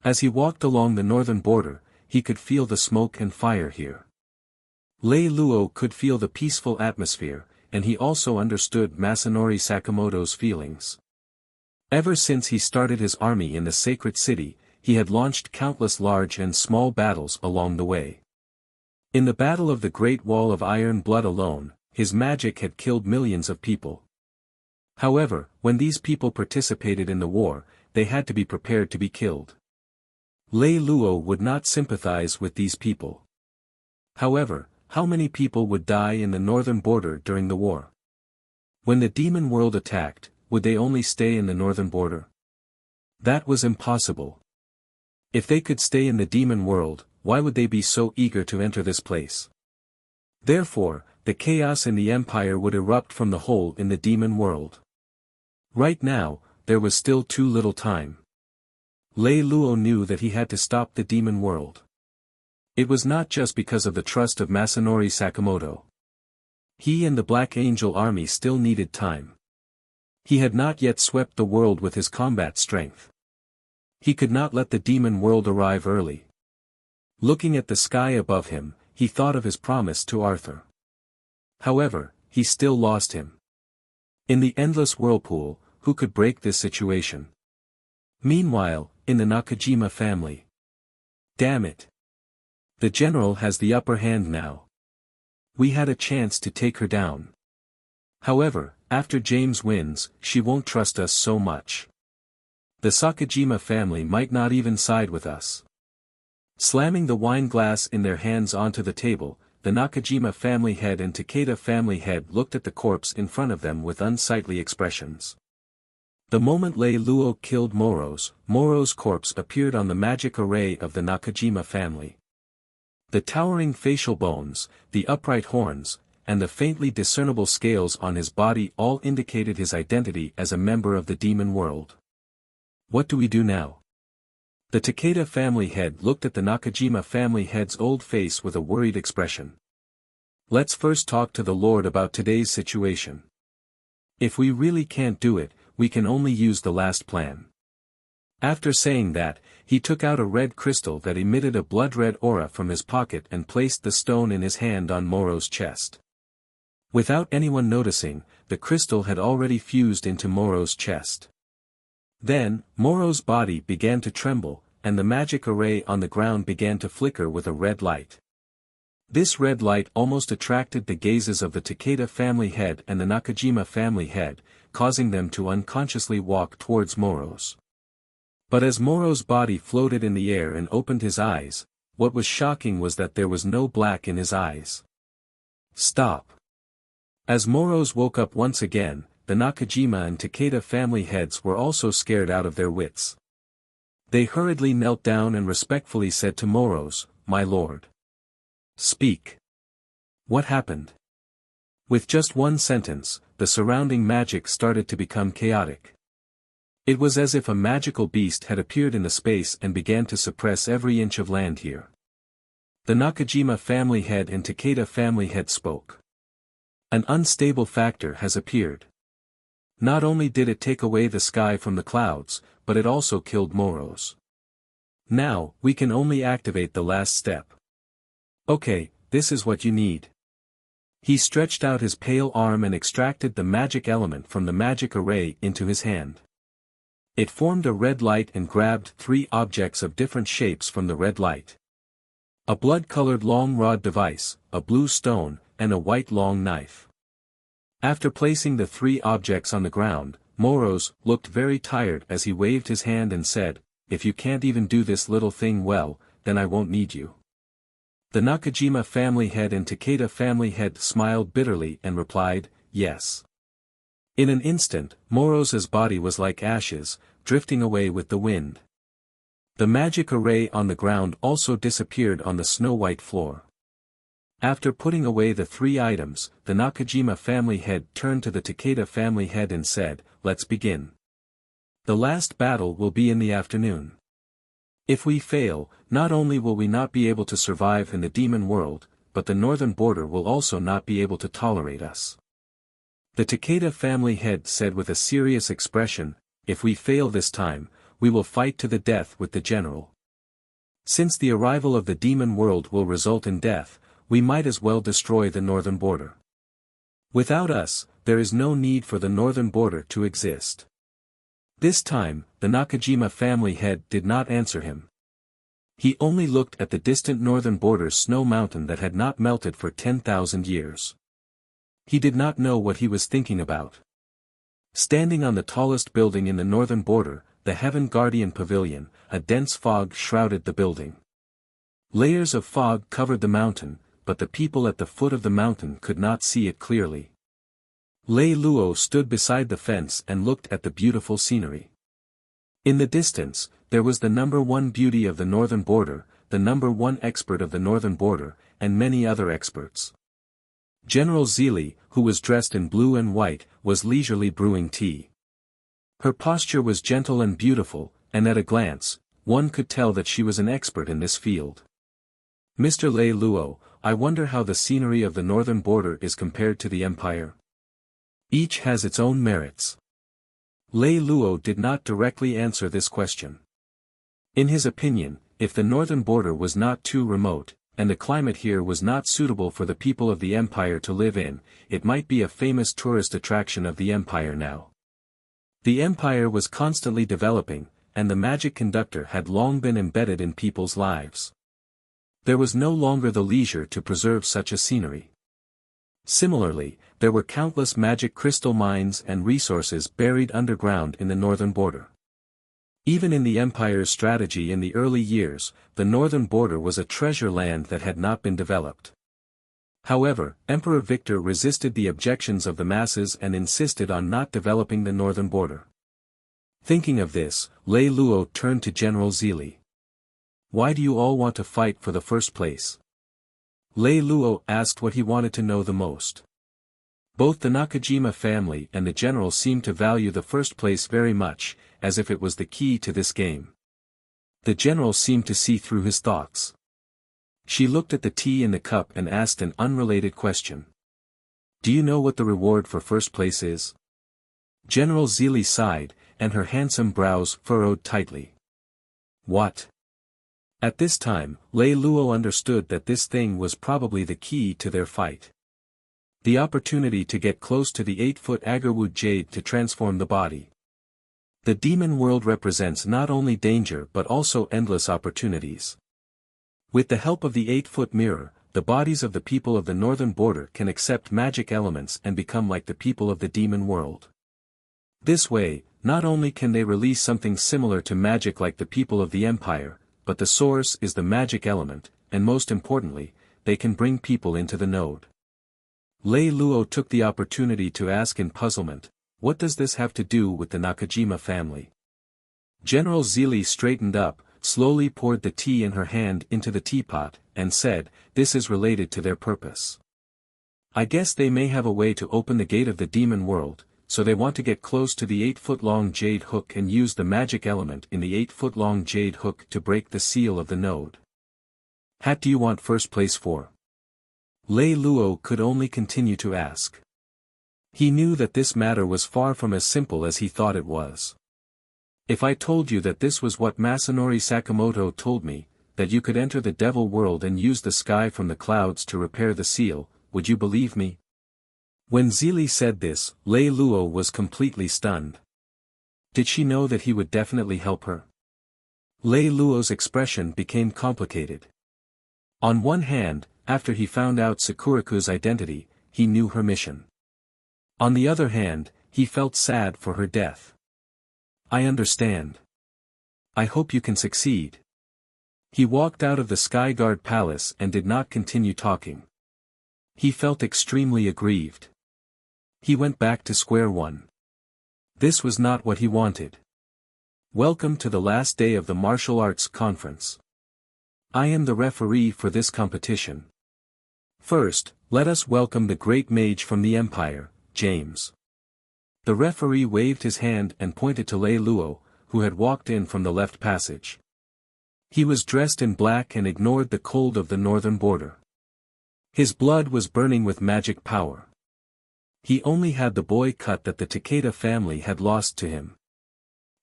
As he walked along the northern border, he could feel the smoke and fire here. Lei Lou could feel the peaceful atmosphere, and he also understood Masanori Sakamoto's feelings. Ever since he started his army in the sacred city, he had launched countless large and small battles along the way. In the Battle of the Great Wall of Iron Blood alone, his magic had killed millions of people. However, when these people participated in the war, they had to be prepared to be killed. Lei Lou would not sympathize with these people. However, how many people would die in the northern border during the war? When the demon world attacked, would they only stay in the northern border? That was impossible. If they could stay in the demon world, why would they be so eager to enter this place? Therefore, the chaos in the empire would erupt from the hole in the demon world. Right now, there was still too little time. Lei Lou knew that he had to stop the demon world. It was not just because of the trust of Masanori Sakamoto. He and the Black Angel army still needed time. He had not yet swept the world with his combat strength. He could not let the demon world arrive early. Looking at the sky above him, he thought of his promise to Arthur. However, he still lost him. In the endless whirlpool, who could break this situation? Meanwhile, in the Nakajima family. Damn it. The general has the upper hand now. We had a chance to take her down. However, after James wins, she won't trust us so much. The Sakajima family might not even side with us. Slamming the wine glass in their hands onto the table, the Nakajima family head and Takeda family head looked at the corpse in front of them with unsightly expressions. The moment Lei Lou killed Moro's corpse appeared on the magic array of the Nakajima family. The towering facial bones, the upright horns, and the faintly discernible scales on his body all indicated his identity as a member of the demon world. What do we do now? The Takeda family head looked at the Nakajima family head's old face with a worried expression. Let's first talk to the Lord about today's situation. If we really can't do it, we can only use the last plan. After saying that, he took out a red crystal that emitted a blood-red aura from his pocket and placed the stone in his hand on Moro's chest. Without anyone noticing, the crystal had already fused into Moro's chest. Then, Moro's body began to tremble, and the magic array on the ground began to flicker with a red light. This red light almost attracted the gazes of the Takeda family head and the Nakajima family head, causing them to unconsciously walk towards Moro's. But as Moro's body floated in the air and opened his eyes, what was shocking was that there was no black in his eyes. Stop. As Moro's woke up once again, the Nakajima and Takeda family heads were also scared out of their wits. They hurriedly knelt down and respectfully said to Moro's, "My lord. Speak. What happened?" With just one sentence, the surrounding magic started to become chaotic. It was as if a magical beast had appeared in the space and began to suppress every inch of land here. The Nakajima family head and Takeda family head spoke. An unstable factor has appeared. Not only did it take away the sky from the clouds, but it also killed Moro's. Now, we can only activate the last step. Okay, this is what you need. He stretched out his pale arm and extracted the magic element from the magic array into his hand. It formed a red light and grabbed 3 objects of different shapes from the red light. A blood-colored long rod device, a blue stone, and a white long knife. After placing the 3 objects on the ground, Moro's looked very tired as he waved his hand and said, "If you can't even do this little thing well, then I won't need you." The Nakajima family head and Takeda family head smiled bitterly and replied, "Yes." In an instant, Moro's body was like ashes, drifting away with the wind. The magic array on the ground also disappeared on the snow-white floor. After putting away the 3 items, the Nakajima family head turned to the Takeda family head and said, "Let's begin. The last battle will be in the afternoon. If we fail, not only will we not be able to survive in the demon world, but the northern border will also not be able to tolerate us." The Takeda family head said with a serious expression, "If we fail this time, we will fight to the death with the general. Since the arrival of the demon world will result in death, we might as well destroy the northern border. Without us, there is no need for the northern border to exist. This time, the Nakajima family head did not answer him. He only looked at the distant northern border's snow mountain that had not melted for 10,000 years. He did not know what he was thinking about. Standing on the tallest building in the northern border, the Heaven Guardian Pavilion, a dense fog shrouded the building. Layers of fog covered the mountain, but the people at the foot of the mountain could not see it clearly. Lei Lou stood beside the fence and looked at the beautiful scenery. In the distance, there was the number one beauty of the northern border, the number one expert of the northern border, and many other experts. General Zili, who was dressed in blue and white, was leisurely brewing tea. Her posture was gentle and beautiful, and at a glance, one could tell that she was an expert in this field. Mr. Lei Lou, I wonder how the scenery of the northern border is compared to the empire. Each has its own merits. Lei Lou did not directly answer this question. In his opinion, if the northern border was not too remote, and the climate here was not suitable for the people of the empire to live in, it might be a famous tourist attraction of the empire now. The empire was constantly developing, and the magic conductor had long been embedded in people's lives. There was no longer the leisure to preserve such a scenery. Similarly, there were countless magic crystal mines and resources buried underground in the northern border. Even in the Empire's strategy in the early years, the northern border was a treasure land that had not been developed. However, Emperor Victor resisted the objections of the masses and insisted on not developing the northern border. Thinking of this, Lei Lou turned to General Zili. Why do you all want to fight for the first place? Lei Lou asked what he wanted to know the most. Both the Nakajima family and the general seemed to value the first place very much, as if it was the key to this game. The general seemed to see through his thoughts. She looked at the tea in the cup and asked an unrelated question. Do you know what the reward for first place is? General Zili sighed, and her handsome brows furrowed tightly. What? At this time, Lei Lou understood that this thing was probably the key to their fight. The opportunity to get close to the 8-foot agarwood jade to transform the body. The demon world represents not only danger but also endless opportunities. With the help of the 8-foot mirror, the bodies of the people of the northern border can accept magic elements and become like the people of the demon world. This way, not only can they release something similar to magic like the people of the empire, but the source is the magic element, and most importantly, they can bring people into the node. Lei Lou took the opportunity to ask in puzzlement, what does this have to do with the Nakajima family? General Zili straightened up, slowly poured the tea in her hand into the teapot, and said, this is related to their purpose. I guess they may have a way to open the gate of the demon world, so they want to get close to the 8-foot-long jade hook and use the magic element in the 8-foot-long jade hook to break the seal of the node. What do you want first place for? Lei Lou could only continue to ask. He knew that this matter was far from as simple as he thought it was. If I told you that this was what Masanori Sakamoto told me, that you could enter the devil world and use the sky from the clouds to repair the seal, would you believe me? When Zili said this, Lei Lou was completely stunned. Did she know that he would definitely help her? Lei Lou's expression became complicated. On one hand, after he found out Sakuraku's identity, he knew her mission. On the other hand, he felt sad for her death. I understand. I hope you can succeed. He walked out of the Skyguard Palace and did not continue talking. He felt extremely aggrieved. He went back to square one. This was not what he wanted. Welcome to the last day of the martial arts conference. I am the referee for this competition. First, let us welcome the great mage from the Empire, James. The referee waved his hand and pointed to Lei Lou, who had walked in from the left passage. He was dressed in black and ignored the cold of the northern border. His blood was burning with magic power. He only had the boy cut that the Takeda family had lost to him.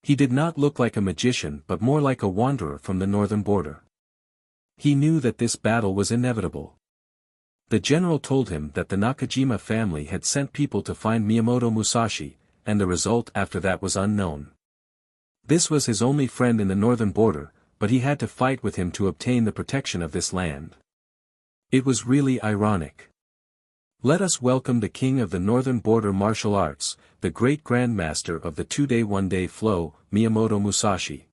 He did not look like a magician but more like a wanderer from the northern border. He knew that this battle was inevitable. The general told him that the Nakajima family had sent people to find Miyamoto Musashi, and the result after that was unknown. This was his only friend in the northern border, but he had to fight with him to obtain the protection of this land. It was really ironic. Let us welcome the king of the northern border martial arts, the great grandmaster of the two-day one-day flow, Miyamoto Musashi.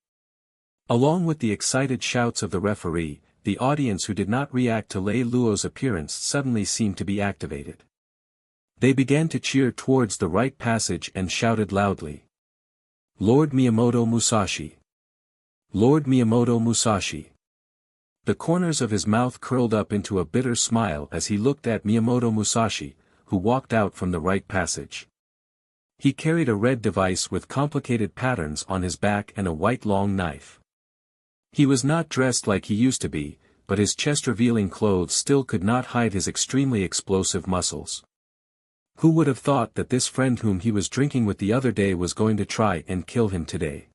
Along with the excited shouts of the referee, the audience who did not react to Lei Luo's appearance suddenly seemed to be activated. They began to cheer towards the right passage and shouted loudly. Lord Miyamoto Musashi! Lord Miyamoto Musashi! The corners of his mouth curled up into a bitter smile as he looked at Miyamoto Musashi, who walked out from the right passage. He carried a red device with complicated patterns on his back and a white long knife. He was not dressed like he used to be, but his chest-revealing clothes still could not hide his extremely explosive muscles. Who would have thought that this friend whom he was drinking with the other day was going to try and kill him today?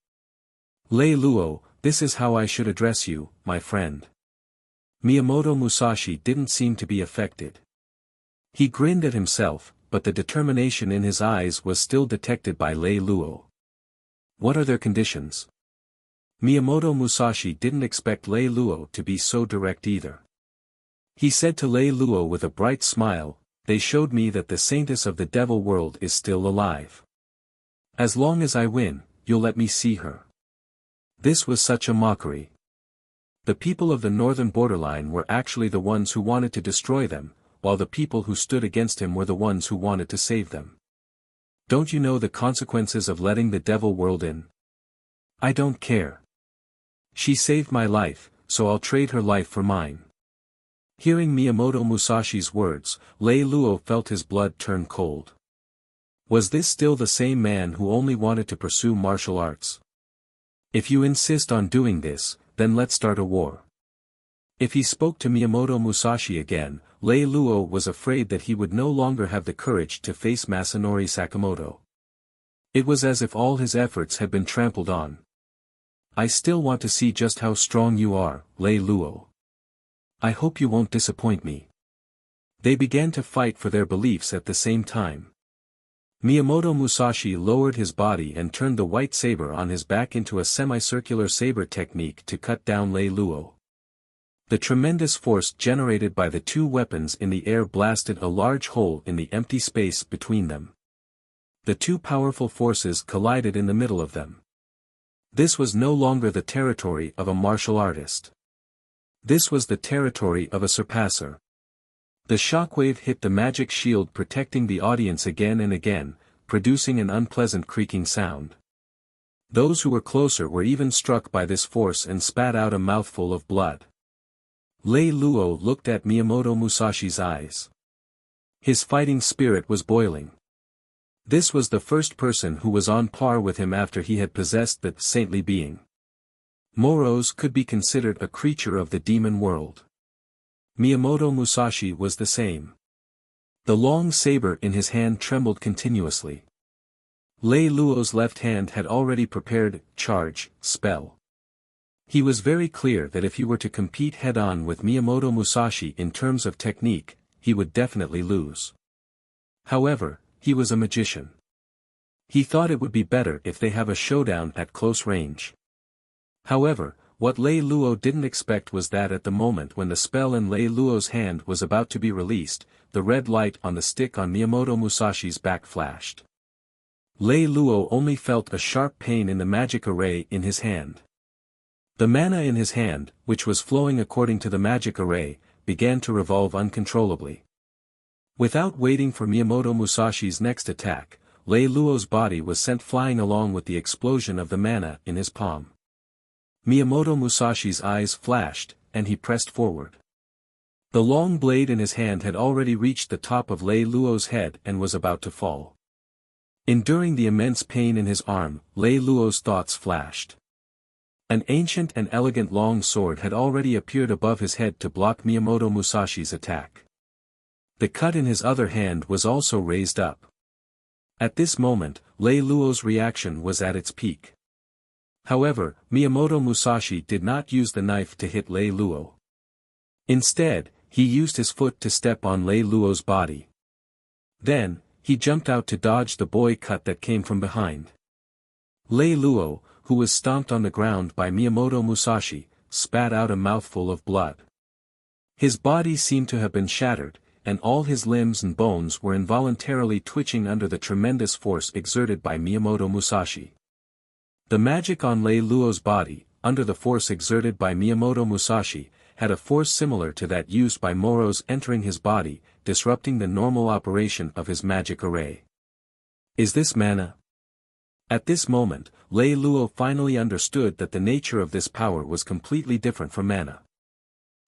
Lei Luo, this is how I should address you, my friend. Miyamoto Musashi didn't seem to be affected. He grinned at himself, but the determination in his eyes was still detected by Lei Luo. What are their conditions? Miyamoto Musashi didn't expect Lei Luo to be so direct either. He said to Lei Luo with a bright smile, they showed me that the saintess of the devil world is still alive. As long as I win, you'll let me see her. This was such a mockery. The people of the northern borderline were actually the ones who wanted to destroy them, while the people who stood against him were the ones who wanted to save them. Don't you know the consequences of letting the devil world in? I don't care. She saved my life, so I'll trade her life for mine. Hearing Miyamoto Musashi's words, Lei Luo felt his blood turn cold. Was this still the same man who only wanted to pursue martial arts? If you insist on doing this, then let's start a war. If he spoke to Miyamoto Musashi again, Lei Luo was afraid that he would no longer have the courage to face Masanori Sakamoto. It was as if all his efforts had been trampled on. I still want to see just how strong you are, Lei Luo. I hope you won't disappoint me. They began to fight for their beliefs at the same time. Miyamoto Musashi lowered his body and turned the white saber on his back into a semicircular saber technique to cut down Lei Luo. The tremendous force generated by the two weapons in the air blasted a large hole in the empty space between them. The two powerful forces collided in the middle of them. This was no longer the territory of a martial artist. This was the territory of a surpasser. The shockwave hit the magic shield protecting the audience again and again, producing an unpleasant creaking sound. Those who were closer were even struck by this force and spat out a mouthful of blood. Lei Luo looked at Miyamoto Musashi's eyes. His fighting spirit was boiling. This was the first person who was on par with him after he had possessed that saintly being. Moros could be considered a creature of the demon world. Miyamoto Musashi was the same. The long saber in his hand trembled continuously. Lei Luo's left hand had already prepared charge spell. He was very clear that if he were to compete head-on with Miyamoto Musashi in terms of technique, he would definitely lose. However, he was a magician. He thought it would be better if they have a showdown at close range. However, what Lei Luo didn't expect was that at the moment when the spell in Lei Luo's hand was about to be released, the red light on the stick on Miyamoto Musashi's back flashed. Lei Luo only felt a sharp pain in the magic array in his hand. The mana in his hand, which was flowing according to the magic array, began to revolve uncontrollably. Without waiting for Miyamoto Musashi's next attack, Lei Luo's body was sent flying along with the explosion of the mana in his palm. Miyamoto Musashi's eyes flashed, and he pressed forward. The long blade in his hand had already reached the top of Lei Luo's head and was about to fall. Enduring the immense pain in his arm, Lei Luo's thoughts flashed. An ancient and elegant long sword had already appeared above his head to block Miyamoto Musashi's attack. The cut in his other hand was also raised up. At this moment, Lei Luo's reaction was at its peak. However, Miyamoto Musashi did not use the knife to hit Lei Luo. Instead, he used his foot to step on Lei Luo's body. Then, he jumped out to dodge the boy cut that came from behind. Lei Luo, who was stomped on the ground by Miyamoto Musashi, spat out a mouthful of blood. His body seemed to have been shattered, and all his limbs and bones were involuntarily twitching under the tremendous force exerted by Miyamoto Musashi. The magic on Lei Luo's body, under the force exerted by Miyamoto Musashi, had a force similar to that used by Moro's entering his body, disrupting the normal operation of his magic array. Is this mana? At this moment, Lei Luo finally understood that the nature of this power was completely different from mana.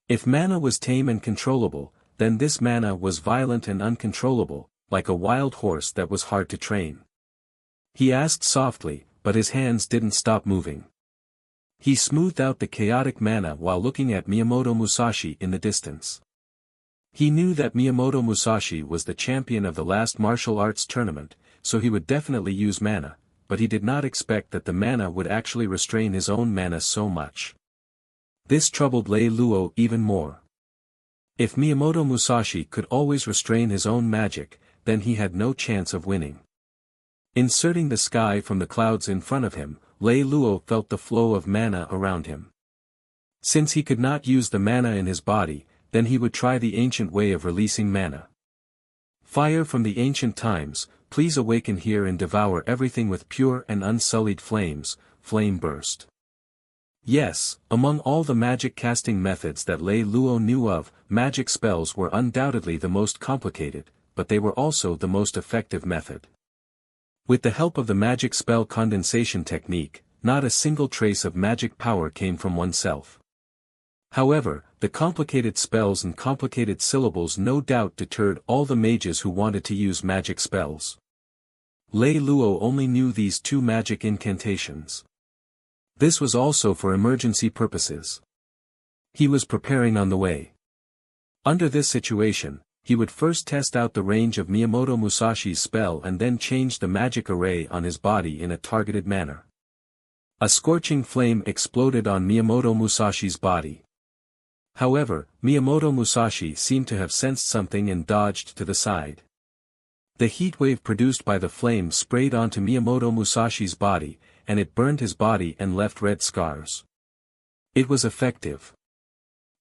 If mana was tame and controllable, then this mana was violent and uncontrollable, like a wild horse that was hard to train. He asked softly, but his hands didn't stop moving. He smoothed out the chaotic mana while looking at Miyamoto Musashi in the distance. He knew that Miyamoto Musashi was the champion of the last martial arts tournament, so he would definitely use mana, but he did not expect that the mana would actually restrain his own mana so much. This troubled Lei Luo even more. If Miyamoto Musashi could always restrain his own magic, then he had no chance of winning. Inserting the sky from the clouds in front of him, Lei Luo felt the flow of mana around him. Since he could not use the mana in his body, then he would try the ancient way of releasing mana. Fire from the ancient times, please awaken here and devour everything with pure and unsullied flames, flame burst. Yes, among all the magic casting methods that Lei Luo knew of, magic spells were undoubtedly the most complicated, but they were also the most effective method. With the help of the magic spell condensation technique, not a single trace of magic power came from oneself. However, the complicated spells and complicated syllables no doubt deterred all the mages who wanted to use magic spells. Lei Luo only knew these two magic incantations. This was also for emergency purposes. He was preparing on the way. Under this situation, he would first test out the range of Miyamoto Musashi's spell and then change the magic array on his body in a targeted manner. A scorching flame exploded on Miyamoto Musashi's body. However, Miyamoto Musashi seemed to have sensed something and dodged to the side. The heat wave produced by the flame sprayed onto Miyamoto Musashi's body, and it burned his body and left red scars. It was effective.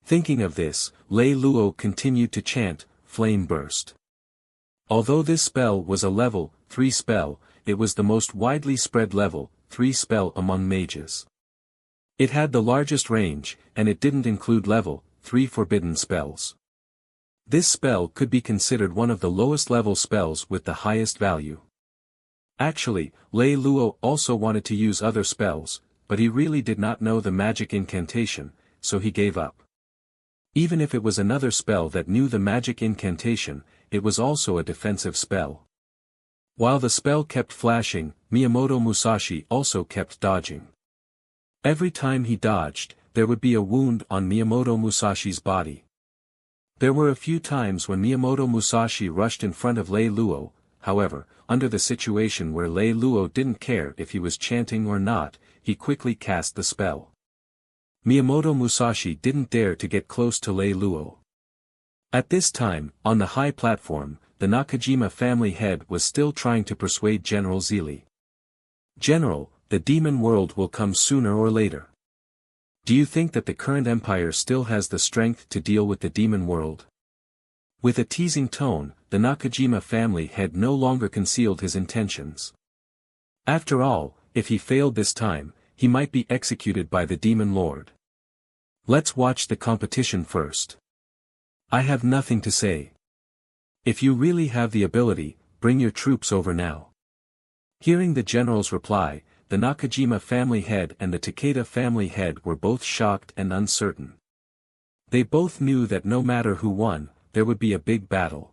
Thinking of this, Lei Luo continued to chant, Flame Burst. Although this spell was a level 3 spell, it was the most widely spread level 3 spell among mages. It had the largest range, and it didn't include level 3 forbidden spells. This spell could be considered one of the lowest level spells with the highest value. Actually, Lei Luo also wanted to use other spells, but he really did not know the magic incantation, so he gave up. Even if it was another spell that knew the magic incantation, it was also a defensive spell. While the spell kept flashing, Miyamoto Musashi also kept dodging. Every time he dodged, there would be a wound on Miyamoto Musashi's body. There were a few times when Miyamoto Musashi rushed in front of Lei Luo, however, under the situation where Lei Luo didn't care if he was chanting or not, he quickly cast the spell. Miyamoto Musashi didn't dare to get close to Lei Luo. At this time, on the high platform, the Nakajima family head was still trying to persuade General Zili. General, the demon world will come sooner or later. Do you think that the current empire still has the strength to deal with the demon world? With a teasing tone, the Nakajima family head no longer concealed his intentions. After all, if he failed this time, he might be executed by the demon lord. Let's watch the competition first. I have nothing to say. If you really have the ability, bring your troops over now. Hearing the general's reply, the Nakajima family head and the Takeda family head were both shocked and uncertain. They both knew that no matter who won, there would be a big battle.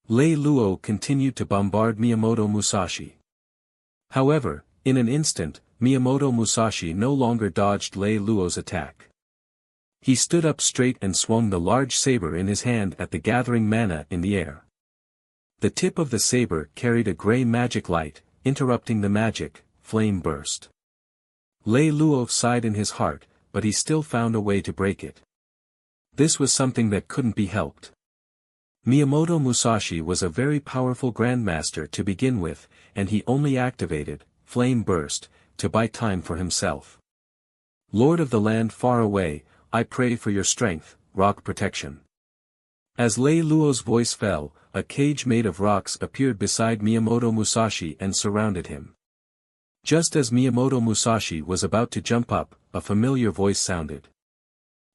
Lei Luo continued to bombard Miyamoto Musashi. However, in an instant, Miyamoto Musashi no longer dodged Lei Luo's attack. He stood up straight and swung the large saber in his hand at the gathering mana in the air. The tip of the saber carried a gray magic light, interrupting the magic, flame burst. Lei Lou sighed in his heart, but he still found a way to break it. This was something that couldn't be helped. Miyamoto Musashi was a very powerful grandmaster to begin with, and he only activated Flame Burst to buy time for himself. Lord of the land far away, I pray for your strength, rock protection. As Lei Lou's voice fell, a cage made of rocks appeared beside Miyamoto Musashi and surrounded him. Just as Miyamoto Musashi was about to jump up, a familiar voice sounded.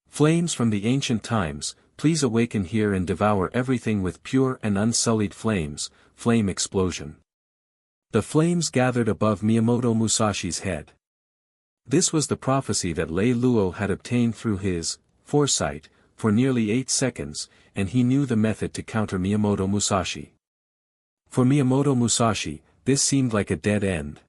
Flames from the ancient times, please awaken here and devour everything with pure and unsullied flames, flame explosion. The flames gathered above Miyamoto Musashi's head. This was the prophecy that Lei Lou had obtained through his foresight for nearly 8 seconds, and he knew the method to counter Miyamoto Musashi. For Miyamoto Musashi, this seemed like a dead end.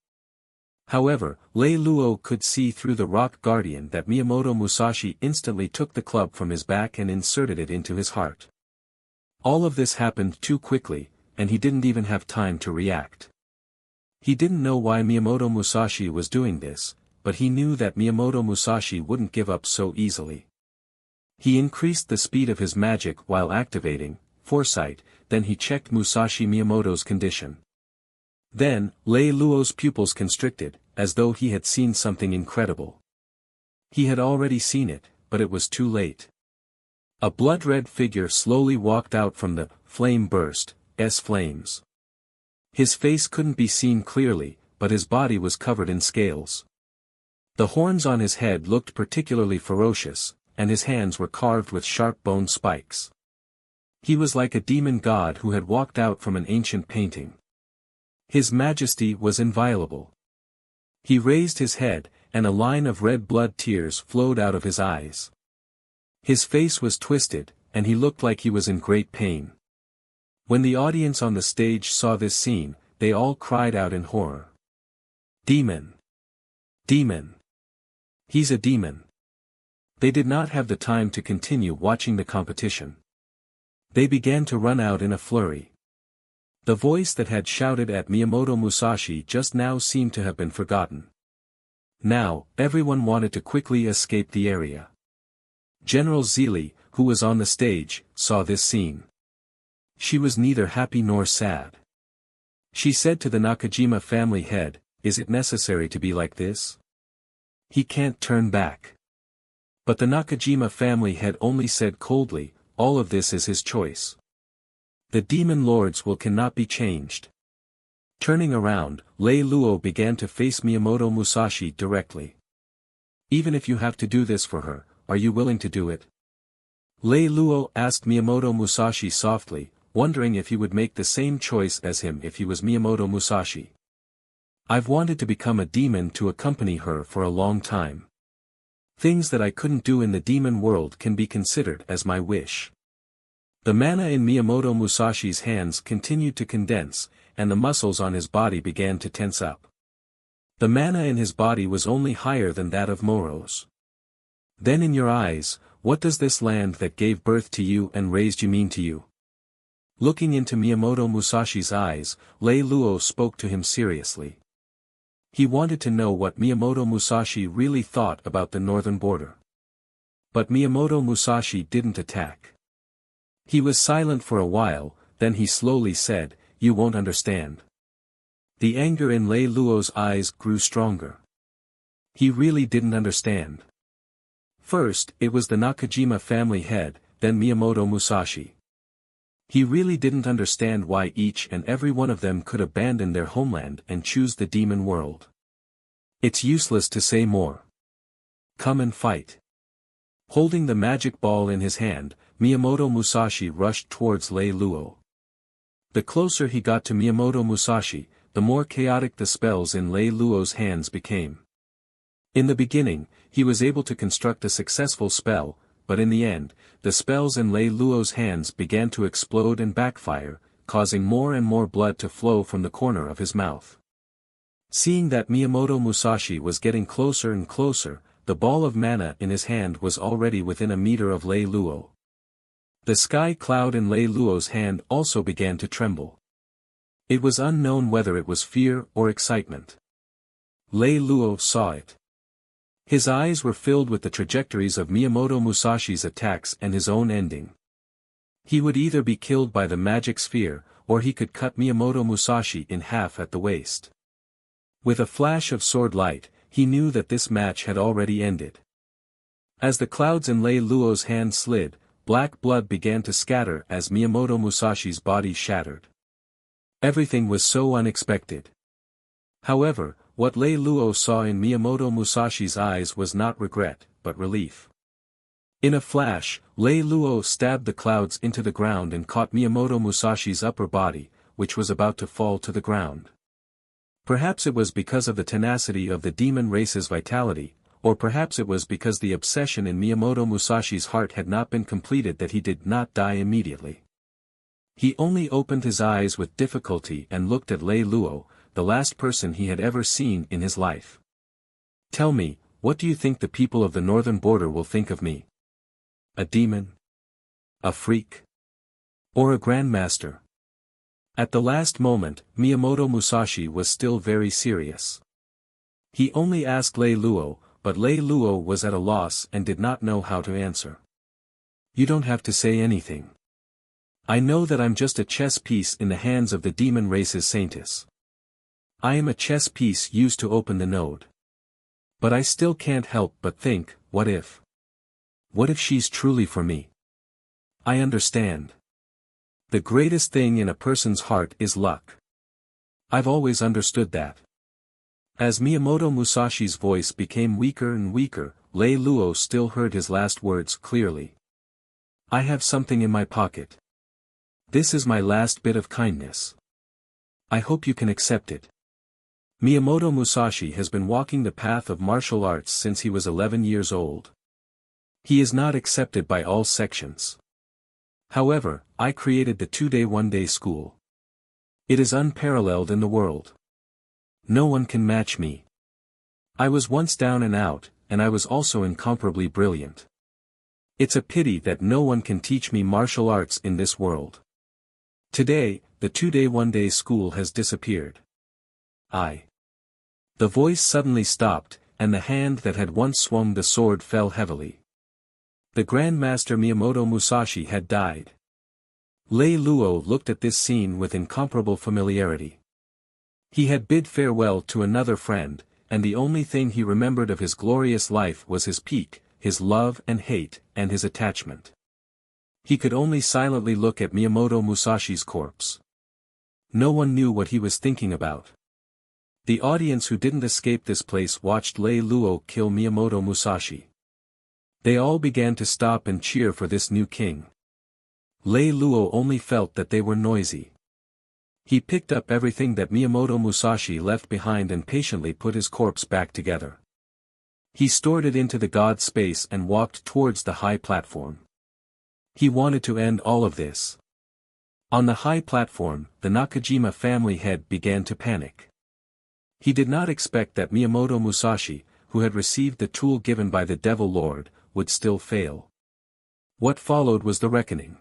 However, Lei Lou could see through the rock guardian that Miyamoto Musashi instantly took the club from his back and inserted it into his heart. All of this happened too quickly, and he didn't even have time to react. He didn't know why Miyamoto Musashi was doing this, but he knew that Miyamoto Musashi wouldn't give up so easily. He increased the speed of his magic while activating foresight, then he checked Musashi Miyamoto's condition. Then, Lei Lou's pupils constricted, as though he had seen something incredible. He had already seen it, but it was too late. A blood-red figure slowly walked out from the flame burst, flames. His face couldn't be seen clearly, but his body was covered in scales. The horns on his head looked particularly ferocious, and his hands were carved with sharp bone spikes. He was like a demon god who had walked out from an ancient painting. His majesty was inviolable. He raised his head, and a line of red blood tears flowed out of his eyes. His face was twisted, and he looked like he was in great pain. When the audience on the stage saw this scene, they all cried out in horror. Demon! Demon! He's a demon! They did not have the time to continue watching the competition. They began to run out in a flurry. The voice that had shouted at Miyamoto Musashi just now seemed to have been forgotten. Now, everyone wanted to quickly escape the area. General Zili, who was on the stage, saw this scene. She was neither happy nor sad. She said to the Nakajima family head, "Is it necessary to be like this? He can't turn back." But the Nakajima family head only said coldly, "All of this is his choice. The demon lords cannot be changed." Turning around, Lei Lou began to face Miyamoto Musashi directly. "Even if you have to do this for her, are you willing to do it?" Lei Lou asked Miyamoto Musashi softly, wondering if he would make the same choice as him if he was Miyamoto Musashi. "I've wanted to become a demon to accompany her for a long time. Things that I couldn't do in the demon world can be considered as my wish." The mana in Miyamoto Musashi's hands continued to condense, and the muscles on his body began to tense up. The mana in his body was only higher than that of Moro's. "Then in your eyes, what does this land that gave birth to you and raised you mean to you?" Looking into Miyamoto Musashi's eyes, Lei Lou spoke to him seriously. He wanted to know what Miyamoto Musashi really thought about the northern border. But Miyamoto Musashi didn't attack. He was silent for a while, then he slowly said, "You won't understand." The anger in Lei Lou's eyes grew stronger. He really didn't understand. First, it was the Nakajima family head, then Miyamoto Musashi. He really didn't understand why each and every one of them could abandon their homeland and choose the demon world. It's useless to say more. Come and fight. Holding the magic ball in his hand, Miyamoto Musashi rushed towards Lei Lou. The closer he got to Miyamoto Musashi, the more chaotic the spells in Lei Lou's hands became. In the beginning, he was able to construct a successful spell, but in the end, the spells in Lei Lou's hands began to explode and backfire, causing more and more blood to flow from the corner of his mouth. Seeing that Miyamoto Musashi was getting closer and closer, the ball of mana in his hand was already within a meter of Lei Lou. The sky cloud in Lei Lou's hand also began to tremble. It was unknown whether it was fear or excitement. Lei Lou saw it. His eyes were filled with the trajectories of Miyamoto Musashi's attacks and his own ending. He would either be killed by the magic sphere, or he could cut Miyamoto Musashi in half at the waist. With a flash of sword light, he knew that this match had already ended. As the clouds in Lei Luo's hand slid, black blood began to scatter as Miyamoto Musashi's body shattered. Everything was so unexpected. However, what Lei Luo saw in Miyamoto Musashi's eyes was not regret, but relief. In a flash, Lei Luo stabbed the clouds into the ground and caught Miyamoto Musashi's upper body, which was about to fall to the ground. Perhaps it was because of the tenacity of the demon race's vitality, or perhaps it was because the obsession in Miyamoto Musashi's heart had not been completed that he did not die immediately. He only opened his eyes with difficulty and looked at Lei Luo, the last person he had ever seen in his life. Tell me, what do you think the people of the northern border will think of me? A demon? A freak? Or a grandmaster? At the last moment, Miyamoto Musashi was still very serious. He only asked Lei Luo, but Lei Luo was at a loss and did not know how to answer. You don't have to say anything. I know that I'm just a chess piece in the hands of the demon race's saintess. I am a chess piece used to open the node. But I still can't help but think, what if? What if she's truly for me? I understand. The greatest thing in a person's heart is luck. I've always understood that. As Miyamoto Musashi's voice became weaker and weaker, Lei Luo still heard his last words clearly. I have something in my pocket. This is my last bit of kindness. I hope you can accept it. Miyamoto Musashi has been walking the path of martial arts since he was 11 years old. He is not accepted by all sections. However, I created the 2-day 1-day school. It is unparalleled in the world. No one can match me. I was once down and out, and I was also incomparably brilliant. It's a pity that no one can teach me martial arts in this world. Today, the 2-day 1-day school has disappeared. The voice suddenly stopped, and the hand that had once swung the sword fell heavily. The Grandmaster Miyamoto Musashi had died. Lei Luo looked at this scene with incomparable familiarity. He had bid farewell to another friend, and the only thing he remembered of his glorious life was his peak, his love and hate, and his attachment. He could only silently look at Miyamoto Musashi's corpse. No one knew what he was thinking about. The audience who didn't escape this place watched Lei Luo kill Miyamoto Musashi. They all began to stop and cheer for this new king. Lei Luo only felt that they were noisy. He picked up everything that Miyamoto Musashi left behind and patiently put his corpse back together. He stored it into the god space and walked towards the high platform. He wanted to end all of this. On the high platform, the Nakajima family head began to panic. He did not expect that Miyamoto Musashi, who had received the tool given by the Devil Lord, would still fail. What followed was the reckoning.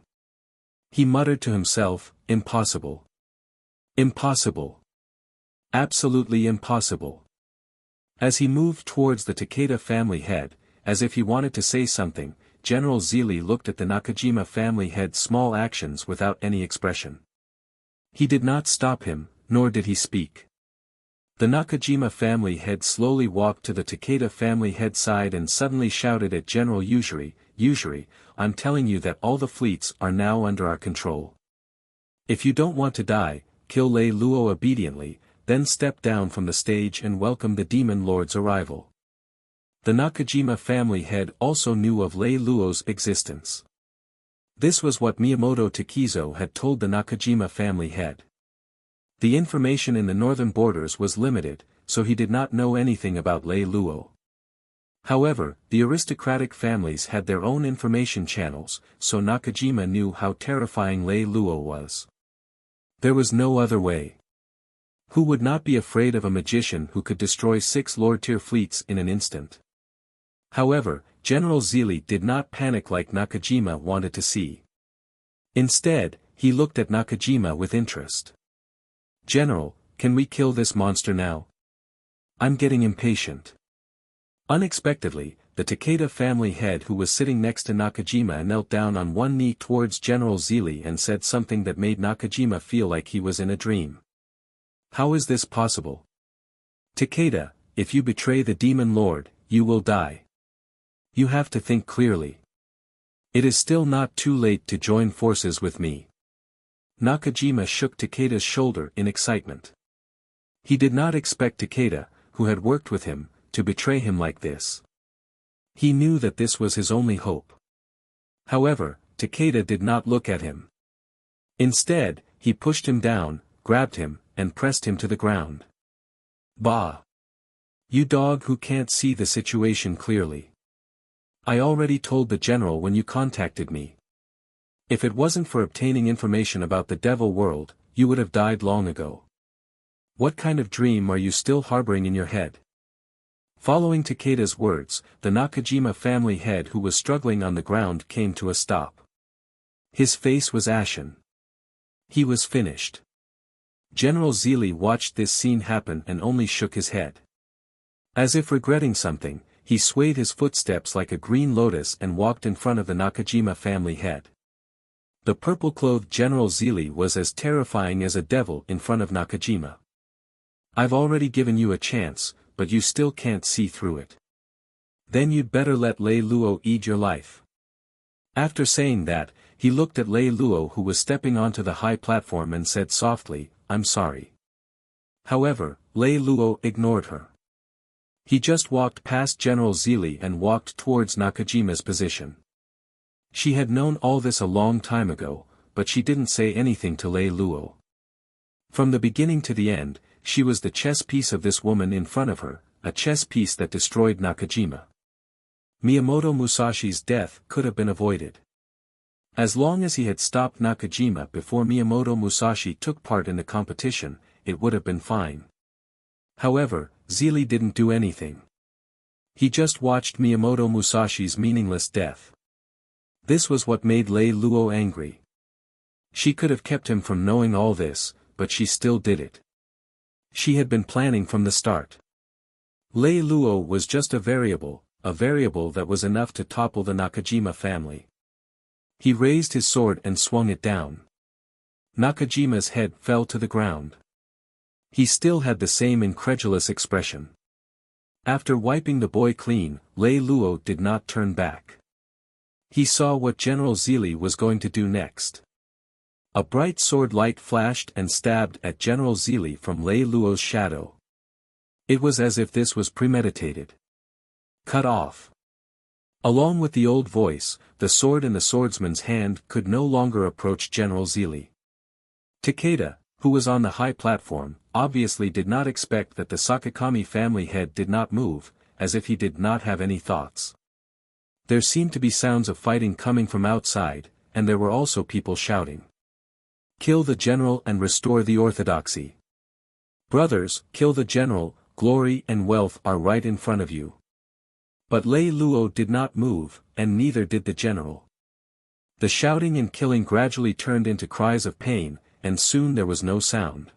He muttered to himself, impossible. Impossible. Absolutely impossible. As he moved towards the Takeda family head, as if he wanted to say something, General Zili looked at the Nakajima family head's small actions without any expression. He did not stop him, nor did he speak. The Nakajima family head slowly walked to the Takeda family head side and suddenly shouted at General Yuzuri, I'm telling you that all the fleets are now under our control. If you don't want to die, kill Lei Luo obediently, then step down from the stage and welcome the Demon Lord's arrival. The Nakajima family head also knew of Lei Luo's existence. This was what Miyamoto Takizo had told the Nakajima family head. The information in the northern borders was limited, so he did not know anything about Lei Luo. However, the aristocratic families had their own information channels, so Nakajima knew how terrifying Lei Luo was. There was no other way. Who would not be afraid of a magician who could destroy 6 Lord-tier fleets in an instant? However, General Zili did not panic like Nakajima wanted to see. Instead, he looked at Nakajima with interest. General, can we kill this monster now? I'm getting impatient. Unexpectedly, the Takeda family head who was sitting next to Nakajima knelt down on one knee towards General Zili and said something that made Nakajima feel like he was in a dream. How is this possible? Takeda, if you betray the demon lord, you will die. You have to think clearly. It is still not too late to join forces with me. Nakajima shook Takeda's shoulder in excitement. He did not expect Takeda, who had worked with him, to betray him like this. He knew that this was his only hope. However, Takeda did not look at him. Instead, he pushed him down, grabbed him, and pressed him to the ground. Bah! You dog who can't see the situation clearly. I already told the general when you contacted me. If it wasn't for obtaining information about the devil world, you would have died long ago. What kind of dream are you still harboring in your head? Following Takeda's words, the Nakajima family head who was struggling on the ground came to a stop. His face was ashen. He was finished. General Zili watched this scene happen and only shook his head. As if regretting something, he swayed his footsteps like a green lotus and walked in front of the Nakajima family head. The purple-clothed General Zili was as terrifying as a devil in front of Nakajima. I've already given you a chance, but you still can't see through it. Then you'd better let Lei Lou eat your life. After saying that, he looked at Lei Lou who was stepping onto the high platform and said softly, I'm sorry. However, Lei Lou ignored her. He just walked past General Zili and walked towards Nakajima's position. She had known all this a long time ago, but she didn't say anything to Lei Lou. From the beginning to the end, she was the chess piece of this woman in front of her, a chess piece that destroyed Nakajima. Miyamoto Musashi's death could have been avoided. As long as he had stopped Nakajima before Miyamoto Musashi took part in the competition, it would have been fine. However, Zili didn't do anything. He just watched Miyamoto Musashi's meaningless death. This was what made Lei Lou angry. She could have kept him from knowing all this, but she still did it. She had been planning from the start. Lei Lou was just a variable that was enough to topple the Nakajima family. He raised his sword and swung it down. Nakajima's head fell to the ground. He still had the same incredulous expression. After wiping the boy clean, Lei Lou did not turn back. He saw what General Zili was going to do next. A bright sword light flashed and stabbed at General Zili from Lei Lou's shadow. It was as if this was premeditated. Cut off. Along with the old voice, the sword in the swordsman's hand could no longer approach General Zili. Takeda, who was on the high platform, obviously did not expect that the Sakakami family head did not move, as if he did not have any thoughts. There seemed to be sounds of fighting coming from outside, and there were also people shouting. Kill the general and restore the orthodoxy. Brothers, kill the general, glory and wealth are right in front of you. But Lei Lou did not move, and neither did the general. The shouting and killing gradually turned into cries of pain, and soon there was no sound.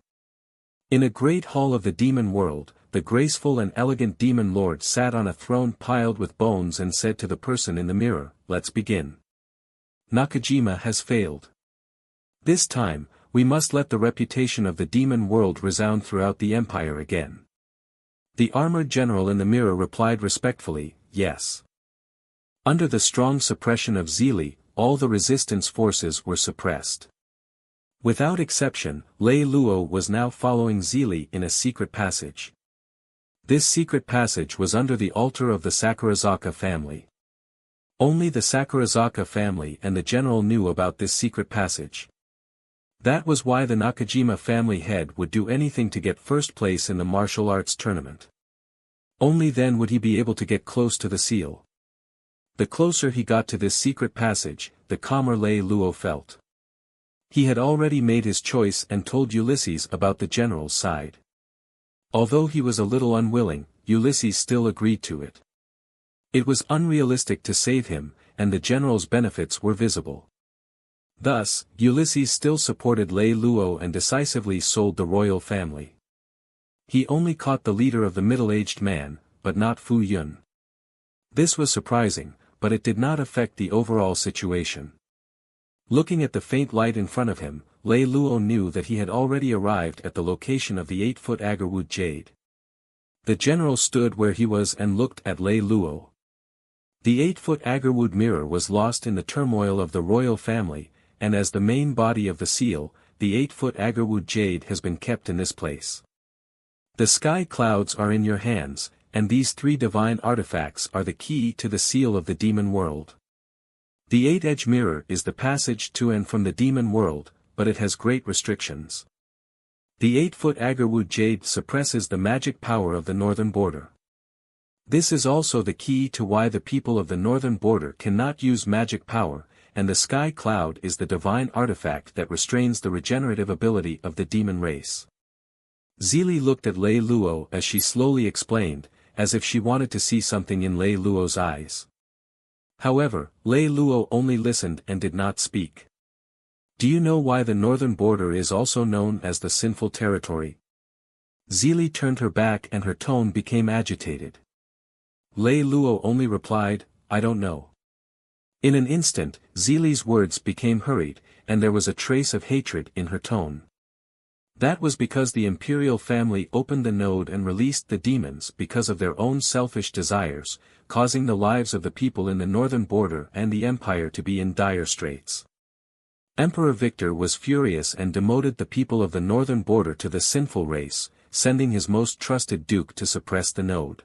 In a great hall of the demon world, the graceful and elegant demon lord sat on a throne piled with bones and said to the person in the mirror, let's begin. Nakajima has failed. This time, we must let the reputation of the demon world resound throughout the empire again. The armored general in the mirror replied respectfully, yes. Under the strong suppression of Zili, all the resistance forces were suppressed. Without exception, Lei Lou was now following Zili in a secret passage. This secret passage was under the altar of the Sakurazaka family. Only the Sakurazaka family and the general knew about this secret passage. That was why the Nakajima family head would do anything to get first place in the martial arts tournament. Only then would he be able to get close to the seal. The closer he got to this secret passage, the calmer Lei Lou felt. He had already made his choice and told Ulysses about the general's side. Although he was a little unwilling, Ulysses still agreed to it. It was unrealistic to save him, and the general's benefits were visible. Thus, Ulysses still supported Lei Lou and decisively sold the royal family. He only caught the leader of the middle-aged man, but not Fu Yun. This was surprising, but it did not affect the overall situation. Looking at the faint light in front of him, Lei Lou knew that he had already arrived at the location of the 8-foot agarwood jade. The general stood where he was and looked at Lei Lou. The 8-foot agarwood mirror was lost in the turmoil of the royal family, and as the main body of the seal, the 8-foot agarwood jade has been kept in this place. The sky clouds are in your hands, and these 3 divine artifacts are the key to the seal of the demon world. The 8-edge mirror is the passage to and from the demon world, but it has great restrictions. The 8-foot agarwood jade suppresses the magic power of the northern border. This is also the key to why the people of the northern border cannot use magic power, and the sky cloud is the divine artifact that restrains the regenerative ability of the demon race. Zili looked at Lei Lou as she slowly explained, as if she wanted to see something in Lei Lou's eyes. However, Lei Lou only listened and did not speak. Do you know why the northern border is also known as the sinful territory? Zili turned her back and her tone became agitated. Lei Lou only replied, I don't know. In an instant, Zili's words became hurried, and there was a trace of hatred in her tone. That was because the imperial family opened the node and released the demons because of their own selfish desires, causing the lives of the people in the northern border and the empire to be in dire straits. Emperor Victor was furious and demoted the people of the northern border to the sinful race, sending his most trusted duke to suppress the node.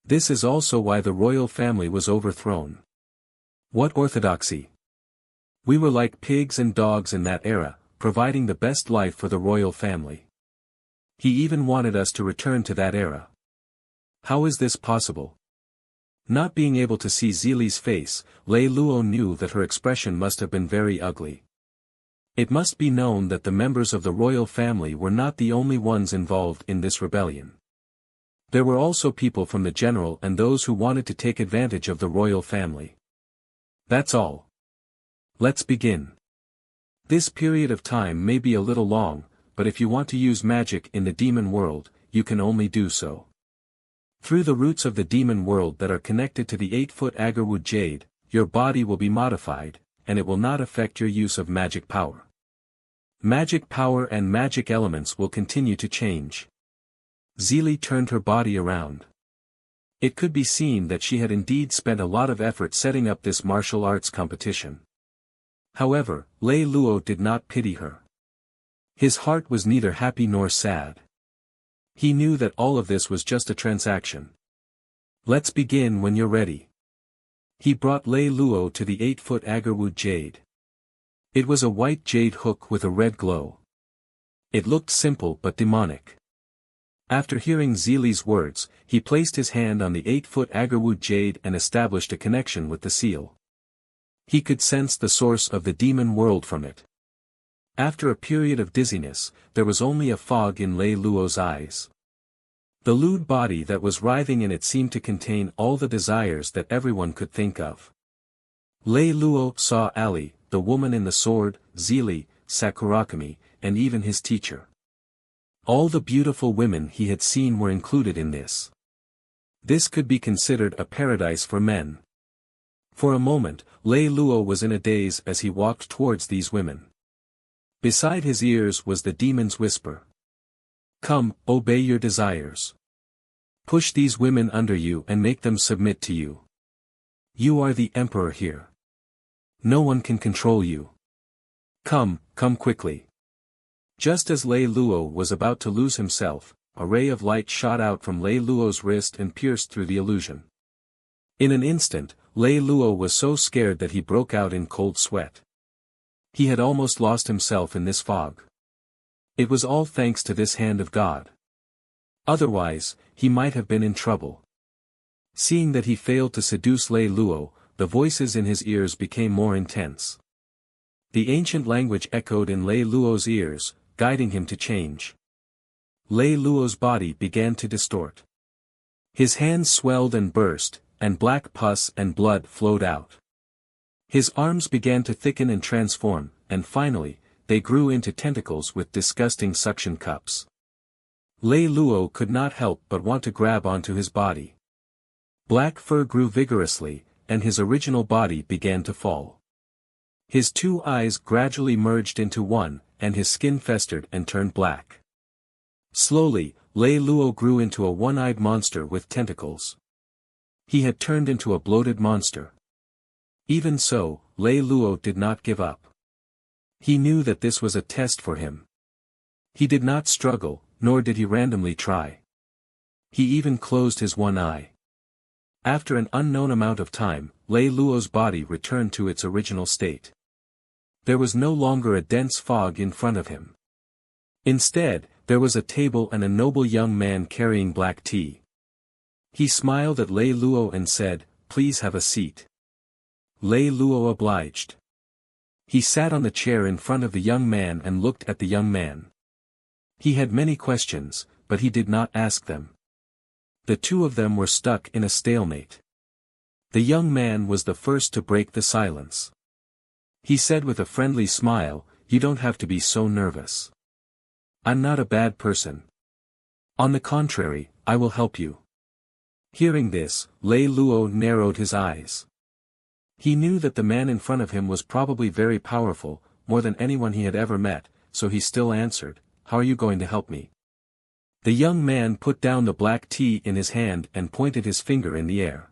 This is also why the royal family was overthrown. What orthodoxy! We were like pigs and dogs in that era, providing the best life for the royal family. He even wanted us to return to that era. How is this possible? Not being able to see Zili's face, Lei Lou knew that her expression must have been very ugly. It must be known that the members of the royal family were not the only ones involved in this rebellion. There were also people from the general and those who wanted to take advantage of the royal family. That's all. Let's begin. This period of time may be a little long, but if you want to use magic in the demon world, you can only do so through the roots of the demon world that are connected to the 8-foot agarwood jade. Your body will be modified, and it will not affect your use of magic power. Magic power and magic elements will continue to change. Zili turned her body around. It could be seen that she had indeed spent a lot of effort setting up this martial arts competition. However, Lei Lou did not pity her. His heart was neither happy nor sad. He knew that all of this was just a transaction. Let's begin when you're ready. He brought Lei Lou to the 8-foot agarwood jade. It was a white jade hook with a red glow. It looked simple but demonic. After hearing Zili's words, he placed his hand on the 8-foot agarwood jade and established a connection with the seal. He could sense the source of the demon world from it. After a period of dizziness, there was only a fog in Lei Lou's eyes. The lewd body that was writhing in it seemed to contain all the desires that everyone could think of. Lei Lou saw Ali, the woman in the sword, Zili, Sakurakami, and even his teacher. All the beautiful women he had seen were included in this. This could be considered a paradise for men. For a moment, Lei Lou was in a daze as he walked towards these women. Beside his ears was the demon's whisper. Come, obey your desires. Push these women under you and make them submit to you. You are the emperor here. No one can control you. Come quickly. Just as Lei Lou was about to lose himself, a ray of light shot out from Lei Lou's wrist and pierced through the illusion. In an instant, Lei Lou was so scared that he broke out in cold sweat. He had almost lost himself in this fog. It was all thanks to this hand of God. Otherwise, he might have been in trouble. Seeing that he failed to seduce Lei Lou, the voices in his ears became more intense. The ancient language echoed in Lei Lou's ears, guiding him to change. Lei Lou's body began to distort. His hands swelled and burst, and black pus and blood flowed out. His arms began to thicken and transform, and finally, they grew into tentacles with disgusting suction cups. Lei Lou could not help but want to grab onto his body. Black fur grew vigorously, and his original body began to fall. His two eyes gradually merged into one, and his skin festered and turned black. Slowly, Lei Lou grew into a one-eyed monster with tentacles. He had turned into a bloated monster. Even so, Lei Lou did not give up. He knew that this was a test for him. He did not struggle, nor did he randomly try. He even closed his one eye. After an unknown amount of time, Lei Lou's body returned to its original state. There was no longer a dense fog in front of him. Instead, there was a table and a noble young man carrying black tea. He smiled at Lei Lou and said, "Please have a seat." Lei Lou obliged. He sat on the chair in front of the young man and looked at the young man. He had many questions, but he did not ask them. The two of them were stuck in a stalemate. The young man was the first to break the silence. He said with a friendly smile, "You don't have to be so nervous. I'm not a bad person. On the contrary, I will help you." Hearing this, Lei Lou narrowed his eyes. He knew that the man in front of him was probably very powerful, more than anyone he had ever met, so he still answered, "How are you going to help me?" The young man put down the black tea in his hand and pointed his finger in the air.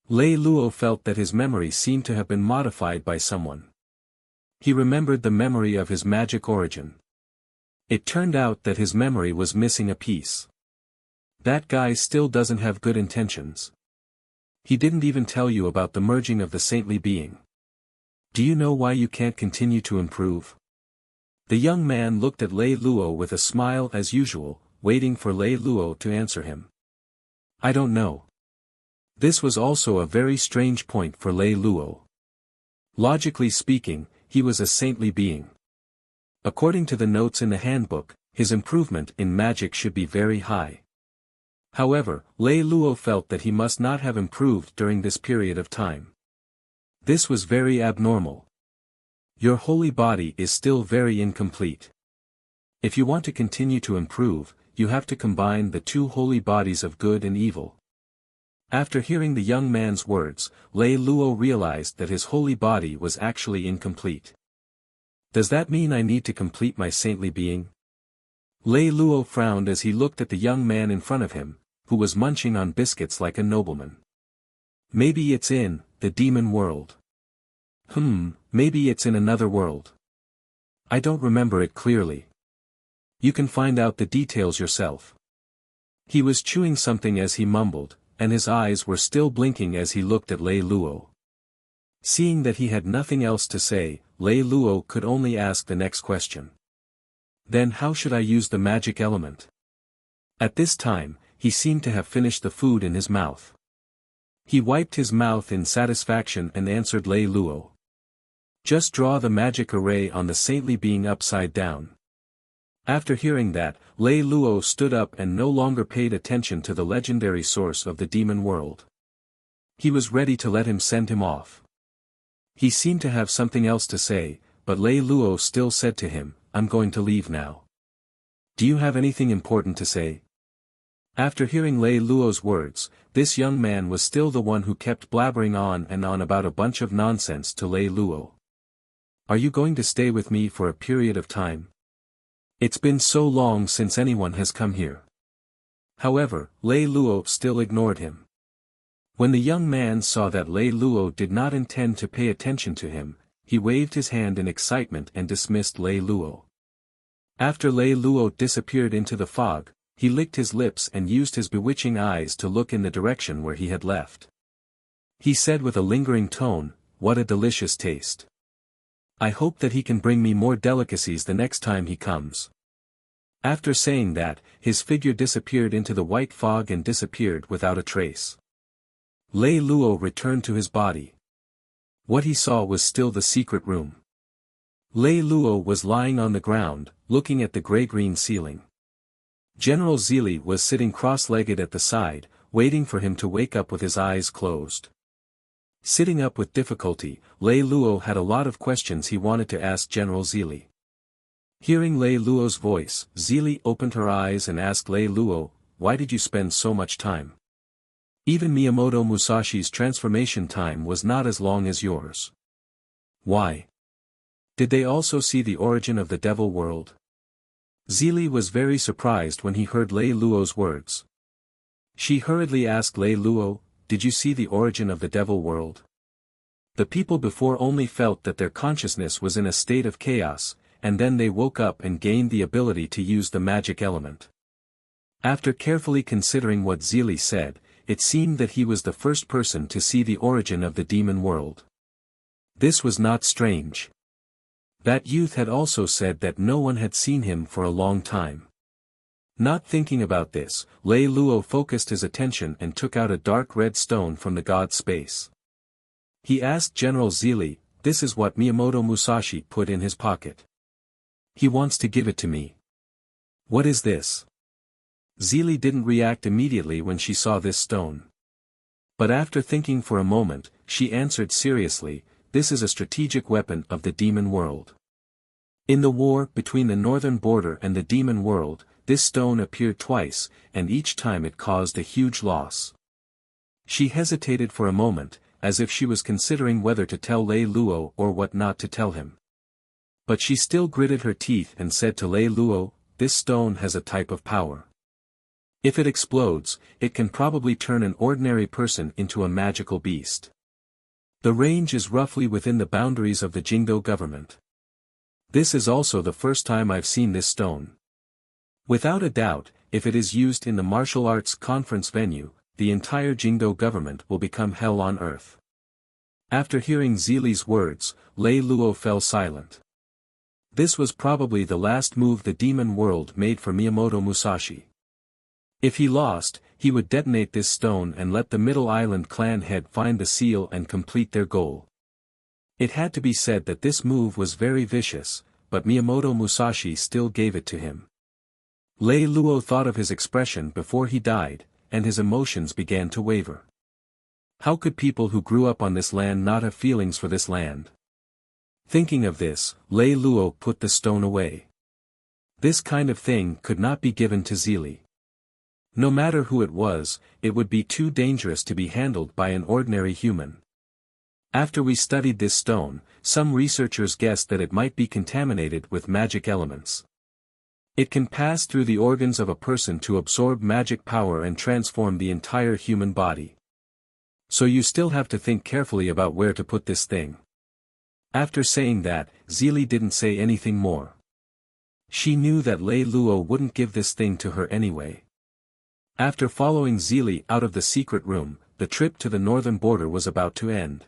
Lei Lou felt that his memory seemed to have been modified by someone. He remembered the memory of his magic origin. It turned out that his memory was missing a piece. That guy still doesn't have good intentions. He didn't even tell you about the merging of the saintly being. Do you know why you can't continue to improve? The young man looked at Lei Lou with a smile as usual, waiting for Lei Lou to answer him. "I don't know." This was also a very strange point for Lei Lou. Logically speaking, he was a saintly being. According to the notes in the handbook, his improvement in magic should be very high. However, Lei Lou felt that he must not have improved during this period of time. This was very abnormal. Your holy body is still very incomplete. If you want to continue to improve, you have to combine the two holy bodies of good and evil. After hearing the young man's words, Lei Lou realized that his holy body was actually incomplete. Does that mean I need to complete my saintly being? Lei Lou frowned as he looked at the young man in front of him, who was munching on biscuits like a nobleman. Maybe it's in the demon world. Maybe it's in another world. I don't remember it clearly. You can find out the details yourself. He was chewing something as he mumbled, and his eyes were still blinking as he looked at Lei Lou. Seeing that he had nothing else to say, Lei Lou could only ask the next question. Then how should I use the magic element? At this time, he seemed to have finished the food in his mouth. He wiped his mouth in satisfaction and answered Lei Lou. Just draw the magic array on the saintly being upside down. After hearing that, Lei Lou stood up and no longer paid attention to the legendary source of the demon world. He was ready to let him send him off. He seemed to have something else to say, but Lei Lou still said to him, "I'm going to leave now. Do you have anything important to say?" After hearing Lei Lou's words, this young man was still the one who kept blabbering on and on about a bunch of nonsense to Lei Lou. "Are you going to stay with me for a period of time? It's been so long since anyone has come here." However, Lei Lou still ignored him. When the young man saw that Lei Lou did not intend to pay attention to him, he waved his hand in excitement and dismissed Lei Lou. After Lei Lou disappeared into the fog, he licked his lips and used his bewitching eyes to look in the direction where he had left. He said with a lingering tone, "What a delicious taste. I hope that he can bring me more delicacies the next time he comes." After saying that, his figure disappeared into the white fog and disappeared without a trace. Lei Lou returned to his body. What he saw was still the secret room. Lei Lou was lying on the ground, looking at the gray-green ceiling. General Zili was sitting cross-legged at the side, waiting for him to wake up with his eyes closed. Sitting up with difficulty, Lei Lou had a lot of questions he wanted to ask General Zili. Hearing Lei Lou's voice, Zili opened her eyes and asked Lei Lou, "Why did you spend so much time?" Even Miyamoto Musashi's transformation time was not as long as yours. Why? Did they also see the origin of the devil world? Zili was very surprised when he heard Lei Luo's words. She hurriedly asked Lei Luo, "Did you see the origin of the devil world?" The people before only felt that their consciousness was in a state of chaos, and then they woke up and gained the ability to use the magic element. After carefully considering what Zili said, it seemed that he was the first person to see the origin of the demon world. This was not strange. That youth had also said that no one had seen him for a long time. Not thinking about this, Lei Luo focused his attention and took out a dark red stone from the god's space. He asked General Zili, "This is what Miyamoto Musashi put in his pocket. He wants to give it to me. What is this?" Zili didn't react immediately when she saw this stone. But after thinking for a moment, she answered seriously, "This is a strategic weapon of the demon world. In the war between the northern border and the demon world, this stone appeared twice, and each time it caused a huge loss." She hesitated for a moment, as if she was considering whether to tell Lei Luo or what not to tell him. But she still gritted her teeth and said to Lei Luo, "This stone has a type of power. If it explodes, it can probably turn an ordinary person into a magical beast. The range is roughly within the boundaries of the Jingdo government. This is also the first time I've seen this stone. Without a doubt, if it is used in the martial arts conference venue, the entire Jingdo government will become hell on earth." After hearing Zili's words, Lei Luo fell silent. This was probably the last move the demon world made for Miyamoto Musashi. If he lost, he would detonate this stone and let the Middle Island clan head find the seal and complete their goal. It had to be said that this move was very vicious, but Miyamoto Musashi still gave it to him. Lei Luo thought of his expression before he died, and his emotions began to waver. How could people who grew up on this land not have feelings for this land? Thinking of this, Lei Luo put the stone away. This kind of thing could not be given to Zili. No matter who it was, it would be too dangerous to be handled by an ordinary human. After we studied this stone, some researchers guessed that it might be contaminated with magic elements. It can pass through the organs of a person to absorb magic power and transform the entire human body. So you still have to think carefully about where to put this thing. After saying that, Zili didn't say anything more. She knew that Lei Luo wouldn't give this thing to her anyway. After following Zili out of the secret room, the trip to the northern border was about to end.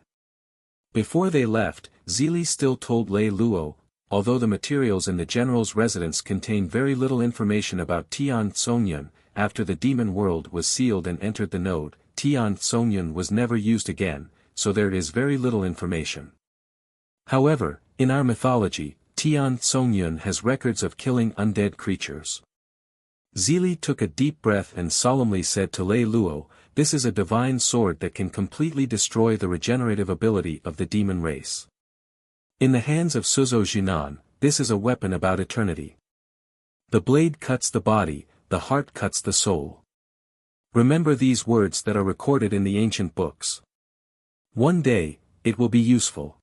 Before they left, Zili still told Lei Luo, although the materials in the general's residence contain very little information about Tian Songyun, after the demon world was sealed and entered the node, Tian Songyun was never used again, so there is very little information. However, in our mythology, Tian Songyun has records of killing undead creatures. Zili took a deep breath and solemnly said to Lei Luo, "This is a divine sword that can completely destroy the regenerative ability of the demon race. In the hands of Suzo Jinan, this is a weapon about eternity. The blade cuts the body, the heart cuts the soul. Remember these words that are recorded in the ancient books. One day, it will be useful.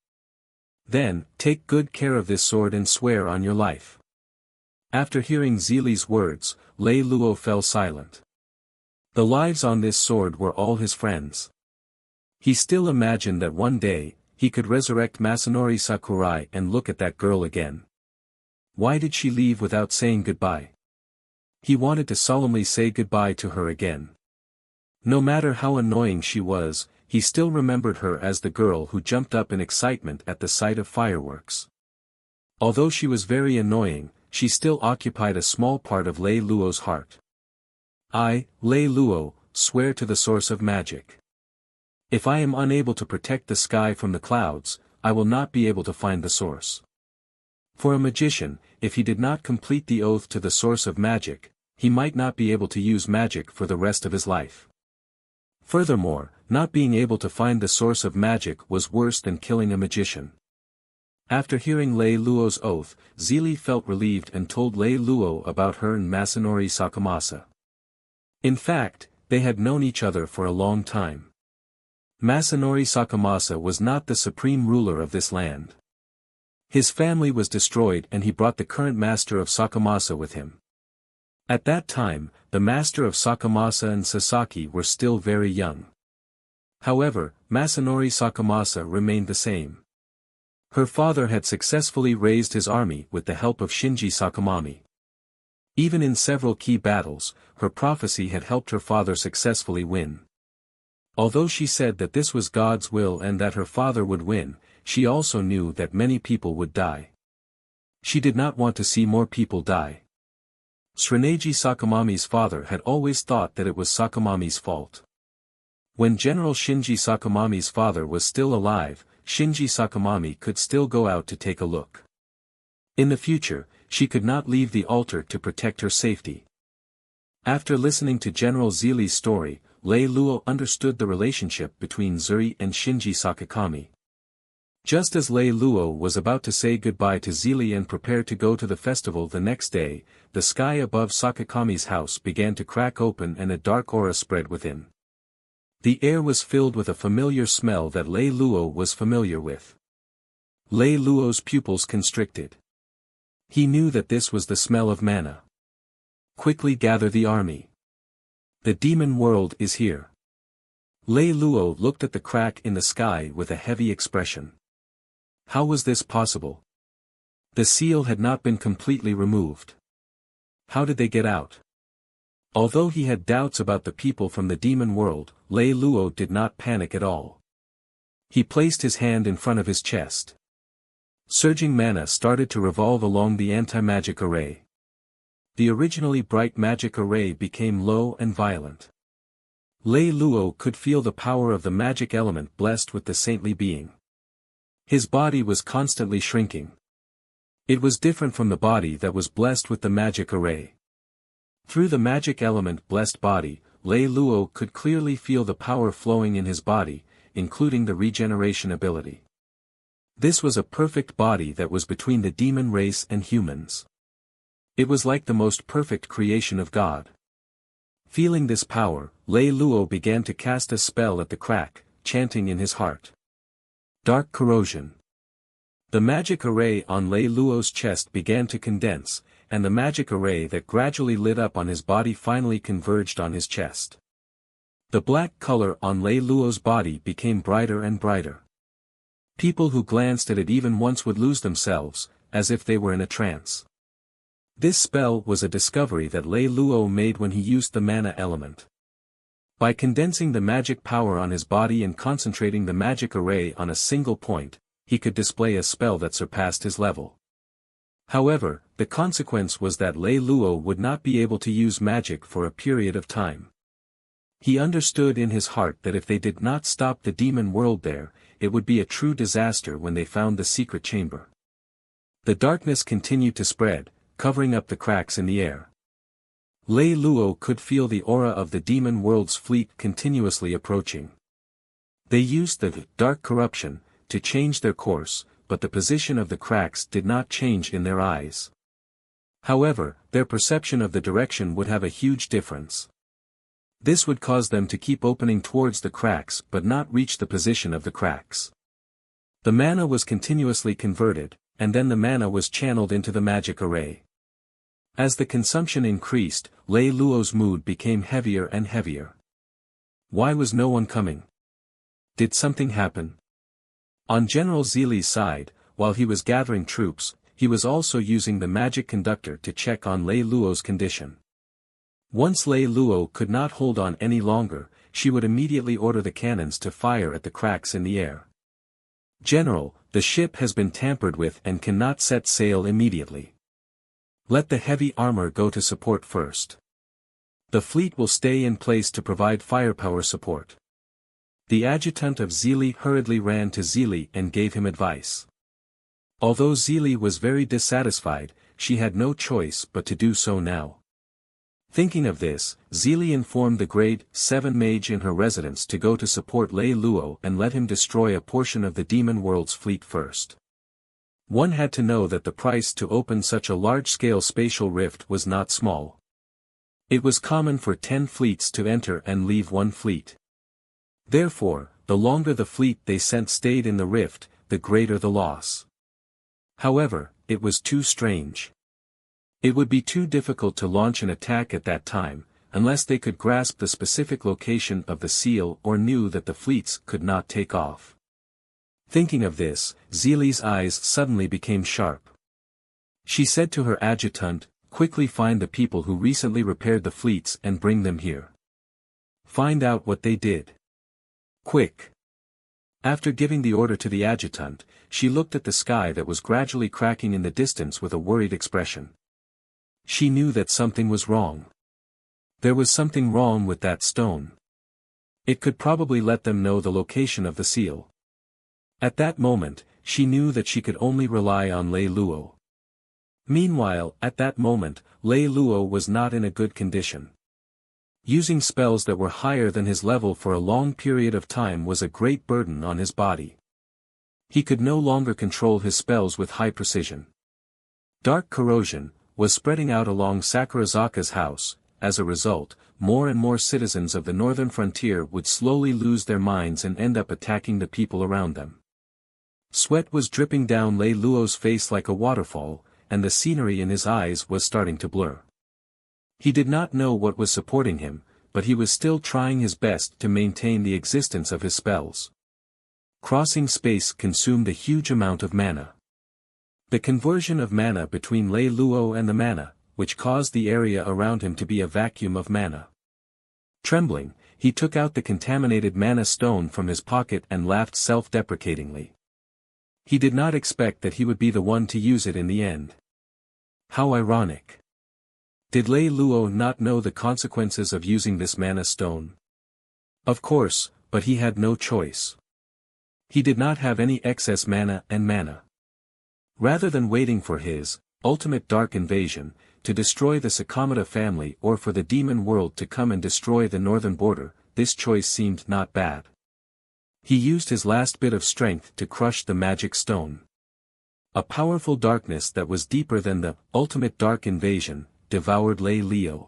Then, take good care of this sword and swear on your life." After hearing Zili's words, Lei Luo fell silent. The lives on this sword were all his friends. He still imagined that one day, he could resurrect Masanori Sakurai and look at that girl again. Why did she leave without saying goodbye? He wanted to solemnly say goodbye to her again. No matter how annoying she was, he still remembered her as the girl who jumped up in excitement at the sight of fireworks. Although she was very annoying, she still occupied a small part of Lei Luo's heart. "I, Lei Luo, swear to the source of magic. If I am unable to protect the sky from the clouds, I will not be able to find the source." For a magician, if he did not complete the oath to the source of magic, he might not be able to use magic for the rest of his life. Furthermore, not being able to find the source of magic was worse than killing a magician. After hearing Lei Luo's oath, Zili felt relieved and told Lei Luo about her and Masanori Sakamasa. In fact, they had known each other for a long time. Masanori Sakamasa was not the supreme ruler of this land. His family was destroyed and he brought the current master of Sakamasa with him. At that time, the master of Sakamasa and Sasaki were still very young. However, Masanori Sakamasa remained the same. Her father had successfully raised his army with the help of Shinji Sakamami. Even in several key battles, her prophecy had helped her father successfully win. Although she said that this was God's will and that her father would win, she also knew that many people would die. She did not want to see more people die. Tsuruneji Sakamami's father had always thought that it was Sakamami's fault. When General Shinji Sakamami's father was still alive, Shinji Sakamami could still go out to take a look. In the future, she could not leave the altar to protect her safety. After listening to General Zili's story, Lei Lou understood the relationship between Zuri and Shinji Sakakami. Just as Lei Lou was about to say goodbye to Zili and prepare to go to the festival the next day, the sky above Sakakami's house began to crack open and a dark aura spread within. The air was filled with a familiar smell that Lei Lou was familiar with. Lei Lou's pupils constricted. He knew that this was the smell of mana. Quickly gather the army. The demon world is here. Lei Lou looked at the crack in the sky with a heavy expression. How was this possible? The seal had not been completely removed. How did they get out? Although he had doubts about the people from the demon world, Lei Lou did not panic at all. He placed his hand in front of his chest. Surging mana started to revolve along the anti-magic array. The originally bright magic array became low and violent. Lei Lou could feel the power of the magic element blessed with the saintly being. His body was constantly shrinking. It was different from the body that was blessed with the magic array. Through the magic element blessed body, Lei Lou could clearly feel the power flowing in his body, including the regeneration ability. This was a perfect body that was between the demon race and humans. It was like the most perfect creation of God. Feeling this power, Lei Lou began to cast a spell at the crack, chanting in his heart. Dark corrosion. The magic array on Lei Lou's chest began to condense, and the magic array that gradually lit up on his body finally converged on his chest. The black color on Lei Lou's body became brighter and brighter. People who glanced at it even once would lose themselves, as if they were in a trance. This spell was a discovery that Lei Lou made when he used the mana element. By condensing the magic power on his body and concentrating the magic array on a single point, he could display a spell that surpassed his level. However, the consequence was that Lei Lou would not be able to use magic for a period of time. He understood in his heart that if they did not stop the demon world there, it would be a true disaster when they found the secret chamber. The darkness continued to spread, covering up the cracks in the air. Lei Lou could feel the aura of the demon world's fleet continuously approaching. They used the dark corruption to change their course, but the position of the cracks did not change in their eyes. However, their perception of the direction would have a huge difference. This would cause them to keep opening towards the cracks but not reach the position of the cracks. The mana was continuously converted, and then the mana was channeled into the magic array. As the consumption increased, Lei Lou's mood became heavier and heavier. Why was no one coming? Did something happen? On General Zili's side, while he was gathering troops, he was also using the magic conductor to check on Lei Lou's condition. Once Lei Lou could not hold on any longer, she would immediately order the cannons to fire at the cracks in the air. General, the ship has been tampered with and cannot set sail immediately. Let the heavy armor go to support first. The fleet will stay in place to provide firepower support. The adjutant of Zili hurriedly ran to Zili and gave him advice. Although Zili was very dissatisfied, she had no choice but to do so now. Thinking of this, Zili informed the grade 7 mage in her residence to go to support Lei Lou and let him destroy a portion of the demon world's fleet first. One had to know that the price to open such a large-scale spatial rift was not small. It was common for 10 fleets to enter and leave one fleet. Therefore, the longer the fleet they sent stayed in the rift, the greater the loss. However, it was too strange. It would be too difficult to launch an attack at that time, unless they could grasp the specific location of the seal or knew that the fleets could not take off. Thinking of this, Zili's eyes suddenly became sharp. She said to her adjutant, "Quickly find the people who recently repaired the fleets and bring them here. Find out what they did. Quick." After giving the order to the adjutant, she looked at the sky that was gradually cracking in the distance with a worried expression. She knew that something was wrong. There was something wrong with that stone. It could probably let them know the location of the seal. At that moment, she knew that she could only rely on Lei Lou. Meanwhile, at that moment, Lei Lou was not in a good condition. Using spells that were higher than his level for a long period of time was a great burden on his body. He could no longer control his spells with high precision. Dark corrosion was spreading out along Sakurazaka's house. As a result, more and more citizens of the northern frontier would slowly lose their minds and end up attacking the people around them. Sweat was dripping down Lei Lou's face like a waterfall, and the scenery in his eyes was starting to blur. He did not know what was supporting him, but he was still trying his best to maintain the existence of his spells. Crossing space consumed a huge amount of mana. The conversion of mana between Lei Lou and the mana, which caused the area around him to be a vacuum of mana. Trembling, he took out the contaminated mana stone from his pocket and laughed self-deprecatingly. He did not expect that he would be the one to use it in the end. How ironic. Did Lei Lou not know the consequences of using this mana stone? Of course, but he had no choice. He did not have any excess mana and mana. Rather than waiting for his ultimate dark invasion, to destroy the Sakamata family or for the demon world to come and destroy the northern border, this choice seemed not bad. He used his last bit of strength to crush the magic stone. A powerful darkness that was deeper than the ultimate dark invasion devoured Lei Lou.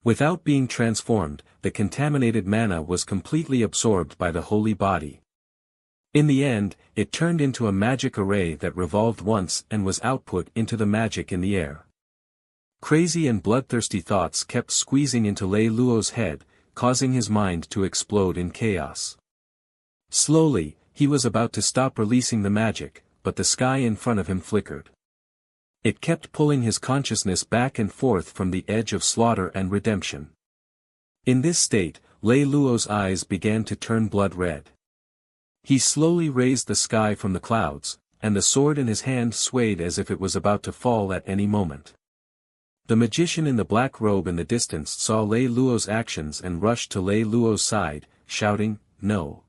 Without being transformed, the contaminated mana was completely absorbed by the holy body. In the end, it turned into a magic array that revolved once and was output into the magic in the air. Crazy and bloodthirsty thoughts kept squeezing into Lei Lou's head, causing his mind to explode in chaos. Slowly, he was about to stop releasing the magic, but the sky in front of him flickered. It kept pulling his consciousness back and forth from the edge of slaughter and redemption. In this state, Lei Lou's eyes began to turn blood red. He slowly raised the sky from the clouds, and the sword in his hand swayed as if it was about to fall at any moment. The magician in the black robe in the distance saw Lei Lou's actions and rushed to Lei Lou's side, shouting, "No."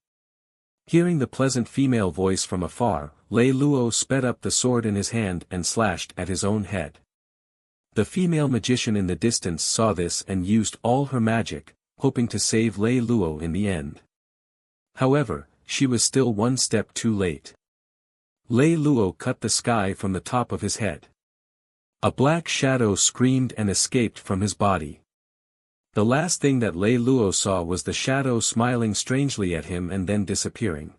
Hearing the pleasant female voice from afar, Lei Lou sped up the sword in his hand and slashed at his own head. The female magician in the distance saw this and used all her magic, hoping to save Lei Lou in the end. However, she was still one step too late. Lei Lou cut the sky from the top of his head. A black shadow screamed and escaped from his body. The last thing that Lei Lou saw was the shadow smiling strangely at him and then disappearing.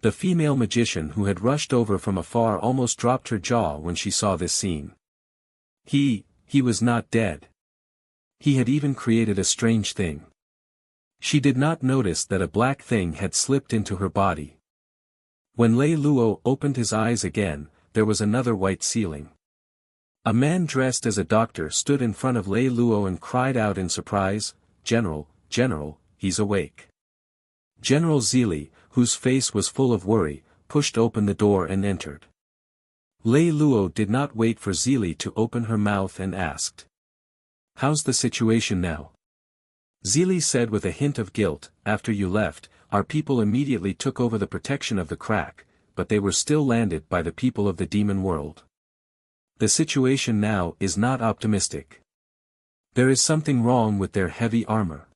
The female magician who had rushed over from afar almost dropped her jaw when she saw this scene. He was not dead. He had even created a strange thing. She did not notice that a black thing had slipped into her body. When Lei Lou opened his eyes again, there was another white ceiling. A man dressed as a doctor stood in front of Lei Lou and cried out in surprise, "General, General, he's awake." General Zili, whose face was full of worry, pushed open the door and entered. Lei Lou did not wait for Zili to open her mouth and asked, "How's the situation now?" Zili said with a hint of guilt, "After you left, our people immediately took over the protection of the crack, but they were still landed by the people of the demon world. The situation now is not optimistic. There is something wrong with their heavy armor.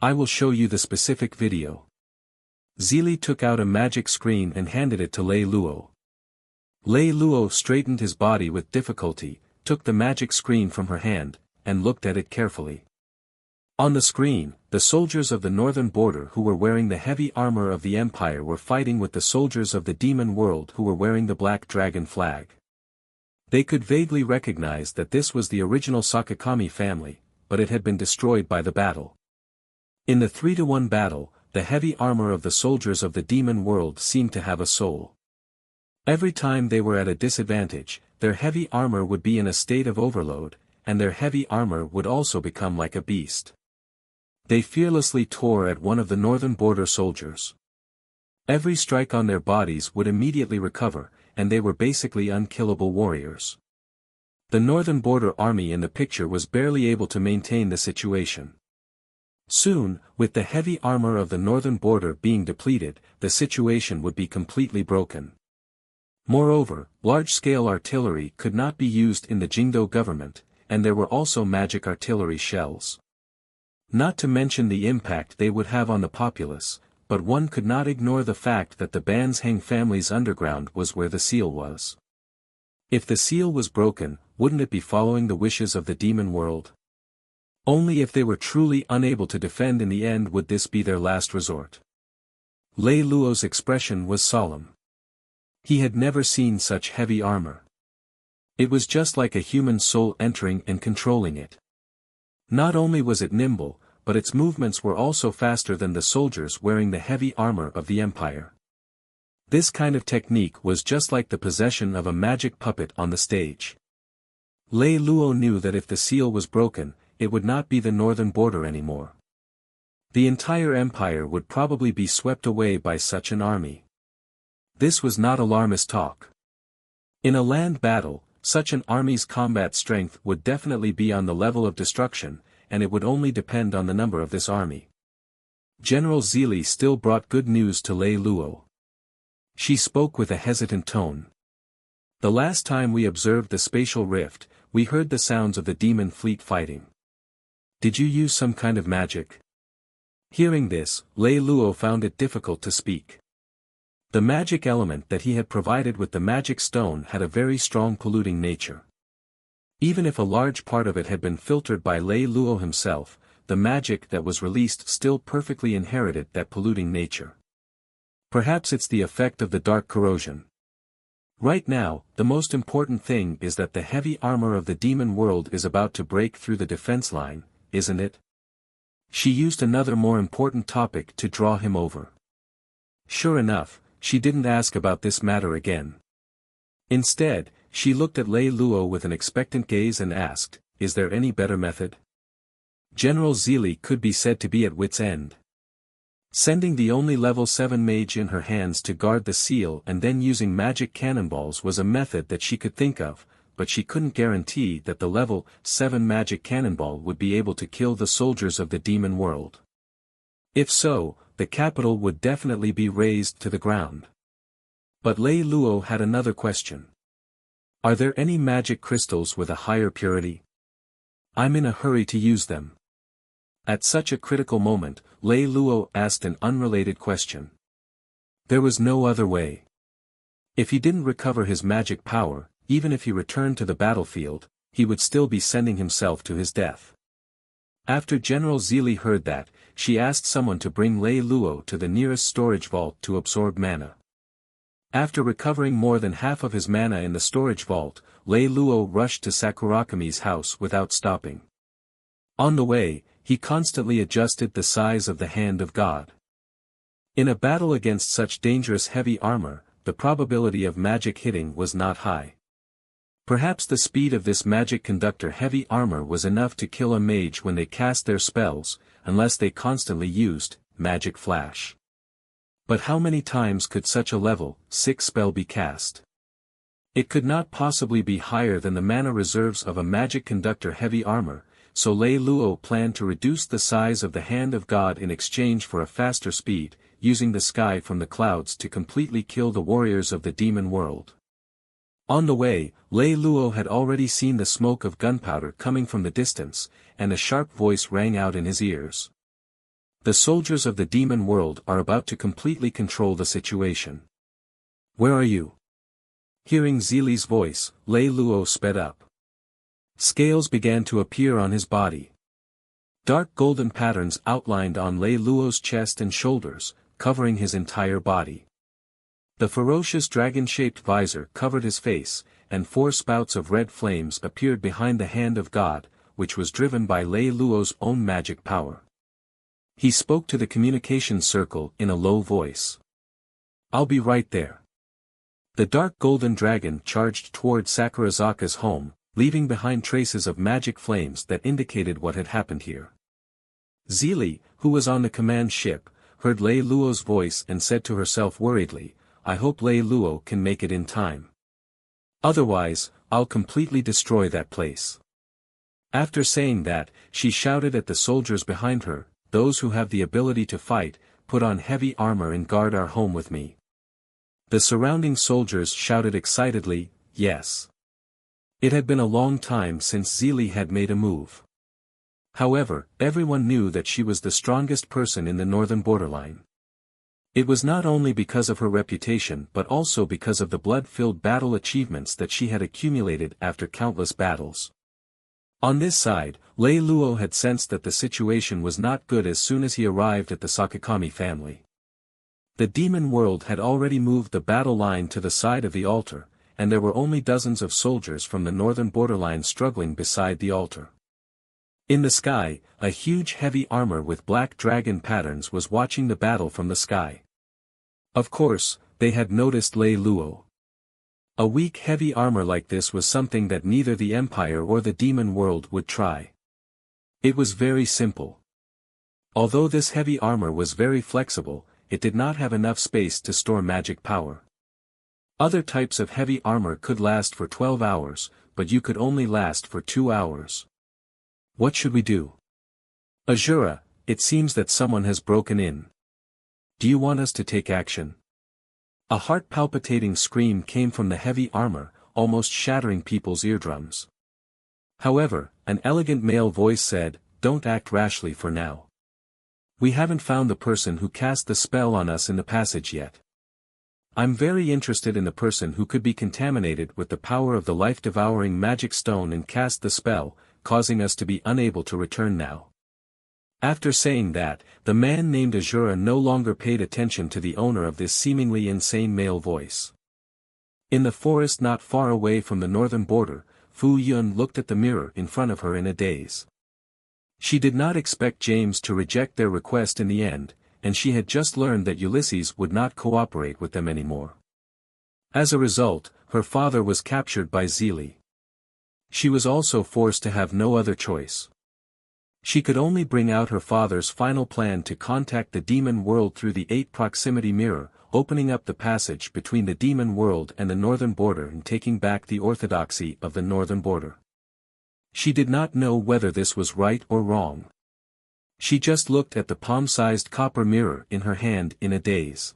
I will show you the specific video." Zili took out a magic screen and handed it to Lei Lou. Lei Lou straightened his body with difficulty, took the magic screen from her hand, and looked at it carefully. On the screen, the soldiers of the northern border who were wearing the heavy armor of the Empire were fighting with the soldiers of the demon world who were wearing the black dragon flag. They could vaguely recognize that this was the original Sakakami family, but it had been destroyed by the battle. In the 3-to-1 battle, the heavy armor of the soldiers of the demon world seemed to have a soul. Every time they were at a disadvantage, their heavy armor would be in a state of overload, and their heavy armor would also become like a beast. They fearlessly tore at one of the northern border soldiers. Every strike on their bodies would immediately recover, and they were basically unkillable warriors. The northern border army in the picture was barely able to maintain the situation. Soon, with the heavy armor of the northern border being depleted, the situation would be completely broken. Moreover, large-scale artillery could not be used in the Jingdo government, and there were also magic artillery shells. Not to mention the impact they would have on the populace, but one could not ignore the fact that the Bansheng family's underground was where the seal was. If the seal was broken, wouldn't it be following the wishes of the demon world? Only if they were truly unable to defend in the end would this be their last resort. Lei Luo's expression was solemn. He had never seen such heavy armor. It was just like a human soul entering and controlling it. Not only was it nimble, but its movements were also faster than the soldiers wearing the heavy armor of the Empire. This kind of technique was just like the possession of a magic puppet on the stage. Lei Luo knew that if the seal was broken, it would not be the northern border anymore. The entire empire would probably be swept away by such an army. This was not alarmist talk. In a land battle, such an army's combat strength would definitely be on the level of destruction, and it would only depend on the number of this army. General Zili still brought good news to Lei Luo. She spoke with a hesitant tone. The last time we observed the spatial rift, we heard the sounds of the demon fleet fighting. Did you use some kind of magic? Hearing this, Lei Luo found it difficult to speak. The magic element that he had provided with the magic stone had a very strong polluting nature. Even if a large part of it had been filtered by Lei Luo himself, the magic that was released still perfectly inherited that polluting nature. Perhaps it's the effect of the dark corrosion. Right now, the most important thing is that the heavy armor of the demon world is about to break through the defense line, isn't it? She used another more important topic to draw him over. Sure enough, she didn't ask about this matter again. Instead, she looked at Lei Luo with an expectant gaze and asked, "Is there any better method?" General Zili could be said to be at wit's end. Sending the only level 7 mage in her hands to guard the seal and then using magic cannonballs was a method that she could think of, but she couldn't guarantee that the level 7 magic cannonball would be able to kill the soldiers of the demon world. If so, the capital would definitely be razed to the ground. But Lei Luo had another question. Are there any magic crystals with a higher purity? I'm in a hurry to use them. At such a critical moment, Lei Luo asked an unrelated question. There was no other way. If he didn't recover his magic power, even if he returned to the battlefield, he would still be sending himself to his death. After General Zili heard that, she asked someone to bring Lei Luo to the nearest storage vault to absorb mana. After recovering more than half of his mana in the storage vault, Lei Luo rushed to Sakurakami's house without stopping. On the way, he constantly adjusted the size of the hand of God. In a battle against such dangerous heavy armor, the probability of magic hitting was not high. Perhaps the speed of this magic conductor heavy armor was enough to kill a mage when they cast their spells, unless they constantly used magic flash. But how many times could such a level 6 spell be cast? It could not possibly be higher than the mana reserves of a magic conductor heavy armor, so Lei Luo planned to reduce the size of the hand of God in exchange for a faster speed, using the sky from the clouds to completely kill the warriors of the demon world. On the way, Lei Luo had already seen the smoke of gunpowder coming from the distance, and a sharp voice rang out in his ears. The soldiers of the demon world are about to completely control the situation. Where are you? Hearing Zili's voice, Lei Luo sped up. Scales began to appear on his body. Dark golden patterns outlined on Lei Luo's chest and shoulders, covering his entire body. The ferocious dragon-shaped visor covered his face, and 4 spouts of red flames appeared behind the hand of God, which was driven by Lei Luo's own magic power. He spoke to the communication circle in a low voice. "I'll be right there." The dark golden dragon charged toward Sakurazaka's home, leaving behind traces of magic flames that indicated what had happened here. Zili, who was on the command ship, heard Lei Luo's voice and said to herself worriedly, "I hope Lei Luo can make it in time. Otherwise, I'll completely destroy that place." After saying that, she shouted at the soldiers behind her, "Those who have the ability to fight, put on heavy armor and guard our home with me." The surrounding soldiers shouted excitedly, "Yes." It had been a long time since Zili had made a move. However, everyone knew that she was the strongest person in the northern borderline. It was not only because of her reputation but also because of the blood-filled battle achievements that she had accumulated after countless battles. On this side, Lei Luo had sensed that the situation was not good as soon as he arrived at the Sakakami family. The demon world had already moved the battle line to the side of the altar, and there were only dozens of soldiers from the northern borderline struggling beside the altar. In the sky, a huge heavy armor with black dragon patterns was watching the battle from the sky. Of course, they had noticed Lei Luo. A weak heavy armor like this was something that neither the Empire or the demon world would try. It was very simple. Although this heavy armor was very flexible, it did not have enough space to store magic power. Other types of heavy armor could last for 12 hours, but you could only last for 2 hours. What should we do? Azura, it seems that someone has broken in. Do you want us to take action? A heart-palpitating scream came from the heavy armor, almost shattering people's eardrums. However, an elegant male voice said, "Don't act rashly for now. We haven't found the person who cast the spell on us in the passage yet. I'm very interested in the person who could be contaminated with the power of the life-devouring magic stone and cast the spell, causing us to be unable to return now." After saying that, the man named Azura no longer paid attention to the owner of this seemingly insane male voice. In the forest not far away from the northern border, Fu Yun looked at the mirror in front of her in a daze. She did not expect James to reject their request in the end, and she had just learned that Ulysses would not cooperate with them anymore. As a result, her father was captured by Zili. She was also forced to have no other choice. She could only bring out her father's final plan to contact the demon world through the 8 proximity mirror, opening up the passage between the demon world and the northern border and taking back the orthodoxy of the northern border. She did not know whether this was right or wrong. She just looked at the palm-sized copper mirror in her hand in a daze.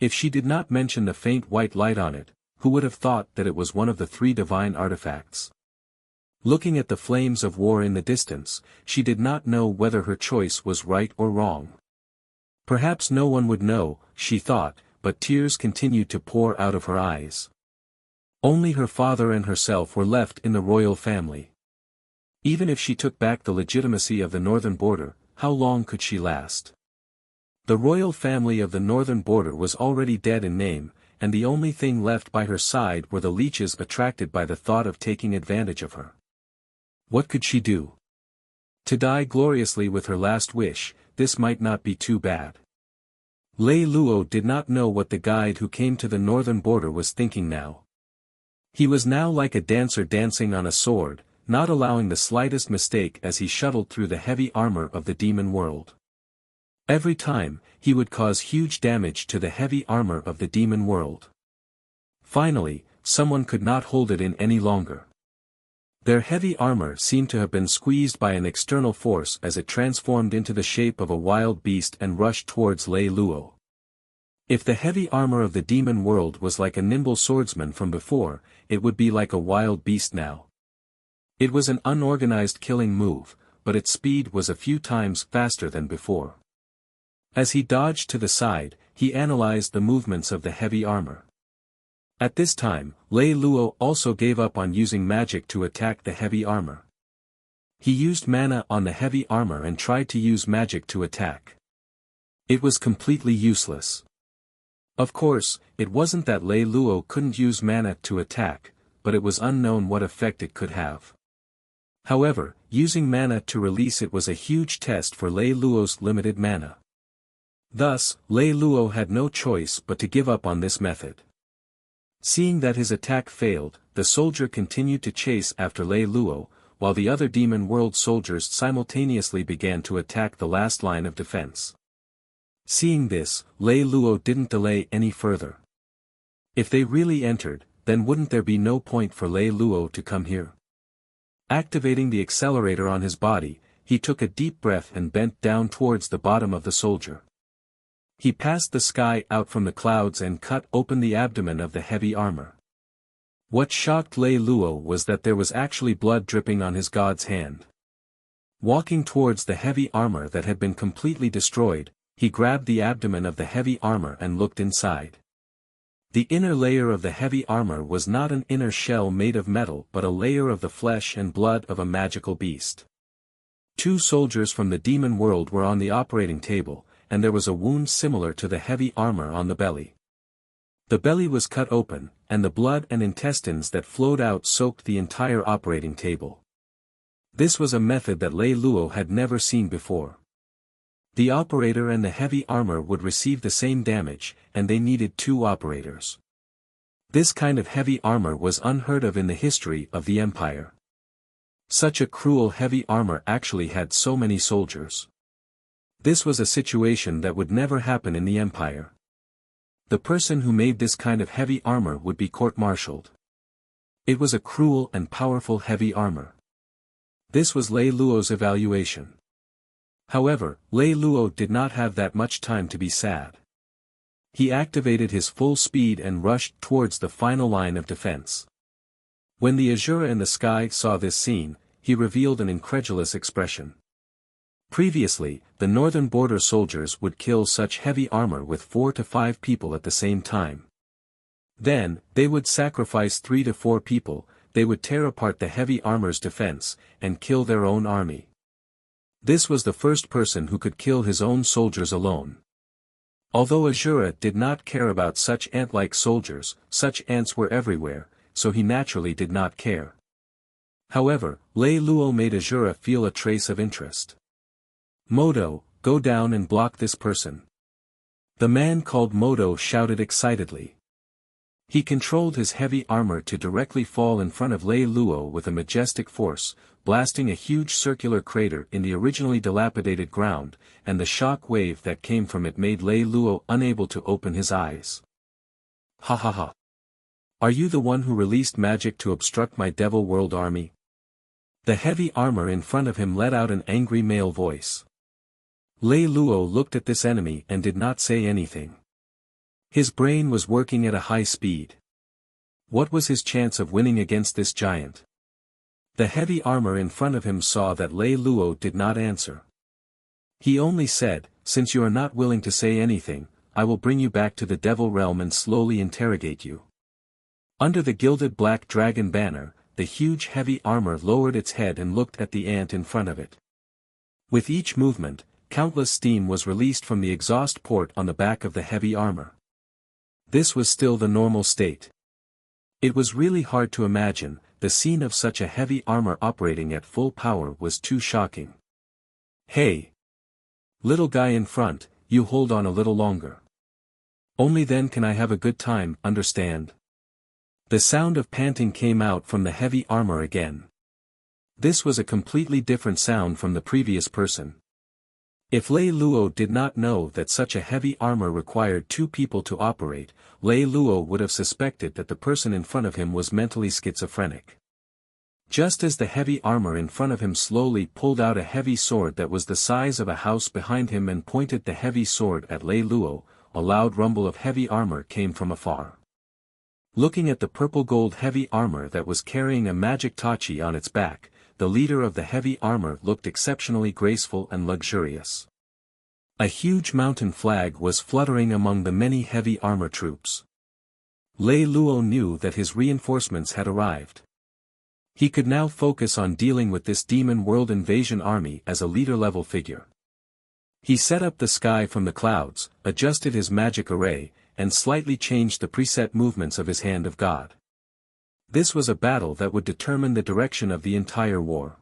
If she did not mention the faint white light on it, who would have thought that it was one of the 3 divine artifacts? Looking at the flames of war in the distance, she did not know whether her choice was right or wrong. Perhaps no one would know, she thought, but tears continued to pour out of her eyes. Only her father and herself were left in the royal family. Even if she took back the legitimacy of the northern border, how long could she last? The royal family of the northern border was already dead in name, and the only thing left by her side were the leeches attracted by the thought of taking advantage of her. What could she do? To die gloriously with her last wish, this might not be too bad. Lei Luo did not know what the guide who came to the northern border was thinking now. He was now like a dancer dancing on a sword, not allowing the slightest mistake as he shuttled through the heavy armor of the demon world. Every time, he would cause huge damage to the heavy armor of the demon world. Finally, someone could not hold it in any longer. Their heavy armor seemed to have been squeezed by an external force as it transformed into the shape of a wild beast and rushed towards Lei Luo. If the heavy armor of the demon world was like a nimble swordsman from before, it would be like a wild beast now. It was an unorganized killing move, but its speed was a few times faster than before. As he dodged to the side, he analyzed the movements of the heavy armor. At this time, Lei Lou also gave up on using magic to attack the heavy armor. He used mana on the heavy armor and tried to use magic to attack. It was completely useless. Of course, it wasn't that Lei Lou couldn't use mana to attack, but it was unknown what effect it could have. However, using mana to release it was a huge test for Lei Lou's limited mana. Thus, Lei Lou had no choice but to give up on this method. Seeing that his attack failed, the soldier continued to chase after Lei Lou, while the other demon world soldiers simultaneously began to attack the last line of defense. Seeing this, Lei Lou didn't delay any further. If they really entered, then wouldn't there be no point for Lei Lou to come here? Activating the accelerator on his body, he took a deep breath and bent down towards the bottom of the soldier. He passed the sky out from the clouds and cut open the abdomen of the heavy armor. What shocked Lei Lou was that there was actually blood dripping on his god's hand. Walking towards the heavy armor that had been completely destroyed, he grabbed the abdomen of the heavy armor and looked inside. The inner layer of the heavy armor was not an inner shell made of metal but a layer of the flesh and blood of a magical beast. 2 soldiers from the demon world were on the operating table, and there was a wound similar to the heavy armor on the belly. The belly was cut open, and the blood and intestines that flowed out soaked the entire operating table. This was a method that Lei Lou had never seen before. The operator and the heavy armor would receive the same damage, and they needed 2 operators. This kind of heavy armor was unheard of in the history of the Empire. Such a cruel heavy armor actually had so many soldiers. This was a situation that would never happen in the Empire. The person who made this kind of heavy armor would be court-martialed. It was a cruel and powerful heavy armor. This was Lei Lou's evaluation. However, Lei Lou did not have that much time to be sad. He activated his full speed and rushed towards the final line of defense. When the Azura in the sky saw this scene, he revealed an incredulous expression. Previously, the northern border soldiers would kill such heavy armor with 4 to 5 people at the same time. Then, they would sacrifice 3 to 4 people, they would tear apart the heavy armor's defense, and kill their own army. This was the first person who could kill his own soldiers alone. Although Azura did not care about such ant-like soldiers, such ants were everywhere, so he naturally did not care. However, Lei Lou made Azura feel a trace of interest. "Modo, go down and block this person." The man called Modo shouted excitedly. He controlled his heavy armor to directly fall in front of Lei Lou with a majestic force, blasting a huge circular crater in the originally dilapidated ground, and the shock wave that came from it made Lei Lou unable to open his eyes. "Ha ha ha! Are you the one who released magic to obstruct my devil world army?" The heavy armor in front of him let out an angry male voice. Lei Lou looked at this enemy and did not say anything. His brain was working at a high speed. What was his chance of winning against this giant? The heavy armor in front of him saw that Lei Lou did not answer. He only said, "Since you are not willing to say anything, I will bring you back to the devil realm and slowly interrogate you." Under the gilded black dragon banner, the huge heavy armor lowered its head and looked at the ant in front of it. With each movement, countless steam was released from the exhaust port on the back of the heavy armor. This was still the normal state. It was really hard to imagine, the scene of such a heavy armor operating at full power was too shocking. "Hey! Little guy in front, you hold on a little longer. Only then can I have a good time, understand?" The sound of panting came out from the heavy armor again. This was a completely different sound from the previous person. If Lei Lou did not know that such a heavy armor required 2 people to operate, Lei Lou would have suspected that the person in front of him was mentally schizophrenic. Just as the heavy armor in front of him slowly pulled out a heavy sword that was the size of a house behind him and pointed the heavy sword at Lei Lou, a loud rumble of heavy armor came from afar. Looking at the purple-gold heavy armor that was carrying a magic tachi on its back, the leader of the heavy armor looked exceptionally graceful and luxurious. A huge mountain flag was fluttering among the many heavy armor troops. Lei Lou knew that his reinforcements had arrived. He could now focus on dealing with this demon world invasion army as a leader-level figure. He set up the sky from the clouds, adjusted his magic array, and slightly changed the preset movements of his Hand of God. This was a battle that would determine the direction of the entire war.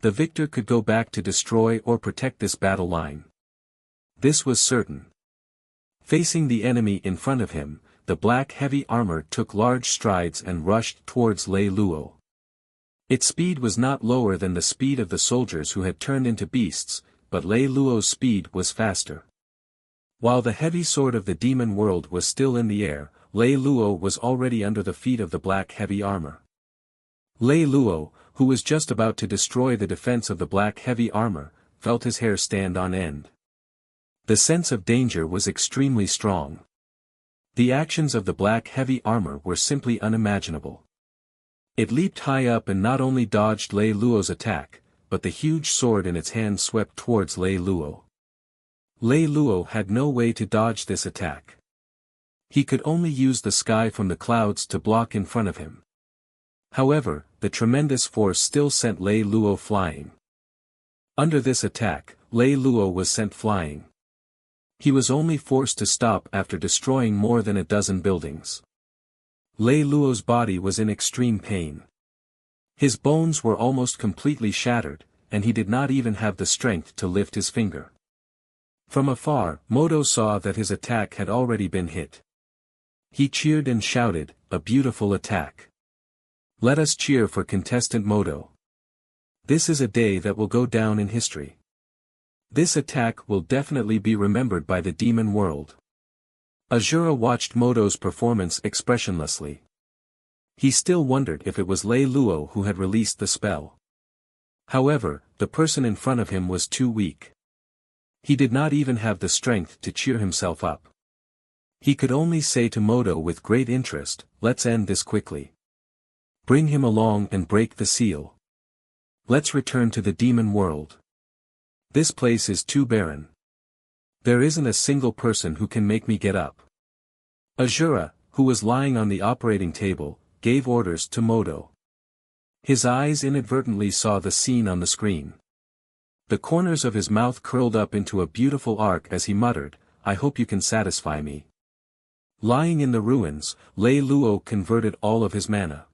The victor could go back to destroy or protect this battle line. This was certain. Facing the enemy in front of him, the black heavy armor took large strides and rushed towards Lei Lou. Its speed was not lower than the speed of the soldiers who had turned into beasts, but Lei Lou's speed was faster. While the heavy sword of the demon world was still in the air, Lei Lou was already under the feet of the black heavy armor. Lei Lou, who was just about to destroy the defense of the black heavy armor, felt his hair stand on end. The sense of danger was extremely strong. The actions of the black heavy armor were simply unimaginable. It leaped high up and not only dodged Lei Lou's attack, but the huge sword in its hand swept towards Lei Lou. Lei Lou had no way to dodge this attack. He could only use the sky from the clouds to block in front of him. However, the tremendous force still sent Lei Lou flying. Under this attack, Lei Lou was sent flying. He was only forced to stop after destroying more than a dozen buildings. Lei Lou's body was in extreme pain. His bones were almost completely shattered, and he did not even have the strength to lift his finger. From afar, Modo saw that his attack had already been hit. He cheered and shouted, "A beautiful attack. Let us cheer for contestant Modo. This is a day that will go down in history. This attack will definitely be remembered by the demon world." Azura watched Modo's performance expressionlessly. He still wondered if it was Lei Lou who had released the spell. However, the person in front of him was too weak. He did not even have the strength to cheer himself up. He could only say to Modo with great interest, "Let's end this quickly. Bring him along and break the seal. Let's return to the demon world. This place is too barren. There isn't a single person who can make me get up." Azura, who was lying on the operating table, gave orders to Modo. His eyes inadvertently saw the scene on the screen. The corners of his mouth curled up into a beautiful arc as he muttered, "I hope you can satisfy me." Lying in the ruins, Lei Lou converted all of his mana.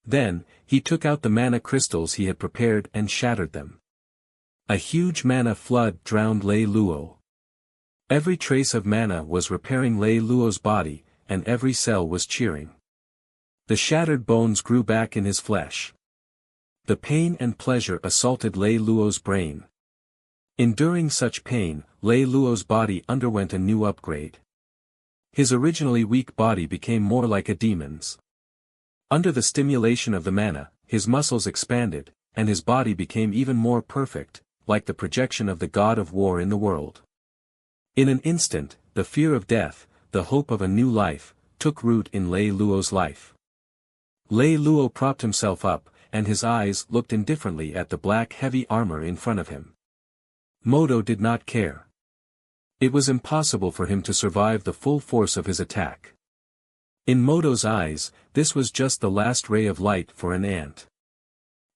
Then, he took out the mana crystals he had prepared and shattered them. A huge mana flood drowned Lei Lou. Every trace of mana was repairing Lei Lou's body, and every cell was cheering. The shattered bones grew back in his flesh. The pain and pleasure assaulted Lei Lou's brain. Enduring such pain, Lei Lou's body underwent a new upgrade. His originally weak body became more like a demon's. Under the stimulation of the mana, his muscles expanded, and his body became even more perfect, like the projection of the god of war in the world. In an instant, the fear of death, the hope of a new life, took root in Lei Lou's life. Lei Lou propped himself up, and his eyes looked indifferently at the black heavy armor in front of him. Modo did not care. It was impossible for him to survive the full force of his attack. In Modo's eyes, this was just the last ray of light for an ant.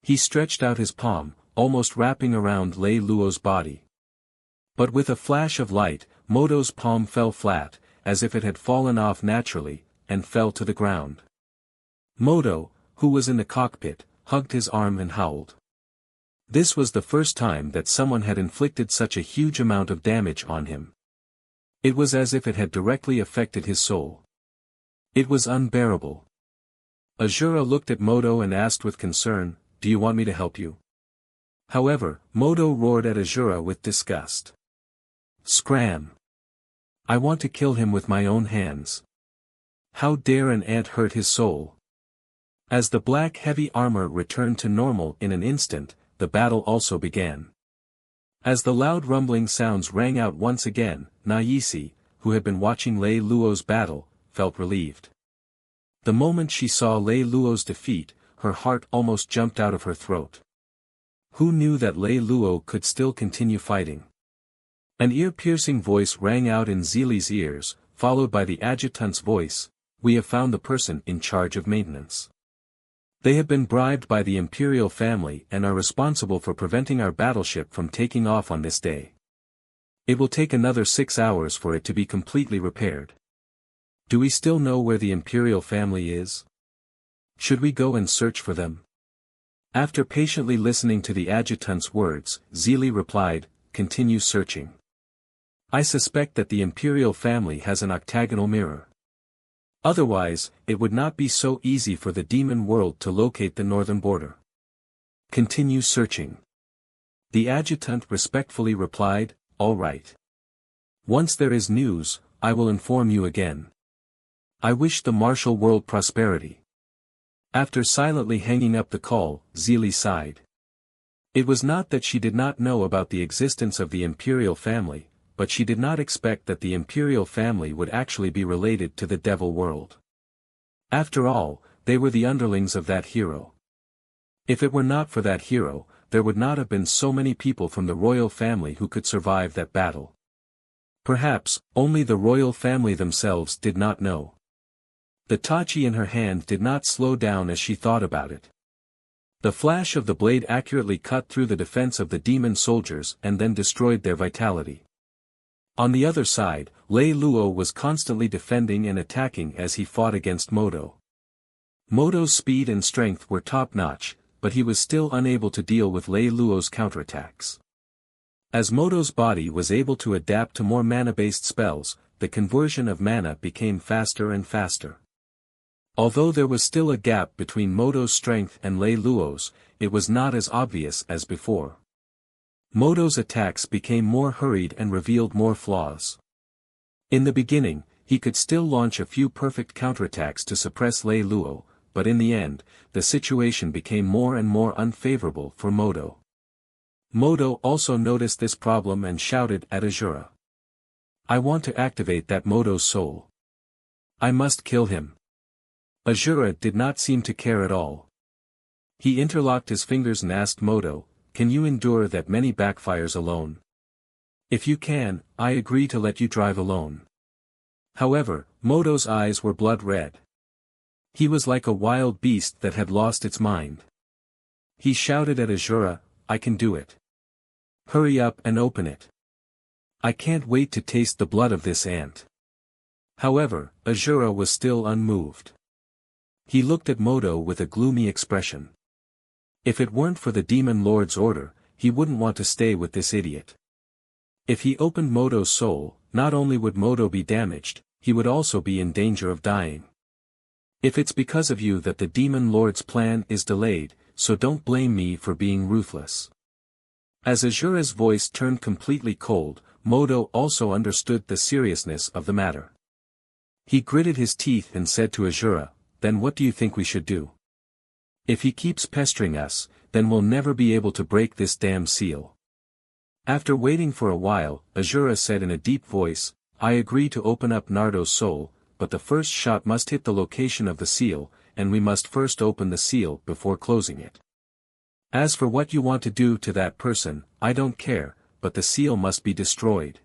He stretched out his palm, almost wrapping around Lei Lou's body. But with a flash of light, Modo's palm fell flat, as if it had fallen off naturally, and fell to the ground. Modo, who was in the cockpit, hugged his arm and howled. This was the first time that someone had inflicted such a huge amount of damage on him. It was as if it had directly affected his soul. It was unbearable. Azura looked at Modo and asked with concern, "Do you want me to help you?" However, Modo roared at Azura with disgust. "Scram! I want to kill him with my own hands. How dare an ant hurt his soul?" As the black heavy armor returned to normal in an instant, the battle also began. As the loud rumbling sounds rang out once again, Nayisi, who had been watching Lei Lou's battle, felt relieved. The moment she saw Lei Lou's defeat, her heart almost jumped out of her throat. Who knew that Lei Lou could still continue fighting? An ear-piercing voice rang out in Zili's ears, followed by the adjutant's voice, we have found the person in charge of maintenance. They have been bribed by the Imperial family and are responsible for preventing our battleship from taking off on this day. It will take another 6 hours for it to be completely repaired. Do we still know where the Imperial family is? Should we go and search for them? After patiently listening to the adjutant's words, Zili replied, continue searching. I suspect that the Imperial family has an octagonal mirror. Otherwise, it would not be so easy for the demon world to locate the northern border. Continue searching. The adjutant respectfully replied, all right. Once there is news, I will inform you again. I wish the martial world prosperity. After silently hanging up the call, Zili sighed. It was not that she did not know about the existence of the Imperial family, but she did not expect that the Imperial family would actually be related to the devil world. After all, they were the underlings of that hero. If it were not for that hero, there would not have been so many people from the royal family who could survive that battle. Perhaps, only the royal family themselves did not know. The tachi in her hand did not slow down as she thought about it. The flash of the blade accurately cut through the defense of the demon soldiers and then destroyed their vitality. On the other side, Lei Lou was constantly defending and attacking as he fought against Moto. Moto's speed and strength were top-notch, but he was still unable to deal with Lei Lou's counterattacks. As Moto's body was able to adapt to more mana-based spells, the conversion of mana became faster and faster. Although there was still a gap between Moto's strength and Lei Lou's, it was not as obvious as before. Moto's attacks became more hurried and revealed more flaws. In the beginning, he could still launch a few perfect counterattacks to suppress Lei Lou, but in the end, the situation became more and more unfavorable for Moto. Moto also noticed this problem and shouted at Azura. I want to activate that Moto's soul. I must kill him. Azura did not seem to care at all. He interlocked his fingers and asked Moto, can you endure that many backfires alone? If you can, I agree to let you drive alone. However, Moto's eyes were blood red. He was like a wild beast that had lost its mind. He shouted at Azura, I can do it. Hurry up and open it. I can't wait to taste the blood of this ant. However, Azura was still unmoved. He looked at Moto with a gloomy expression. If it weren't for the Demon Lord's order, he wouldn't want to stay with this idiot. If he opened Moto's soul, not only would Moto be damaged, he would also be in danger of dying. If it's because of you that the Demon Lord's plan is delayed, so don't blame me for being ruthless. As Azura's voice turned completely cold, Moto also understood the seriousness of the matter. He gritted his teeth and said to Azura, then what do you think we should do? If he keeps pestering us, then we'll never be able to break this damn seal. After waiting for a while, Azura said in a deep voice, I agree to open up Nardo's soul, but the first shot must hit the location of the seal, and we must first open the seal before closing it. As for what you want to do to that person, I don't care, but the seal must be destroyed.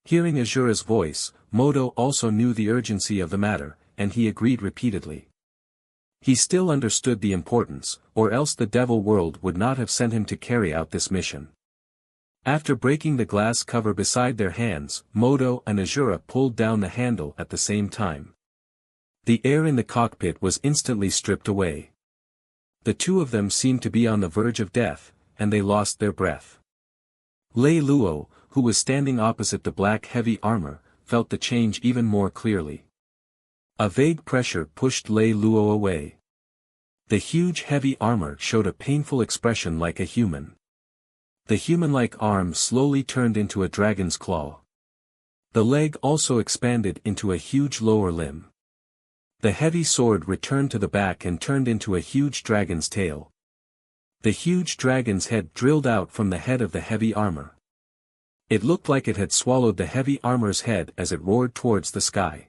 Hearing Azura's voice, Moto also knew the urgency of the matter, and he agreed repeatedly. He still understood the importance, or else the devil world would not have sent him to carry out this mission. After breaking the glass cover beside their hands, Moto and Azura pulled down the handle at the same time. The air in the cockpit was instantly stripped away. The two of them seemed to be on the verge of death, and they lost their breath. Lei Lou, who was standing opposite the black heavy armor, felt the change even more clearly. A vague pressure pushed Lei Lou away. The huge heavy armor showed a painful expression like a human. The human-like arm slowly turned into a dragon's claw. The leg also expanded into a huge lower limb. The heavy sword returned to the back and turned into a huge dragon's tail. The huge dragon's head drilled out from the head of the heavy armor. It looked like it had swallowed the heavy armor's head as it roared towards the sky.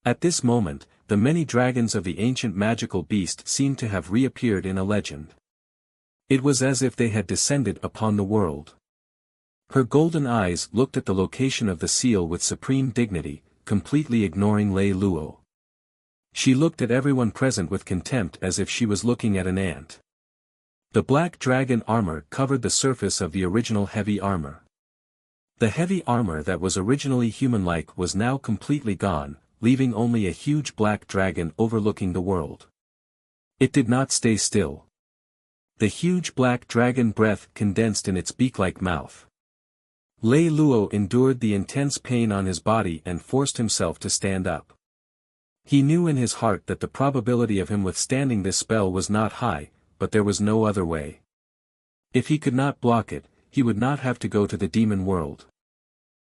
At this moment, the many dragons of the ancient magical beast seemed to have reappeared in a legend. It was as if they had descended upon the world. Her golden eyes looked at the location of the seal with supreme dignity, completely ignoring Lei Lou. She looked at everyone present with contempt as if she was looking at an ant. The black dragon armor covered the surface of the original heavy armor. The heavy armor that was originally human-like was now completely gone, leaving only a huge black dragon overlooking the world. It did not stay still. The huge black dragon breath condensed in its beak-like mouth. Lei Lou endured the intense pain on his body and forced himself to stand up. He knew in his heart that the probability of him withstanding this spell was not high, but there was no other way. If he could not block it, he would not have to go to the demon world.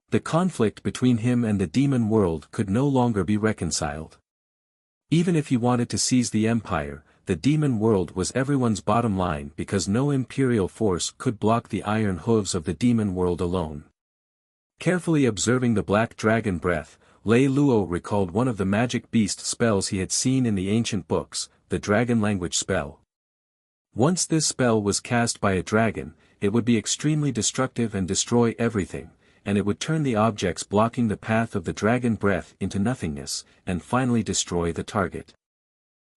The conflict between him and the demon world could no longer be reconciled. Even if he wanted to seize the empire, the demon world was everyone's bottom line because no imperial force could block the iron hooves of the demon world alone. Carefully observing the black dragon breath, Lei Lou recalled one of the magic beast spells he had seen in the ancient books, the dragon language spell. Once this spell was cast by a dragon, it would be extremely destructive and destroy everything, and it would turn the objects blocking the path of the dragon breath into nothingness, and finally destroy the target.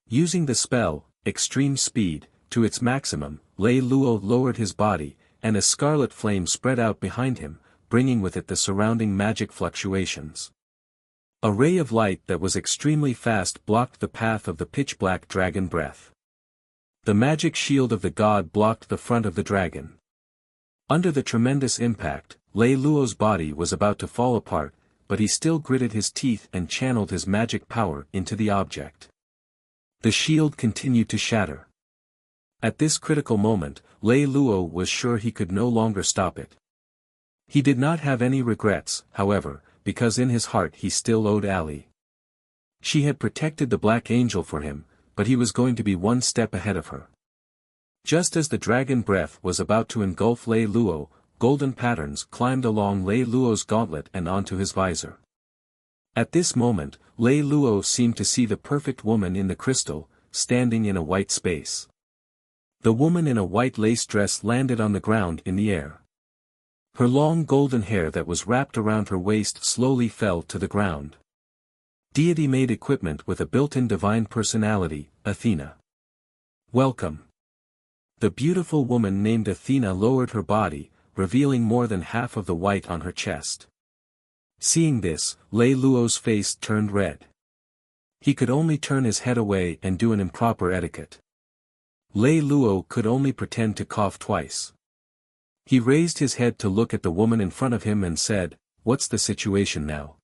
Using the spell, Extreme Speed, to its maximum, Lei Lou lowered his body, and a scarlet flame spread out behind him, bringing with it the surrounding magic fluctuations. A ray of light that was extremely fast blocked the path of the pitch-black dragon breath. The magic shield of the god blocked the front of the dragon. Under the tremendous impact, Lei Lou's body was about to fall apart, but he still gritted his teeth and channeled his magic power into the object. The shield continued to shatter. At this critical moment, Lei Lou was sure he could no longer stop it. He did not have any regrets, however, because in his heart he still owed Ali. She had protected the Black Angel for him, but he was going to be one step ahead of her. Just as the dragon breath was about to engulf Lei Lou, golden patterns climbed along Lei Lou's gauntlet and onto his visor. At this moment, Lei Lou seemed to see the perfect woman in the crystal, standing in a white space. The woman in a white lace dress landed on the ground in the air. Her long golden hair that was wrapped around her waist slowly fell to the ground. Deity-made equipment with a built-in divine personality, Athena. Welcome. The beautiful woman named Athena lowered her body, revealing more than half of the white on her chest. Seeing this, Lei Lou's face turned red. He could only turn his head away and do an improper etiquette. Lei Lou could only pretend to cough twice. He raised his head to look at the woman in front of him and said, "What's the situation now?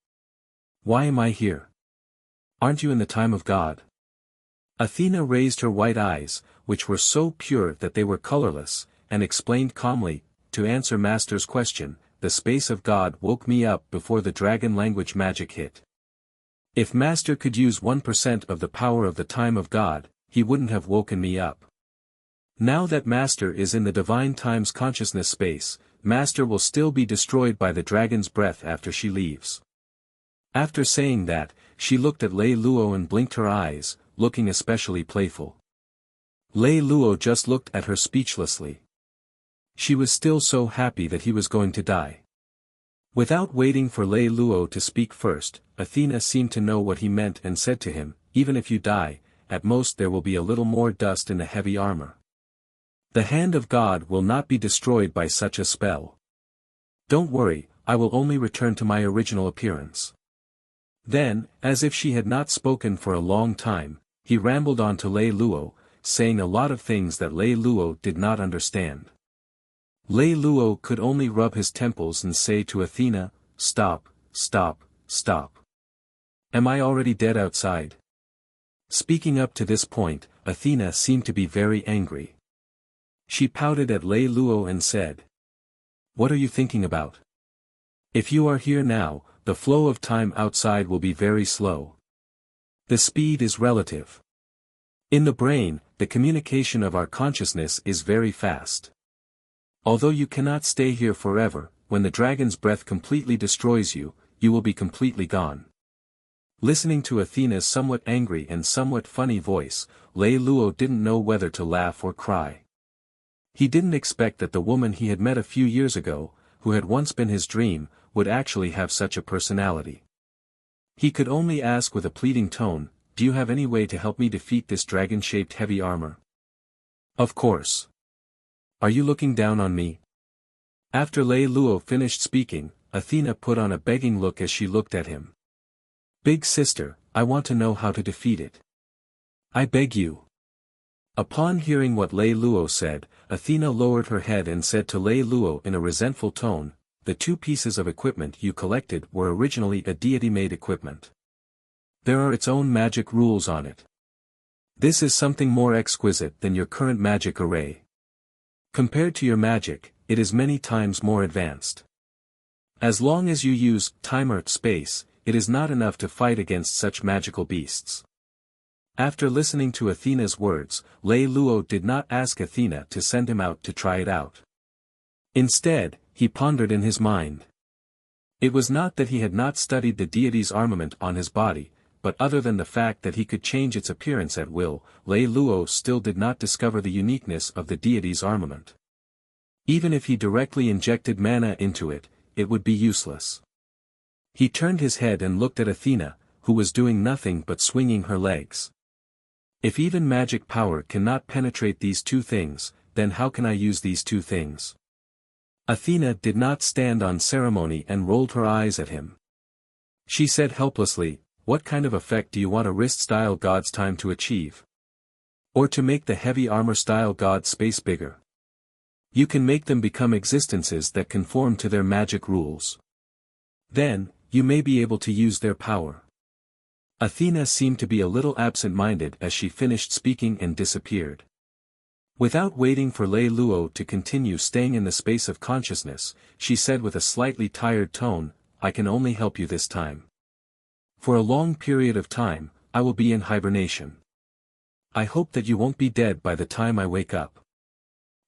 Why am I here? Aren't you in the time of God?" Athena raised her white eyes, which were so pure that they were colorless, and explained calmly, "To answer Master's question, the space of God woke me up before the dragon language magic hit. If Master could use 1% of the power of the time of God, he wouldn't have woken me up. Now that Master is in the divine times consciousness space, Master will still be destroyed by the dragon's breath after she leaves." After saying that, she looked at Lei Lou and blinked her eyes, looking especially playful. Lei Lou just looked at her speechlessly. She was still so happy that he was going to die. Without waiting for Lei Lou to speak first, Athena seemed to know what he meant and said to him, "Even if you die, at most there will be a little more dust in the heavy armor. The hand of God will not be destroyed by such a spell. Don't worry, I will only return to my original appearance." Then, as if she had not spoken for a long time, he rambled on to Lei Lou, saying a lot of things that Lei Lou did not understand. Lei Lou could only rub his temples and say to Athena, "Stop, stop, stop. Am I already dead outside?" Speaking up to this point, Athena seemed to be very angry. She pouted at Lei Lou and said, "What are you thinking about? If you are here now, the flow of time outside will be very slow. The speed is relative. In the brain, the communication of our consciousness is very fast. Although you cannot stay here forever, when the dragon's breath completely destroys you, you will be completely gone." Listening to Athena's somewhat angry and somewhat funny voice, Lei Lou didn't know whether to laugh or cry. He didn't expect that the woman he had met a few years ago, who had once been his dream, would actually have such a personality. He could only ask with a pleading tone, do you have any way to help me defeat this dragon-shaped heavy armor? Of course. Are you looking down on me? After Lei Lou finished speaking, Athena put on a begging look as she looked at him. Big sister, I want to know how to defeat it. I beg you. Upon hearing what Lei Lou said, Athena lowered her head and said to Lei Lou in a resentful tone, the 2 pieces of equipment you collected were originally a deity-made equipment. There are its own magic rules on it. This is something more exquisite than your current magic array. Compared to your magic, it is many times more advanced. As long as you use time or space, it is not enough to fight against such magical beasts. After listening to Athena's words, Lei Lou did not ask Athena to send him out to try it out. Instead, he pondered in his mind. It was not that he had not studied the deity's armament on his body, but other than the fact that he could change its appearance at will, Lei Lou still did not discover the uniqueness of the deity's armament. Even if he directly injected mana into it, it would be useless. He turned his head and looked at Athena, who was doing nothing but swinging her legs. If even magic power cannot penetrate these 2 things, then how can I use these 2 things? Athena did not stand on ceremony and rolled her eyes at him. She said helplessly, what kind of effect do you want a wrist-style god's time to achieve? Or to make the heavy armor-style god space bigger? You can make them become existences that conform to their magic rules. Then, you may be able to use their power. Athena seemed to be a little absent-minded as she finished speaking and disappeared. Without waiting for Lei Lou to continue staying in the space of consciousness, she said with a slightly tired tone, I can only help you this time. For a long period of time, I will be in hibernation. I hope that you won't be dead by the time I wake up.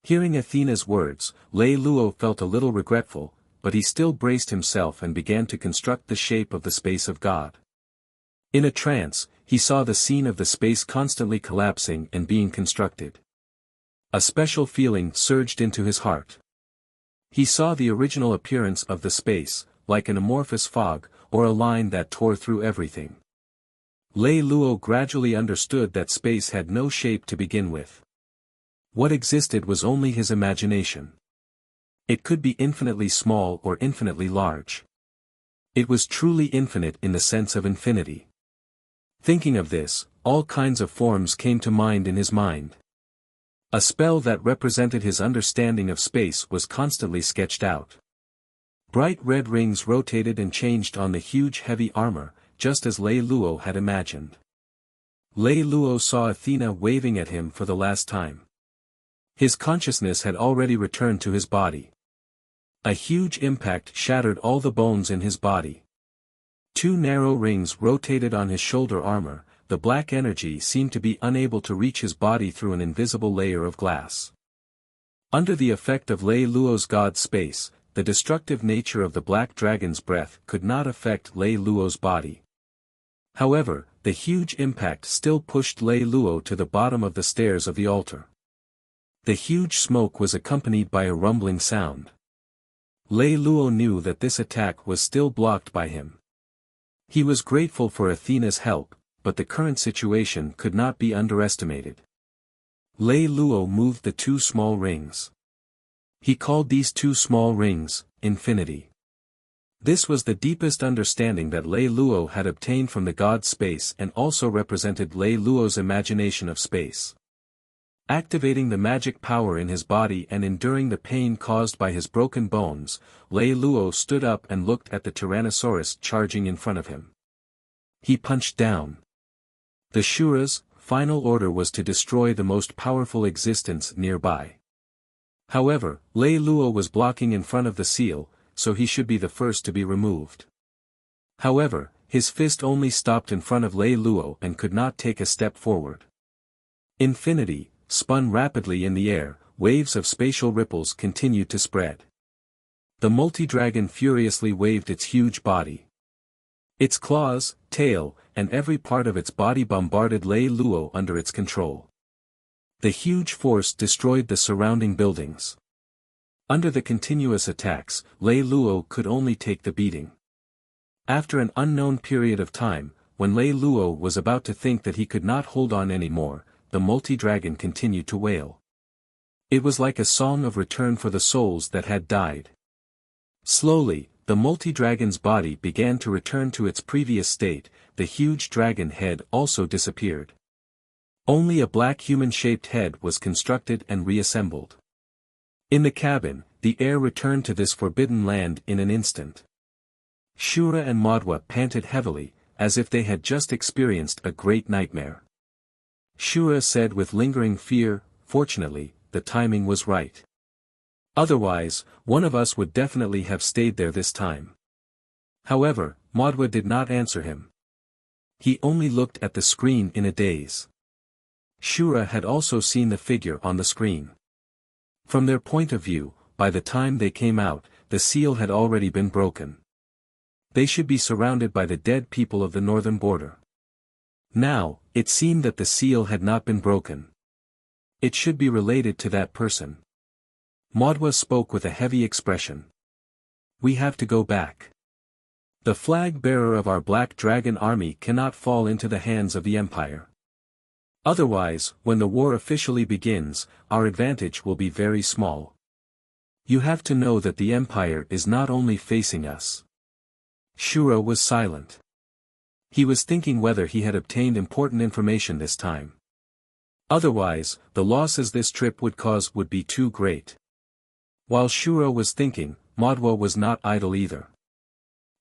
Hearing Athena's words, Lei Lou felt a little regretful, but he still braced himself and began to construct the shape of the space of God. In a trance, he saw the scene of the space constantly collapsing and being constructed. A special feeling surged into his heart. He saw the original appearance of the space, like an amorphous fog, or a line that tore through everything. Lei Lou gradually understood that space had no shape to begin with. What existed was only his imagination. It could be infinitely small or infinitely large. It was truly infinite in the sense of infinity. Thinking of this, all kinds of forms came to mind in his mind. A spell that represented his understanding of space was constantly sketched out. Bright red rings rotated and changed on the huge heavy armor, just as Lei Lou had imagined. Lei Lou saw Athena waving at him for the last time. His consciousness had already returned to his body. A huge impact shattered all the bones in his body. 2 narrow rings rotated on his shoulder armor, the black energy seemed to be unable to reach his body through an invisible layer of glass. Under the effect of Lei Lou's god space, the destructive nature of the black dragon's breath could not affect Lei Lou's body. However, the huge impact still pushed Lei Lou to the bottom of the stairs of the altar. The huge smoke was accompanied by a rumbling sound. Lei Lou knew that this attack was still blocked by him. He was grateful for Athena's help, but the current situation could not be underestimated. Lei Lou moved the 2 small rings. He called these 2 small rings, infinity. This was the deepest understanding that Lei Lou had obtained from the god space and also represented Lei Lou's imagination of space. Activating the magic power in his body and enduring the pain caused by his broken bones, Lei Lou stood up and looked at the Tyrannosaurus charging in front of him. He punched down. The Shura's final order was to destroy the most powerful existence nearby. However, Lei Lou was blocking in front of the seal, so he should be the first to be removed. However, his fist only stopped in front of Lei Lou and could not take a step forward. Infinity spun rapidly in the air, waves of spatial ripples continued to spread. The multi-dragon furiously waved its huge body. Its claws, tail, and every part of its body bombarded Lei Lou under its control. The huge force destroyed the surrounding buildings. Under the continuous attacks, Lei Lou could only take the beating. After an unknown period of time, when Lei Luo was about to think that he could not hold on anymore, the multi-dragon continued to wail. It was like a song of return for the souls that had died. Slowly, the multi-dragon's body began to return to its previous state, the huge dragon head also disappeared. Only a black human-shaped head was constructed and reassembled. In the cabin, the air returned to this forbidden land in an instant. Shura and Manhwa panted heavily, as if they had just experienced a great nightmare. Shura said with lingering fear, "Fortunately, the timing was right. Otherwise, one of us would definitely have stayed there this time." However, Manhwa did not answer him. He only looked at the screen in a daze. Shura had also seen the figure on the screen. From their point of view, by the time they came out, the seal had already been broken. They should be surrounded by the dead people of the northern border. Now, it seemed that the seal had not been broken. It should be related to that person. Manhwa spoke with a heavy expression. "We have to go back. The flag-bearer of our Black Dragon army cannot fall into the hands of the Empire. Otherwise, when the war officially begins, our advantage will be very small. You have to know that the Empire is not only facing us." Shura was silent. He was thinking whether he had obtained important information this time. Otherwise, the losses this trip would cause would be too great. While Shura was thinking, Manhwa was not idle either.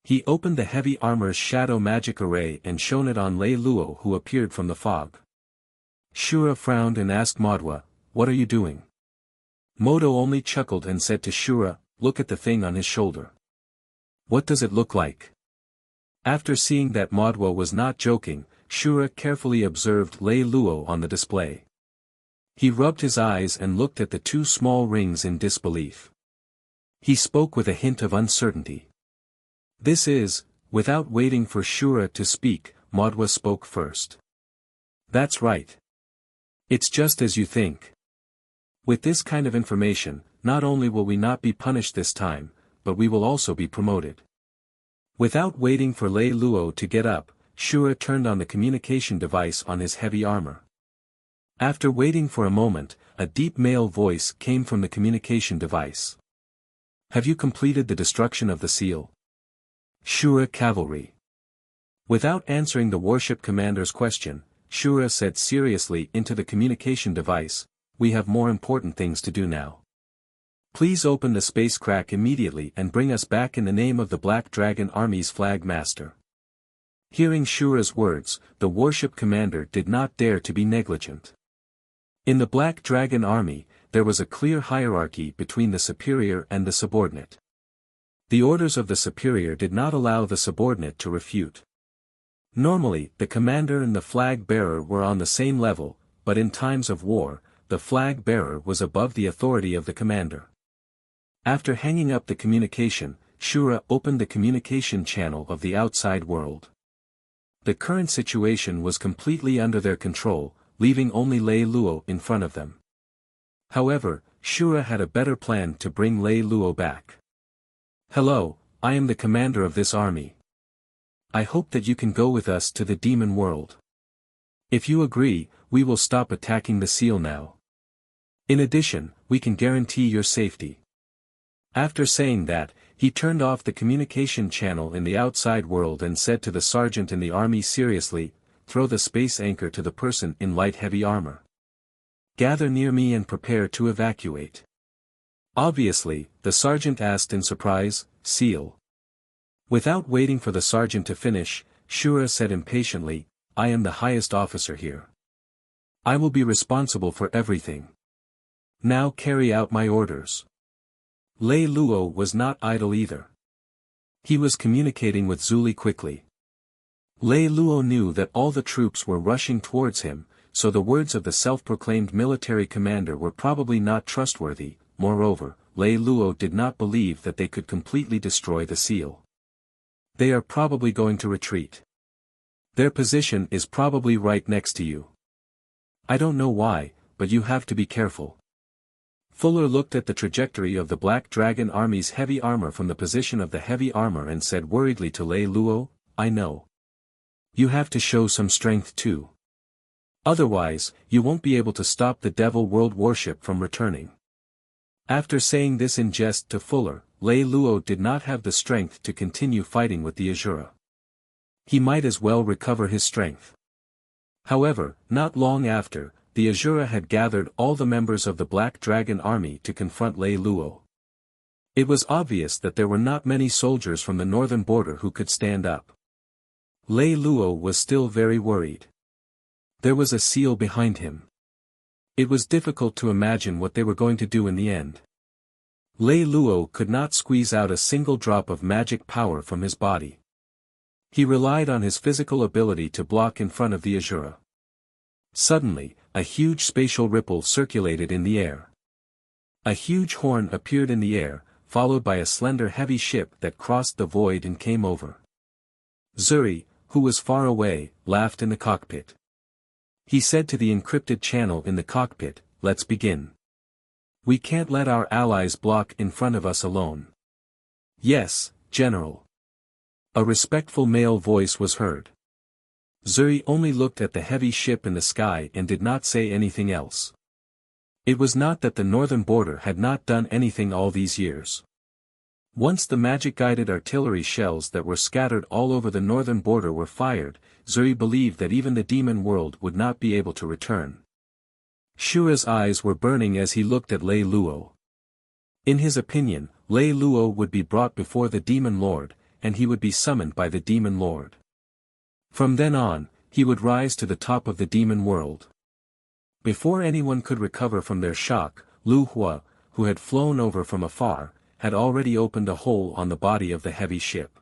He opened the heavy armor's shadow magic array and shone it on Lei Luo, who appeared from the fog. Shura frowned and asked Manhwa, "What are you doing?" Moto only chuckled and said to Shura, "Look at the thing on his shoulder. What does it look like?" After seeing that Manhwa was not joking, Shura carefully observed Lei Luo on the display. He rubbed his eyes and looked at the two small rings in disbelief. He spoke with a hint of uncertainty. "This is," without waiting for Shura to speak, Manhwa spoke first. "That's right. It's just as you think. With this kind of information, not only will we not be punished this time, but we will also be promoted." Without waiting for Lei Luo to get up, Shura turned on the communication device on his heavy armor. After waiting for a moment, a deep male voice came from the communication device. "Have you completed the destruction of the seal?" Shura Cavalry. Without answering the warship commander's question, Shura said seriously into the communication device, "We have more important things to do now. Please open the space crack immediately and bring us back in the name of the Black Dragon Army's flag master." Hearing Shura's words, the warship commander did not dare to be negligent. In the Black Dragon Army, there was a clear hierarchy between the superior and the subordinate. The orders of the superior did not allow the subordinate to refute. Normally, the commander and the flag bearer were on the same level, but in times of war, the flag bearer was above the authority of the commander. After hanging up the communication, Shura opened the communication channel of the outside world. The current situation was completely under their control, leaving only Lei Luo in front of them. However, Shura had a better plan to bring Lei Luo back. "Hello, I am the commander of this army. I hope that you can go with us to the demon world. If you agree, we will stop attacking the seal now. In addition, we can guarantee your safety." After saying that, he turned off the communication channel in the outside world and said to the sergeant in the army seriously, "Throw the space anchor to the person in light heavy armor. Gather near me and prepare to evacuate." Obviously, the sergeant asked in surprise, "Seal?" Without waiting for the sergeant to finish, Shura said impatiently, "I am the highest officer here. I will be responsible for everything. Now carry out my orders." Lei Luo was not idle either. He was communicating with Zuli quickly. Lei Luo knew that all the troops were rushing towards him, so the words of the self-proclaimed military commander were probably not trustworthy. Moreover, Lei Luo did not believe that they could completely destroy the seal. "They are probably going to retreat. Their position is probably right next to you. I don't know why, but you have to be careful." Fuller looked at the trajectory of the Black Dragon Army's heavy armor from the position of the heavy armor and said worriedly to Lei Luo, "I know. You have to show some strength too. Otherwise, you won't be able to stop the devil world worship from returning. After saying this in jest to Fuller, Lei Lou did not have the strength to continue fighting with the Asura. He might as well recover his strength. However, not long after, the Asura had gathered all the members of the Black Dragon army to confront Lei Lou. It was obvious that there were not many soldiers from the northern border who could stand up. Lei Lou was still very worried. There was a seal behind him. It was difficult to imagine what they were going to do in the end. Lei Lou could not squeeze out a single drop of magic power from his body. He relied on his physical ability to block in front of the Asura. Suddenly, a huge spatial ripple circulated in the air. A huge horn appeared in the air, followed by a slender heavy ship that crossed the void and came over. Zuri, who was far away, laughed in the cockpit. He said to the encrypted channel in the cockpit, "Let's begin. We can't let our allies block in front of us alone." "Yes, General." A respectful male voice was heard. Zuri only looked at the heavy ship in the sky and did not say anything else. It was not that the northern border had not done anything all these years. Once the magic-guided artillery shells that were scattered all over the northern border were fired, Zuri believed that even the demon world would not be able to return. Shura's eyes were burning as he looked at Lei Lou. In his opinion, Lei Lou would be brought before the demon lord, and he would be summoned by the demon lord. From then on, he would rise to the top of the demon world. Before anyone could recover from their shock, Lu Hua, who had flown over from afar, had already opened a hole on the body of the heavy ship.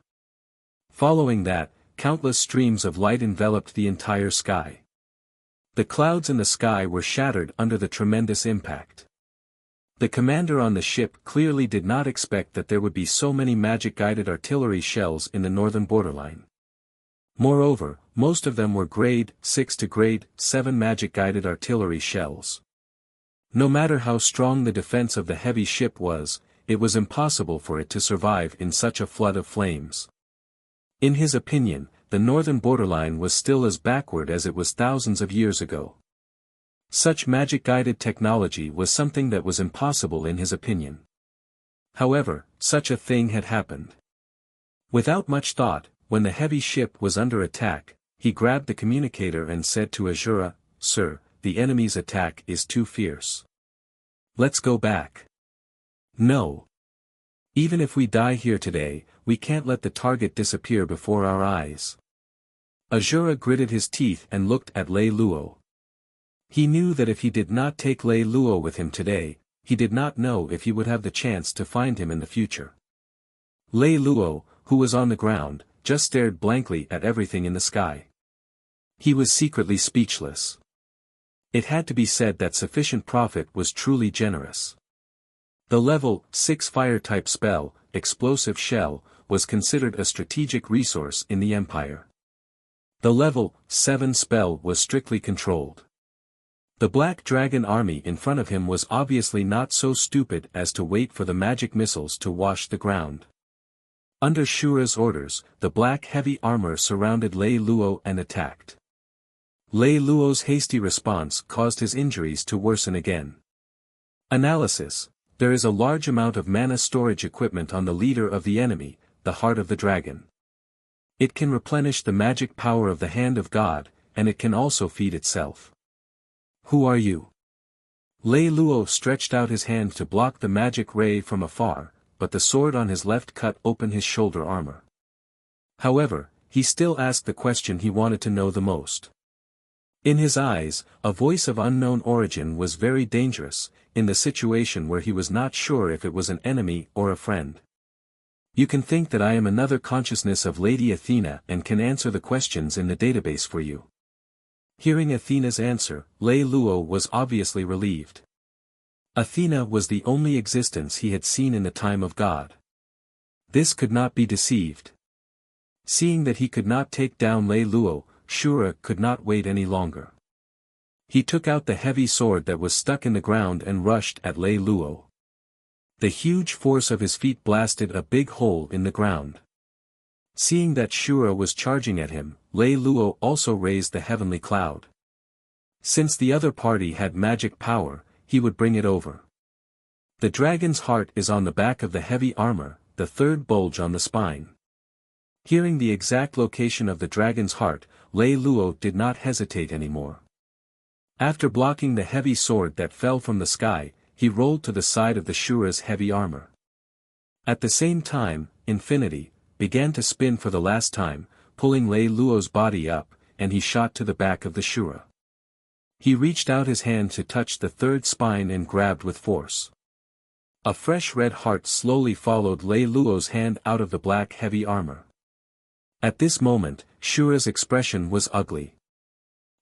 Following that, countless streams of light enveloped the entire sky. The clouds in the sky were shattered under the tremendous impact. The commander on the ship clearly did not expect that there would be so many magic-guided artillery shells in the northern borderline. Moreover, most of them were grade 6 to grade 7 magic-guided artillery shells. No matter how strong the defense of the heavy ship was, it was impossible for it to survive in such a flood of flames. In his opinion, the northern borderline was still as backward as it was thousands of years ago. Such magic-guided technology was something that was impossible in his opinion. However, such a thing had happened. Without much thought, when the heavy ship was under attack, he grabbed the communicator and said to Asura, "Sir, the enemy's attack is too fierce. Let's go back." "No. Even if we die here today, we can't let the target disappear before our eyes." Asura gritted his teeth and looked at Lei Lou. He knew that if he did not take Lei Lou with him today, he did not know if he would have the chance to find him in the future. Lei Lou, who was on the ground, just stared blankly at everything in the sky. He was secretly speechless. It had to be said that sufficient profit was truly generous. The level 6 fire-type spell, Explosive Shell, was considered a strategic resource in the Empire. The level 7 spell was strictly controlled. The Black Dragon army in front of him was obviously not so stupid as to wait for the magic missiles to wash the ground. Under Shura's orders, the black heavy armor surrounded Lei Lou and attacked. Lei Lou's hasty response caused his injuries to worsen again. Analysis: there is a large amount of mana storage equipment on the leader of the enemy, the Heart of the Dragon. It can replenish the magic power of the Hand of God, and it can also feed itself. "Who are you?" Lei Lou stretched out his hand to block the magic ray from afar, but the sword on his left cut open his shoulder armor. However, he still asked the question he wanted to know the most. In his eyes, a voice of unknown origin was very dangerous, in the situation where he was not sure if it was an enemy or a friend. "You can think that I am another consciousness of Lady Athena and can answer the questions in the database for you." Hearing Athena's answer, Lei Lou was obviously relieved. Athena was the only existence he had seen in the time of God. This could not be deceived. Seeing that he could not take down Lei Lou, Shura could not wait any longer. He took out the heavy sword that was stuck in the ground and rushed at Lei Lou. The huge force of his feet blasted a big hole in the ground. Seeing that Shura was charging at him, Lei Luo also raised the heavenly cloud. Since the other party had magic power, he would bring it over. The dragon's heart is on the back of the heavy armor, the third bulge on the spine. Hearing the exact location of the dragon's heart, Lei Luo did not hesitate anymore. After blocking the heavy sword that fell from the sky, he rolled to the side of the Shura's heavy armor. At the same time, Infinity began to spin for the last time, pulling Lei Luo's body up, and he shot to the back of the Shura. He reached out his hand to touch the third spine and grabbed with force. A fresh red heart slowly followed Lei Luo's hand out of the black heavy armor. At this moment, Shura's expression was ugly.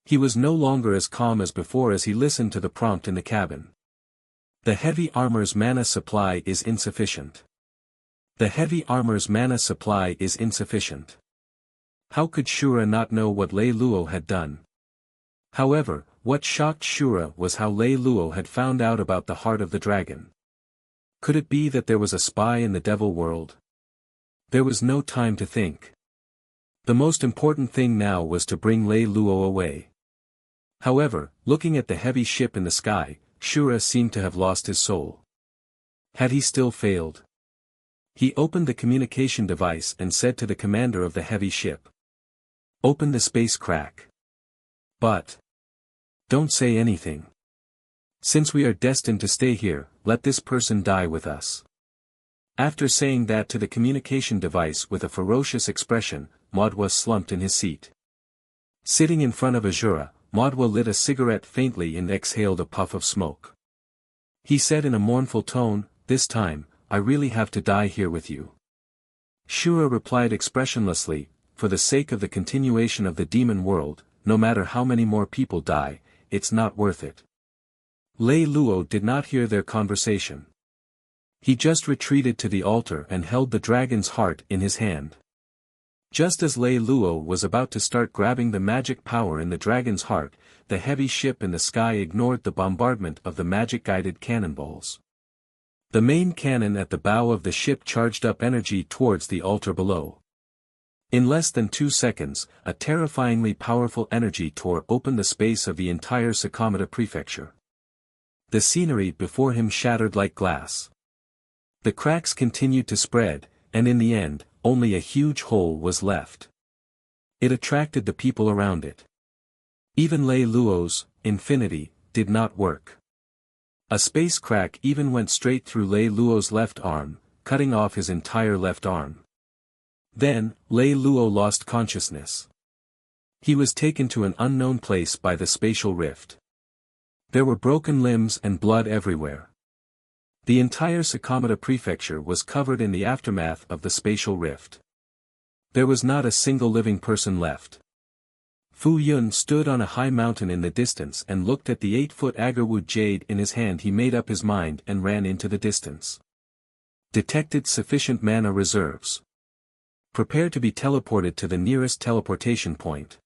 He was no longer as calm as before as he listened to the prompt in the cabin. The heavy armor's mana supply is insufficient. The heavy armor's mana supply is insufficient. How could Shura not know what Lei Luo had done? However, what shocked Shura was how Lei Luo had found out about the heart of the dragon. Could it be that there was a spy in the devil world? There was no time to think. The most important thing now was to bring Lei Luo away. However, looking at the heavy ship in the sky, Shura seemed to have lost his soul. Had he still failed? He opened the communication device and said to the commander of the heavy ship. "Open the space crack. But don't say anything. Since we are destined to stay here, let this person die with us." After saying that to the communication device with a ferocious expression, Manhwa slumped in his seat. Sitting in front of Azura, Manhwa lit a cigarette faintly and exhaled a puff of smoke. He said in a mournful tone, "This time, I really have to die here with you." Shura replied expressionlessly, "For the sake of the continuation of the demon world, no matter how many more people die, it's not worth it." Lei Luo did not hear their conversation. He just retreated to the altar and held the dragon's heart in his hand. Just as Lei Luo was about to start grabbing the magic power in the dragon's heart, the heavy ship in the sky ignored the bombardment of the magic-guided cannonballs. The main cannon at the bow of the ship charged up energy towards the altar below. In less than 2 seconds, a terrifyingly powerful energy tore open the space of the entire Sakamata prefecture. The scenery before him shattered like glass. The cracks continued to spread, and in the end, only a huge hole was left. It attracted the people around it. Even Lei Luo's Infinity did not work. A space crack even went straight through Lei Luo's left arm, cutting off his entire left arm. Then, Lei Luo lost consciousness. He was taken to an unknown place by the spatial rift. There were broken limbs and blood everywhere. The entire Sakamata prefecture was covered in the aftermath of the spatial rift. There was not a single living person left. Fu Yun stood on a high mountain in the distance and looked at the 8-foot agarwood jade in his hand. He made up his mind and ran into the distance. Detected sufficient mana reserves. Prepare to be teleported to the nearest teleportation point.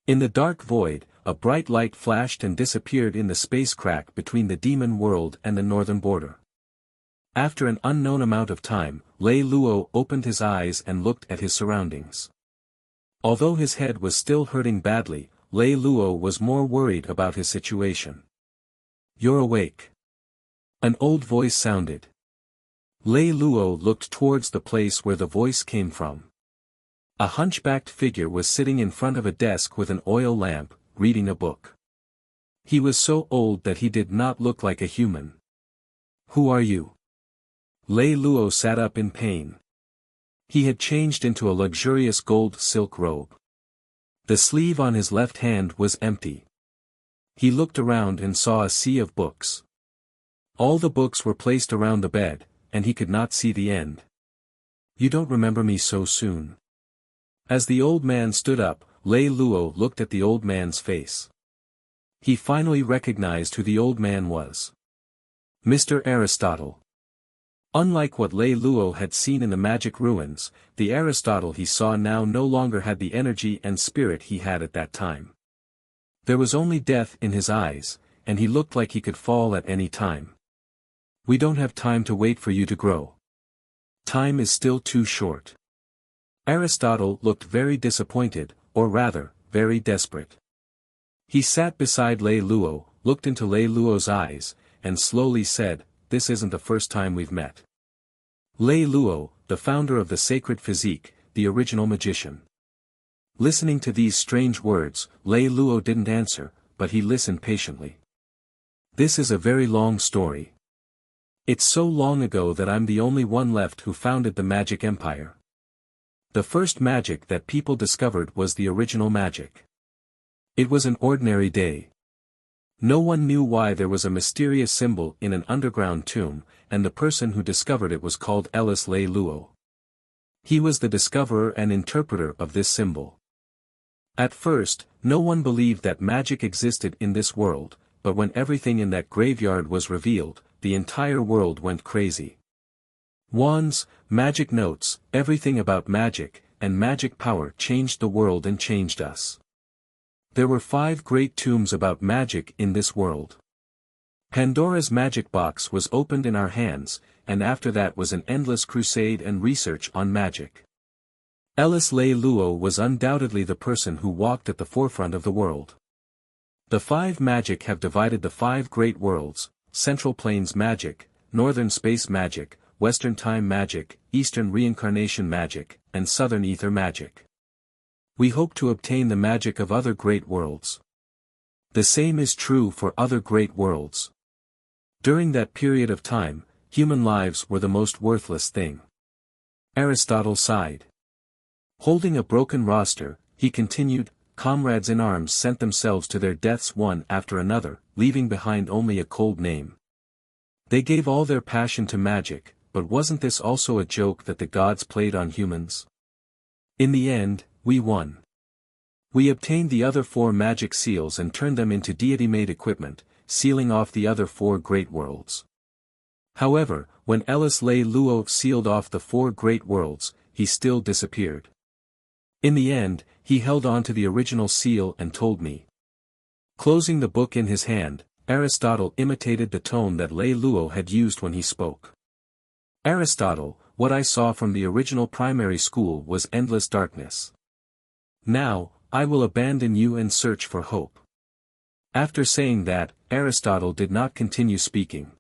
In the dark void, a bright light flashed and disappeared in the space crack between the demon world and the northern border. After an unknown amount of time, Lei Luo opened his eyes and looked at his surroundings. Although his head was still hurting badly, Lei Luo was more worried about his situation. "You're awake." An old voice sounded. Lei Luo looked towards the place where the voice came from. A hunchbacked figure was sitting in front of a desk with an oil lamp, reading a book. He was so old that he did not look like a human. "Who are you?" Lei Luo sat up in pain. He had changed into a luxurious gold silk robe. The sleeve on his left hand was empty. He looked around and saw a sea of books. All the books were placed around the bed, and he could not see the end. "You don't remember me so soon." As the old man stood up, Lei Luo looked at the old man's face. He finally recognized who the old man was. Mr. Aristotle. Unlike what Lei Luo had seen in the magic ruins, the Aristotle he saw now no longer had the energy and spirit he had at that time. There was only death in his eyes, and he looked like he could fall at any time. "We don't have time to wait for you to grow. Time is still too short." Aristotle looked very disappointed, or rather, very desperate. He sat beside Lei Luo, looked into Lei Luo's eyes, and slowly said, "This isn't the first time we've met." Lei Luo, the founder of the Sacred Physique, the original magician. Listening to these strange words, Lei Luo didn't answer, but he listened patiently. "This is a very long story. It's so long ago that I'm the only one left who founded the magic empire. The first magic that people discovered was the original magic. It was an ordinary day. No one knew why there was a mysterious symbol in an underground tomb, and the person who discovered it was called Lei Luo. He was the discoverer and interpreter of this symbol. At first, no one believed that magic existed in this world, but when everything in that graveyard was revealed, the entire world went crazy. Wands, magic notes, everything about magic, and magic power changed the world and changed us. There were 5 great tombs about magic in this world. Pandora's magic box was opened in our hands, and after that was an endless crusade and research on magic. Lei Luo was undoubtedly the person who walked at the forefront of the world. The 5 magic have divided the 5 great worlds: Central Plains magic, Northern space magic, Western time magic, Eastern reincarnation magic, and Southern ether magic. We hope to obtain the magic of other great worlds. The same is true for other great worlds. During that period of time, human lives were the most worthless thing. Aristotle sighed. Holding a broken roster, he continued, comrades in arms sent themselves to their deaths one after another, leaving behind only a cold name. They gave all their passion to magic, but wasn't this also a joke that the gods played on humans? In the end, we won. We obtained the other 4 magic seals and turned them into deity-made equipment, sealing off the other 4 great worlds. However, when Lei Luo sealed off the 4 great worlds, he still disappeared. In the end, he held on to the original seal and told me. Closing the book in his hand, Aristotle imitated the tone that Lei Luo had used when he spoke. Aristotle, what I saw from the original primary school was endless darkness. Now, I will abandon you and search for hope. After saying that, Aristotle did not continue speaking.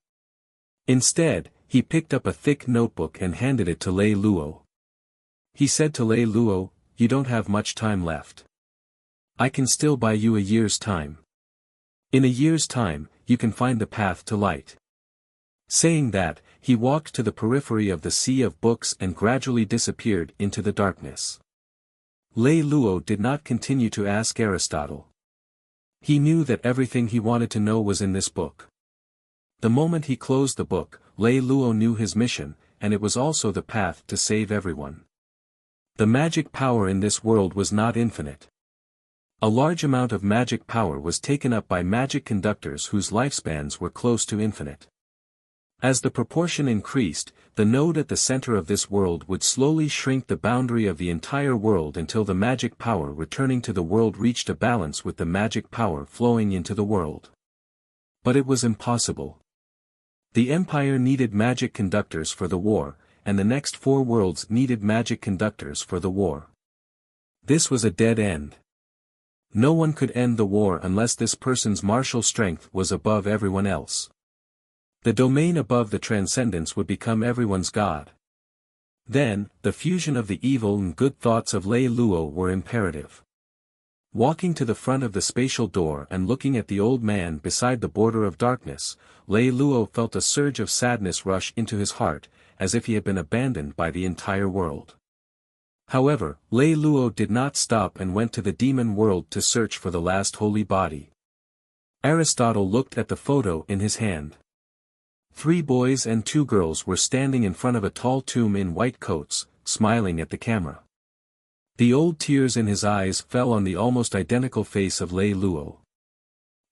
Instead, he picked up a thick notebook and handed it to Lei Luo. He said to Lei Luo, "You don't have much time left. I can still buy you a year's time. In a year's time, you can find the path to light." Saying that, he walked to the periphery of the sea of books and gradually disappeared into the darkness. Lei Luo did not continue to ask Aristotle. He knew that everything he wanted to know was in this book. The moment he closed the book, Lei Luo knew his mission, and it was also the path to save everyone. The magic power in this world was not infinite. A large amount of magic power was taken up by magic conductors whose lifespans were close to infinite. As the proportion increased, the node at the center of this world would slowly shrink the boundary of the entire world until the magic power returning to the world reached a balance with the magic power flowing into the world. But it was impossible. The empire needed magic conductors for the war, and the next 4 worlds needed magic conductors for the war. This was a dead end. No one could end the war unless this person's martial strength was above everyone else. The domain above the transcendence would become everyone's god. Then, the fusion of the evil and good thoughts of Lei Luo were imperative. Walking to the front of the spatial door and looking at the old man beside the border of darkness, Lei Luo felt a surge of sadness rush into his heart, as if he had been abandoned by the entire world. However, Lei Luo did not stop and went to the demon world to search for the last holy body. Aristotle looked at the photo in his hand. 3 boys and 2 girls were standing in front of a tall tomb in white coats, smiling at the camera. The old tears in his eyes fell on the almost identical face of Lei Luo.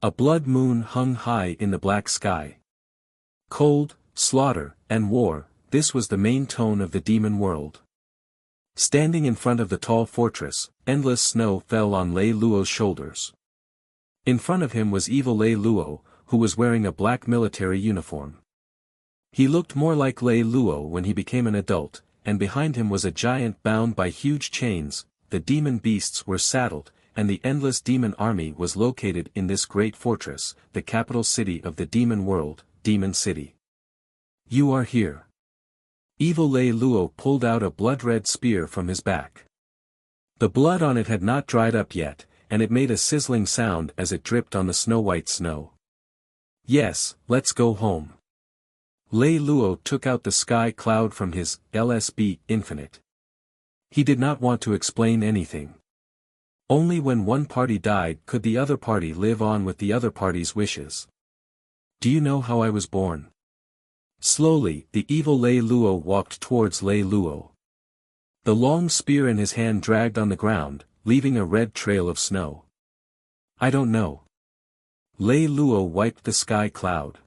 A blood moon hung high in the black sky. Cold, slaughter, and war, this was the main tone of the demon world. Standing in front of the tall fortress, endless snow fell on Lei Luo's shoulders. In front of him was evil Lei Luo, who was wearing a black military uniform. He looked more like Lei Luo when he became an adult, and behind him was a giant bound by huge chains, the demon beasts were saddled, and the endless demon army was located in this great fortress, the capital city of the demon world, Demon City. You are here. Evil Lei Lou pulled out a blood-red spear from his back. The blood on it had not dried up yet, and it made a sizzling sound as it dripped on the snow-white snow. Yes, let's go home. Lei Lou took out the sky cloud from his LSB Infinite. He did not want to explain anything. Only when one party died could the other party live on with the other party's wishes. Do you know how I was born? Slowly, the evil Lei Lou walked towards Lei Lou. The long spear in his hand dragged on the ground, leaving a red trail of snow. I don't know. Lei Lou wiped the sky cloud.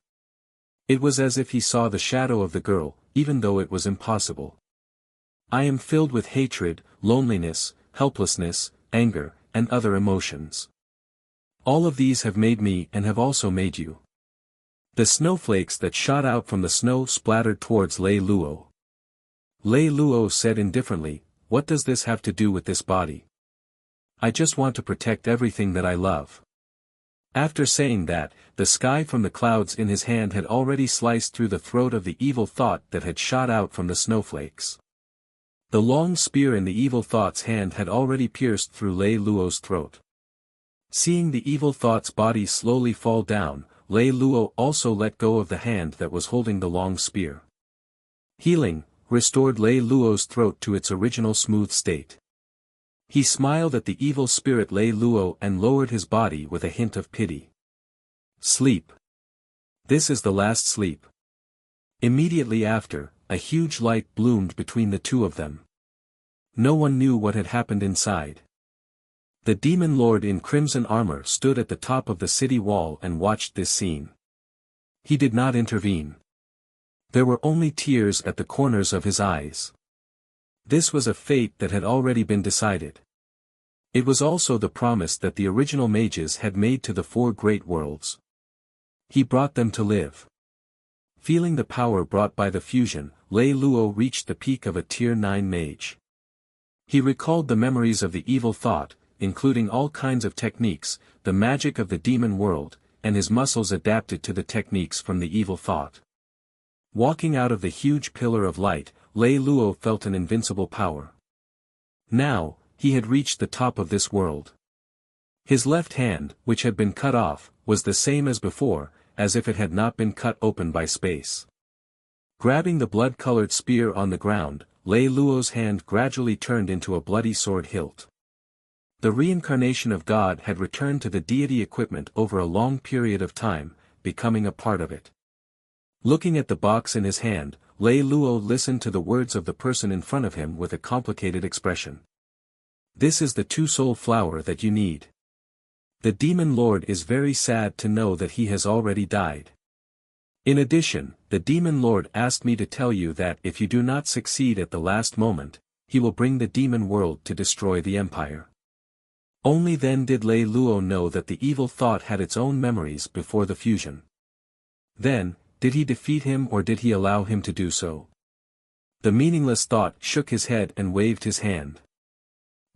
It was as if he saw the shadow of the girl, even though it was impossible. I am filled with hatred, loneliness, helplessness, anger, and other emotions. All of these have made me and have also made you. The snowflakes that shot out from the snow splattered towards Lei Lou. Lei Lou said indifferently, what does this have to do with this body? I just want to protect everything that I love. After saying that, the sky from the clouds in his hand had already sliced through the throat of the evil thought that had shot out from the snowflakes. The long spear in the evil thought's hand had already pierced through Lei Lou's throat. Seeing the evil thought's body slowly fall down, Lei Lou also let go of the hand that was holding the long spear. Healing restored Lei Lou's throat to its original smooth state. He smiled at the evil spirit Lei Lou and lowered his body with a hint of pity. Sleep. This is the last sleep. Immediately after, a huge light bloomed between the two of them. No one knew what had happened inside. The demon lord in crimson armor stood at the top of the city wall and watched this scene. He did not intervene. There were only tears at the corners of his eyes. This was a fate that had already been decided. It was also the promise that the original mages had made to the four great worlds. He brought them to live. Feeling the power brought by the fusion, Lei Lou reached the peak of a Tier 9 mage. He recalled the memories of the evil thought, including all kinds of techniques, the magic of the demon world, and his muscles adapted to the techniques from the evil thought. Walking out of the huge pillar of light, Lei Lou felt an invincible power. Now, he had reached the top of this world. His left hand, which had been cut off, was the same as before, as if it had not been cut open by space. Grabbing the blood-colored spear on the ground, Lei Lou's hand gradually turned into a bloody sword hilt. The reincarnation of God had returned to the deity equipment over a long period of time, becoming a part of it. Looking at the box in his hand, Lei Lou listened to the words of the person in front of him with a complicated expression. This is the two-soul flower that you need. The demon lord is very sad to know that he has already died. In addition, the demon lord asked me to tell you that if you do not succeed at the last moment, he will bring the demon world to destroy the empire. Only then did Lei Lou know that the evil thought had its own memories before the fusion. Then, did he defeat him or did he allow him to do so? The meaningless thought shook his head and waved his hand.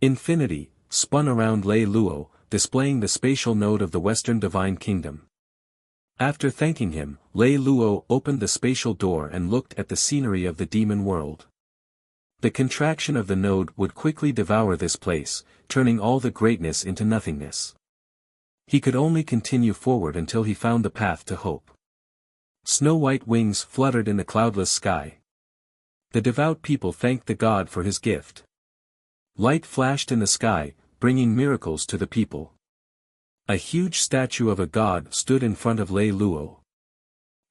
Infinity spun around Lei Lou, displaying the spatial node of the Western Divine Kingdom. After thanking him, Lei Lou opened the spatial door and looked at the scenery of the demon world. The contraction of the node would quickly devour this place, turning all the greatness into nothingness. He could only continue forward until he found the path to hope. Snow-white wings fluttered in the cloudless sky. The devout people thanked the god for his gift. Light flashed in the sky, bringing miracles to the people. A huge statue of a god stood in front of Lei Lou.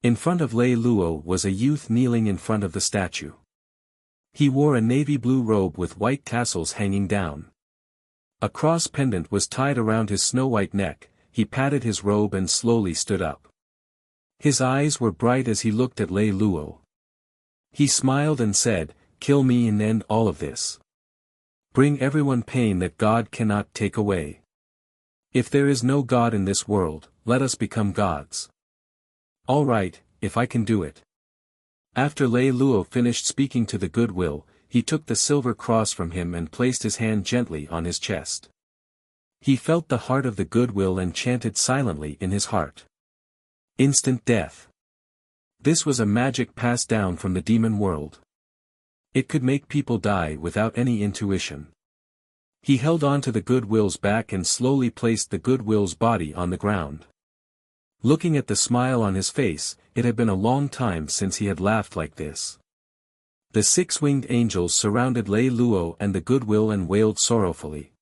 In front of Lei Lou was a youth kneeling in front of the statue. He wore a navy blue robe with white tassels hanging down. A cross pendant was tied around his snow-white neck. He patted his robe and slowly stood up. His eyes were bright as he looked at Lei Lou. He smiled and said, "Kill me and end all of this. Bring everyone pain that God cannot take away. If there is no God in this world, let us become gods. All right, if I can do it." After Lei Lou finished speaking to the goodwill, he took the silver cross from him and placed his hand gently on his chest. He felt the heart of the goodwill and chanted silently in his heart. Instant death. This was a magic passed down from the demon world. It could make people die without any intuition. He held on to the goodwill's back and slowly placed the goodwill's body on the ground. Looking at the smile on his face, it had been a long time since he had laughed like this. The six-winged angels surrounded Lei Lou and the goodwill and wailed sorrowfully.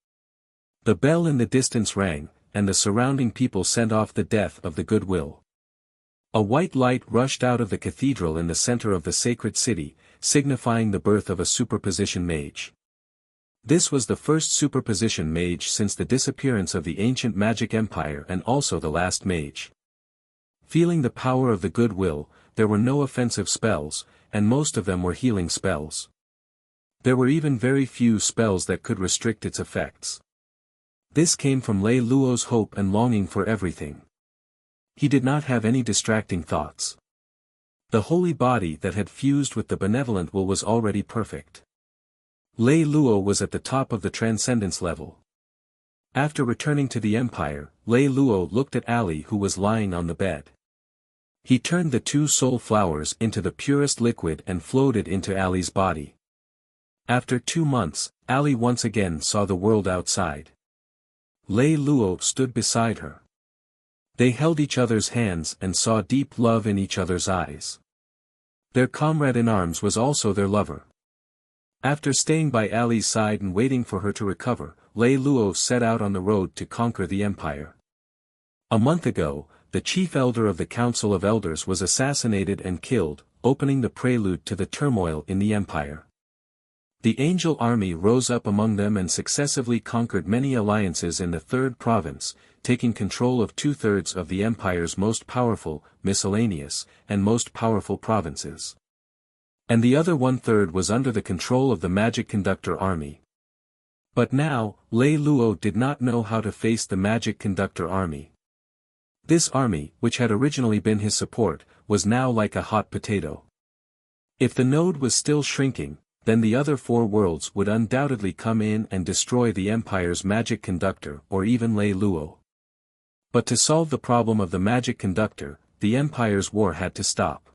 The bell in the distance rang, and the surrounding people sent off the death of the goodwill. A white light rushed out of the cathedral in the center of the sacred city, signifying the birth of a superposition mage. This was the first superposition mage since the disappearance of the ancient magic empire and also the last mage. Feeling the power of the goodwill, there were no offensive spells, and most of them were healing spells. There were even very few spells that could restrict its effects. This came from Lei Lou's hope and longing for everything. He did not have any distracting thoughts. The holy body that had fused with the benevolent will was already perfect. Lei Lou was at the top of the transcendence level. After returning to the empire, Lei Lou looked at Ali who was lying on the bed. He turned the two soul flowers into the purest liquid and floated into Ali's body. After 2 months, Ali once again saw the world outside. Lei Lou stood beside her. They held each other's hands and saw deep love in each other's eyes. Their comrade in arms was also their lover. After staying by Ali's side and waiting for her to recover, Lei Lou set out on the road to conquer the empire. A month ago, the chief elder of the Council of Elders was assassinated and killed, opening the prelude to the turmoil in the empire. The angel army rose up among them and successively conquered many alliances in the third province, taking control of 2/3 of the empire's most powerful, miscellaneous, and most powerful provinces. And the other 1/3 was under the control of the magic conductor army. But now, Lei Lou did not know how to face the magic conductor army. This army, which had originally been his support, was now like a hot potato. If the node was still shrinking, then the other 4 worlds would undoubtedly come in and destroy the empire's magic conductor or even Lei Lou. But to solve the problem of the magic conductor, the empire's war had to stop.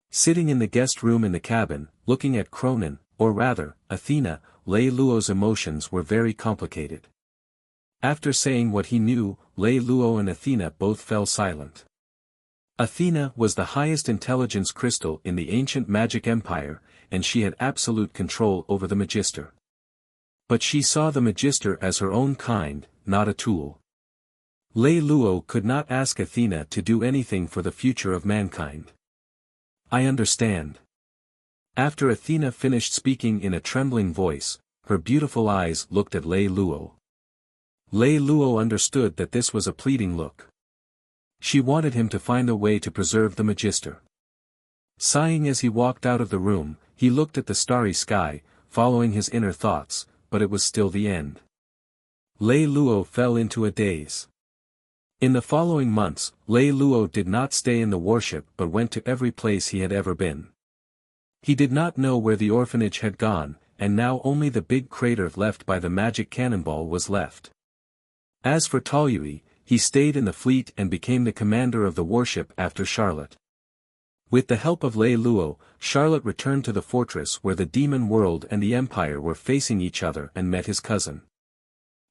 Sitting in the guest room in the cabin, looking at Cronin, or rather, Athena, Lei Lou's emotions were very complicated. After saying what he knew, Lei Lou and Athena both fell silent. Athena was the highest intelligence crystal in the ancient magic empire, and she had absolute control over the Magister. But she saw the Magister as her own kind, not a tool. Lei Lou could not ask Athena to do anything for the future of mankind. I understand. After Athena finished speaking in a trembling voice, her beautiful eyes looked at Lei Lou. Lei Lou understood that this was a pleading look. She wanted him to find a way to preserve the Magister. Sighing as he walked out of the room, he looked at the starry sky, following his inner thoughts, but it was still the end. Lei Lou fell into a daze. In the following months, Lei Lou did not stay in the warship but went to every place he had ever been. He did not know where the orphanage had gone, and now only the big crater left by the magic cannonball was left. As for Taoyui, he stayed in the fleet and became the commander of the warship after Charlotte. With the help of Lei Lou, Charlotte returned to the fortress where the demon world and the empire were facing each other and met his cousin.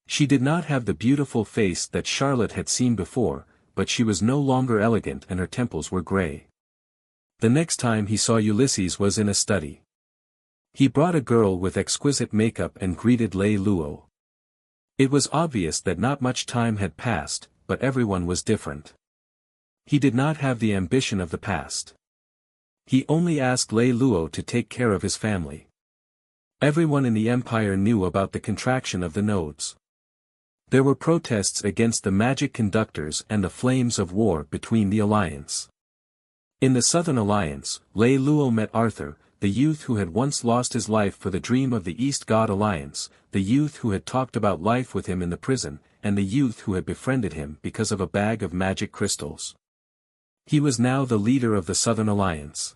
She did not have the beautiful face that Charlotte had seen before, but she was no longer elegant and her temples were gray. The next time he saw Ulysses was in a study. He brought a girl with exquisite makeup and greeted Lei Lou. It was obvious that not much time had passed, but everyone was different. He did not have the ambition of the past. He only asked Lei Lou to take care of his family. Everyone in the empire knew about the contraction of the nodes. There were protests against the magic conductors and the flames of war between the alliance. In the Southern Alliance, Lei Lou met Arthur, the youth who had once lost his life for the dream of the East God Alliance, the youth who had talked about life with him in the prison, and the youth who had befriended him because of a bag of magic crystals. He was now the leader of the Southern Alliance.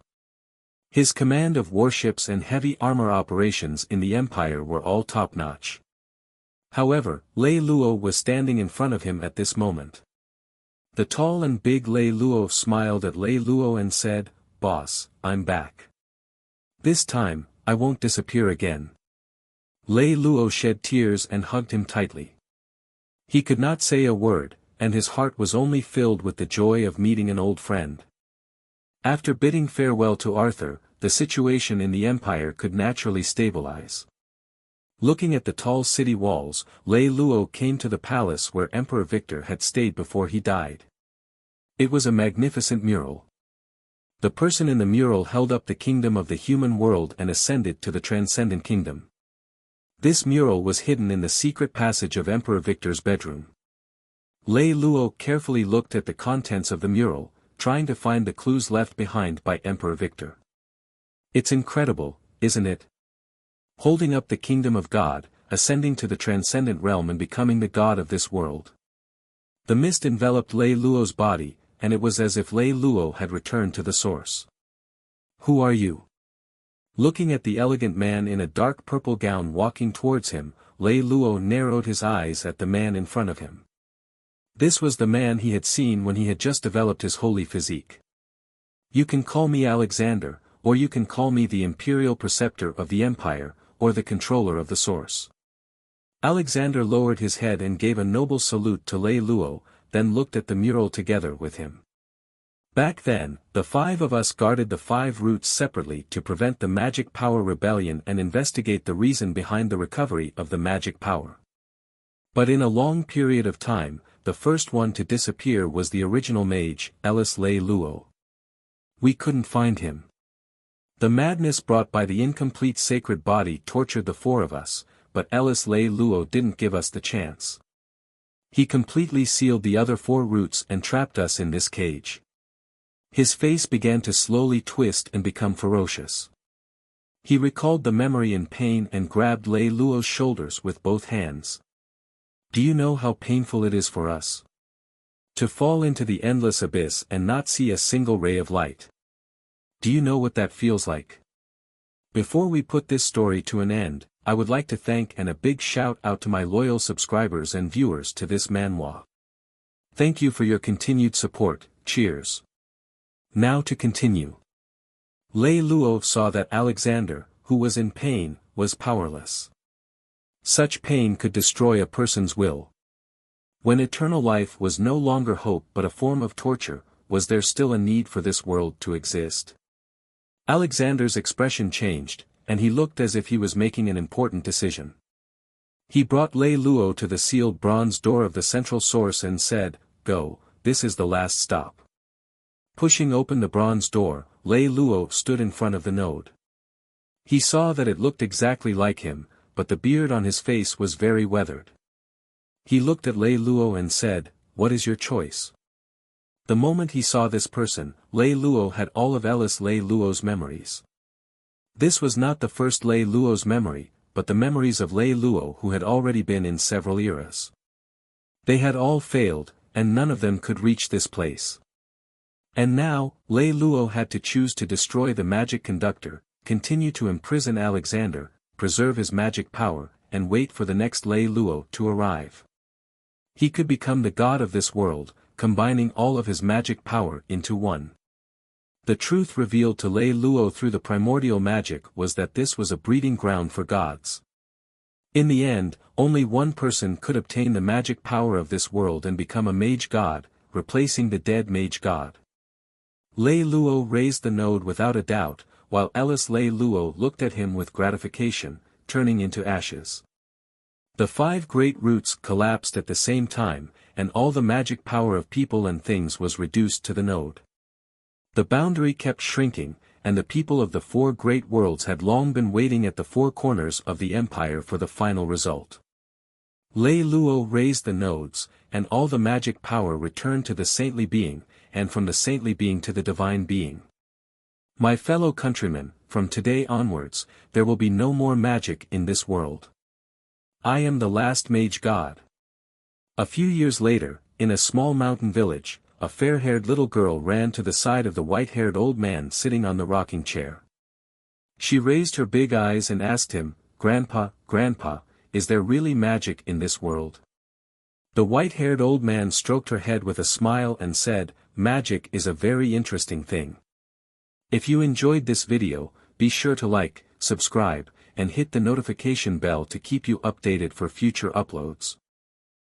His command of warships and heavy armor operations in the Empire were all top-notch. However, Lei Lou was standing in front of him at this moment. The tall and big Lei Lou smiled at Lei Lou and said, "Boss, I'm back. This time, I won't disappear again." Lei Lou shed tears and hugged him tightly. He could not say a word, and his heart was only filled with the joy of meeting an old friend. After bidding farewell to Arthur, the situation in the Empire could naturally stabilize. Looking at the tall city walls, Lei Lou came to the palace where Emperor Victor had stayed before he died. It was a magnificent mural. The person in the mural held up the kingdom of the human world and ascended to the transcendent kingdom. This mural was hidden in the secret passage of Emperor Victor's bedroom. Lei Lou carefully looked at the contents of the mural, trying to find the clues left behind by Emperor Victor. It's incredible, isn't it? Holding up the kingdom of God, ascending to the transcendent realm and becoming the god of this world. The mist enveloped Lei Lou's body, and it was as if Lei Lou had returned to the source. "Who are you?" Looking at the elegant man in a dark purple gown walking towards him, Lei Lou narrowed his eyes at the man in front of him. This was the man he had seen when he had just developed his holy physique. "You can call me Alexander, or you can call me the Imperial Preceptor of the Empire, or the Controller of the Source." Alexander lowered his head and gave a noble salute to Lei Lou, then looked at the mural together with him. "Back then, the 5 of us guarded the 5 roots separately to prevent the magic power rebellion and investigate the reason behind the recovery of the magic power. But in a long period of time, the first one to disappear was the original mage, Lei Lou. We couldn't find him. The madness brought by the incomplete sacred body tortured the 4 of us, but Lei Lou didn't give us the chance. He completely sealed the other 4 roots and trapped us in this cage." His face began to slowly twist and become ferocious. He recalled the memory in pain and grabbed Lei Lou's shoulders with both hands. "Do you know how painful it is for us? To fall into the endless abyss and not see a single ray of light. Do you know what that feels like? Before we put this story to an end, I would like to thank and a big shout out to my loyal subscribers and viewers to this manhwa. Thank you for your continued support, cheers. Now to continue. Lei Lou saw that Alexander, who was in pain, was powerless. Such pain could destroy a person's will. When eternal life was no longer hope but a form of torture, was there still a need for this world to exist? Alexander's expression changed, and he looked as if he was making an important decision. He brought Lei Lou to the sealed bronze door of the central source and said, "Go, this is the last stop." Pushing open the bronze door, Lei Lou stood in front of the node. He saw that it looked exactly like him, but the beard on his face was very weathered. He looked at Lei Lou and said, "What is your choice?" The moment he saw this person, Lei Lou had all of Lei Lou's memories. This was not the first Lei Lou's memory, but the memories of Lei Lou who had already been in several eras. They had all failed, and none of them could reach this place. And now, Lei Lou had to choose to destroy the magic conductor, continue to imprison Alexander, preserve his magic power, and wait for the next Lei Lou to arrive. He could become the god of this world, combining all of his magic power into one. The truth revealed to Lei Lou through the primordial magic was that this was a breeding ground for gods. In the end, only one person could obtain the magic power of this world and become a mage god, replacing the dead mage god. Lei Lou raised the node without a doubt, while Lei Lou looked at him with gratification, turning into ashes. The 5 great roots collapsed at the same time, and all the magic power of people and things was reduced to the node. The boundary kept shrinking, and the people of the 4 great worlds had long been waiting at the 4 corners of the empire for the final result. Lei Lou raised the nodes, and all the magic power returned to the saintly being, and from the saintly being to the divine being. My fellow countrymen, from today onwards, there will be no more magic in this world. I am the last mage god. A few years later, in a small mountain village, a fair-haired little girl ran to the side of the white-haired old man sitting on the rocking chair. She raised her big eyes and asked him, "Grandpa, Grandpa, is there really magic in this world?" The white-haired old man stroked her head with a smile and said, "Magic is a very interesting thing. If you enjoyed this video, be sure to like, subscribe, and hit the notification bell to keep you updated for future uploads.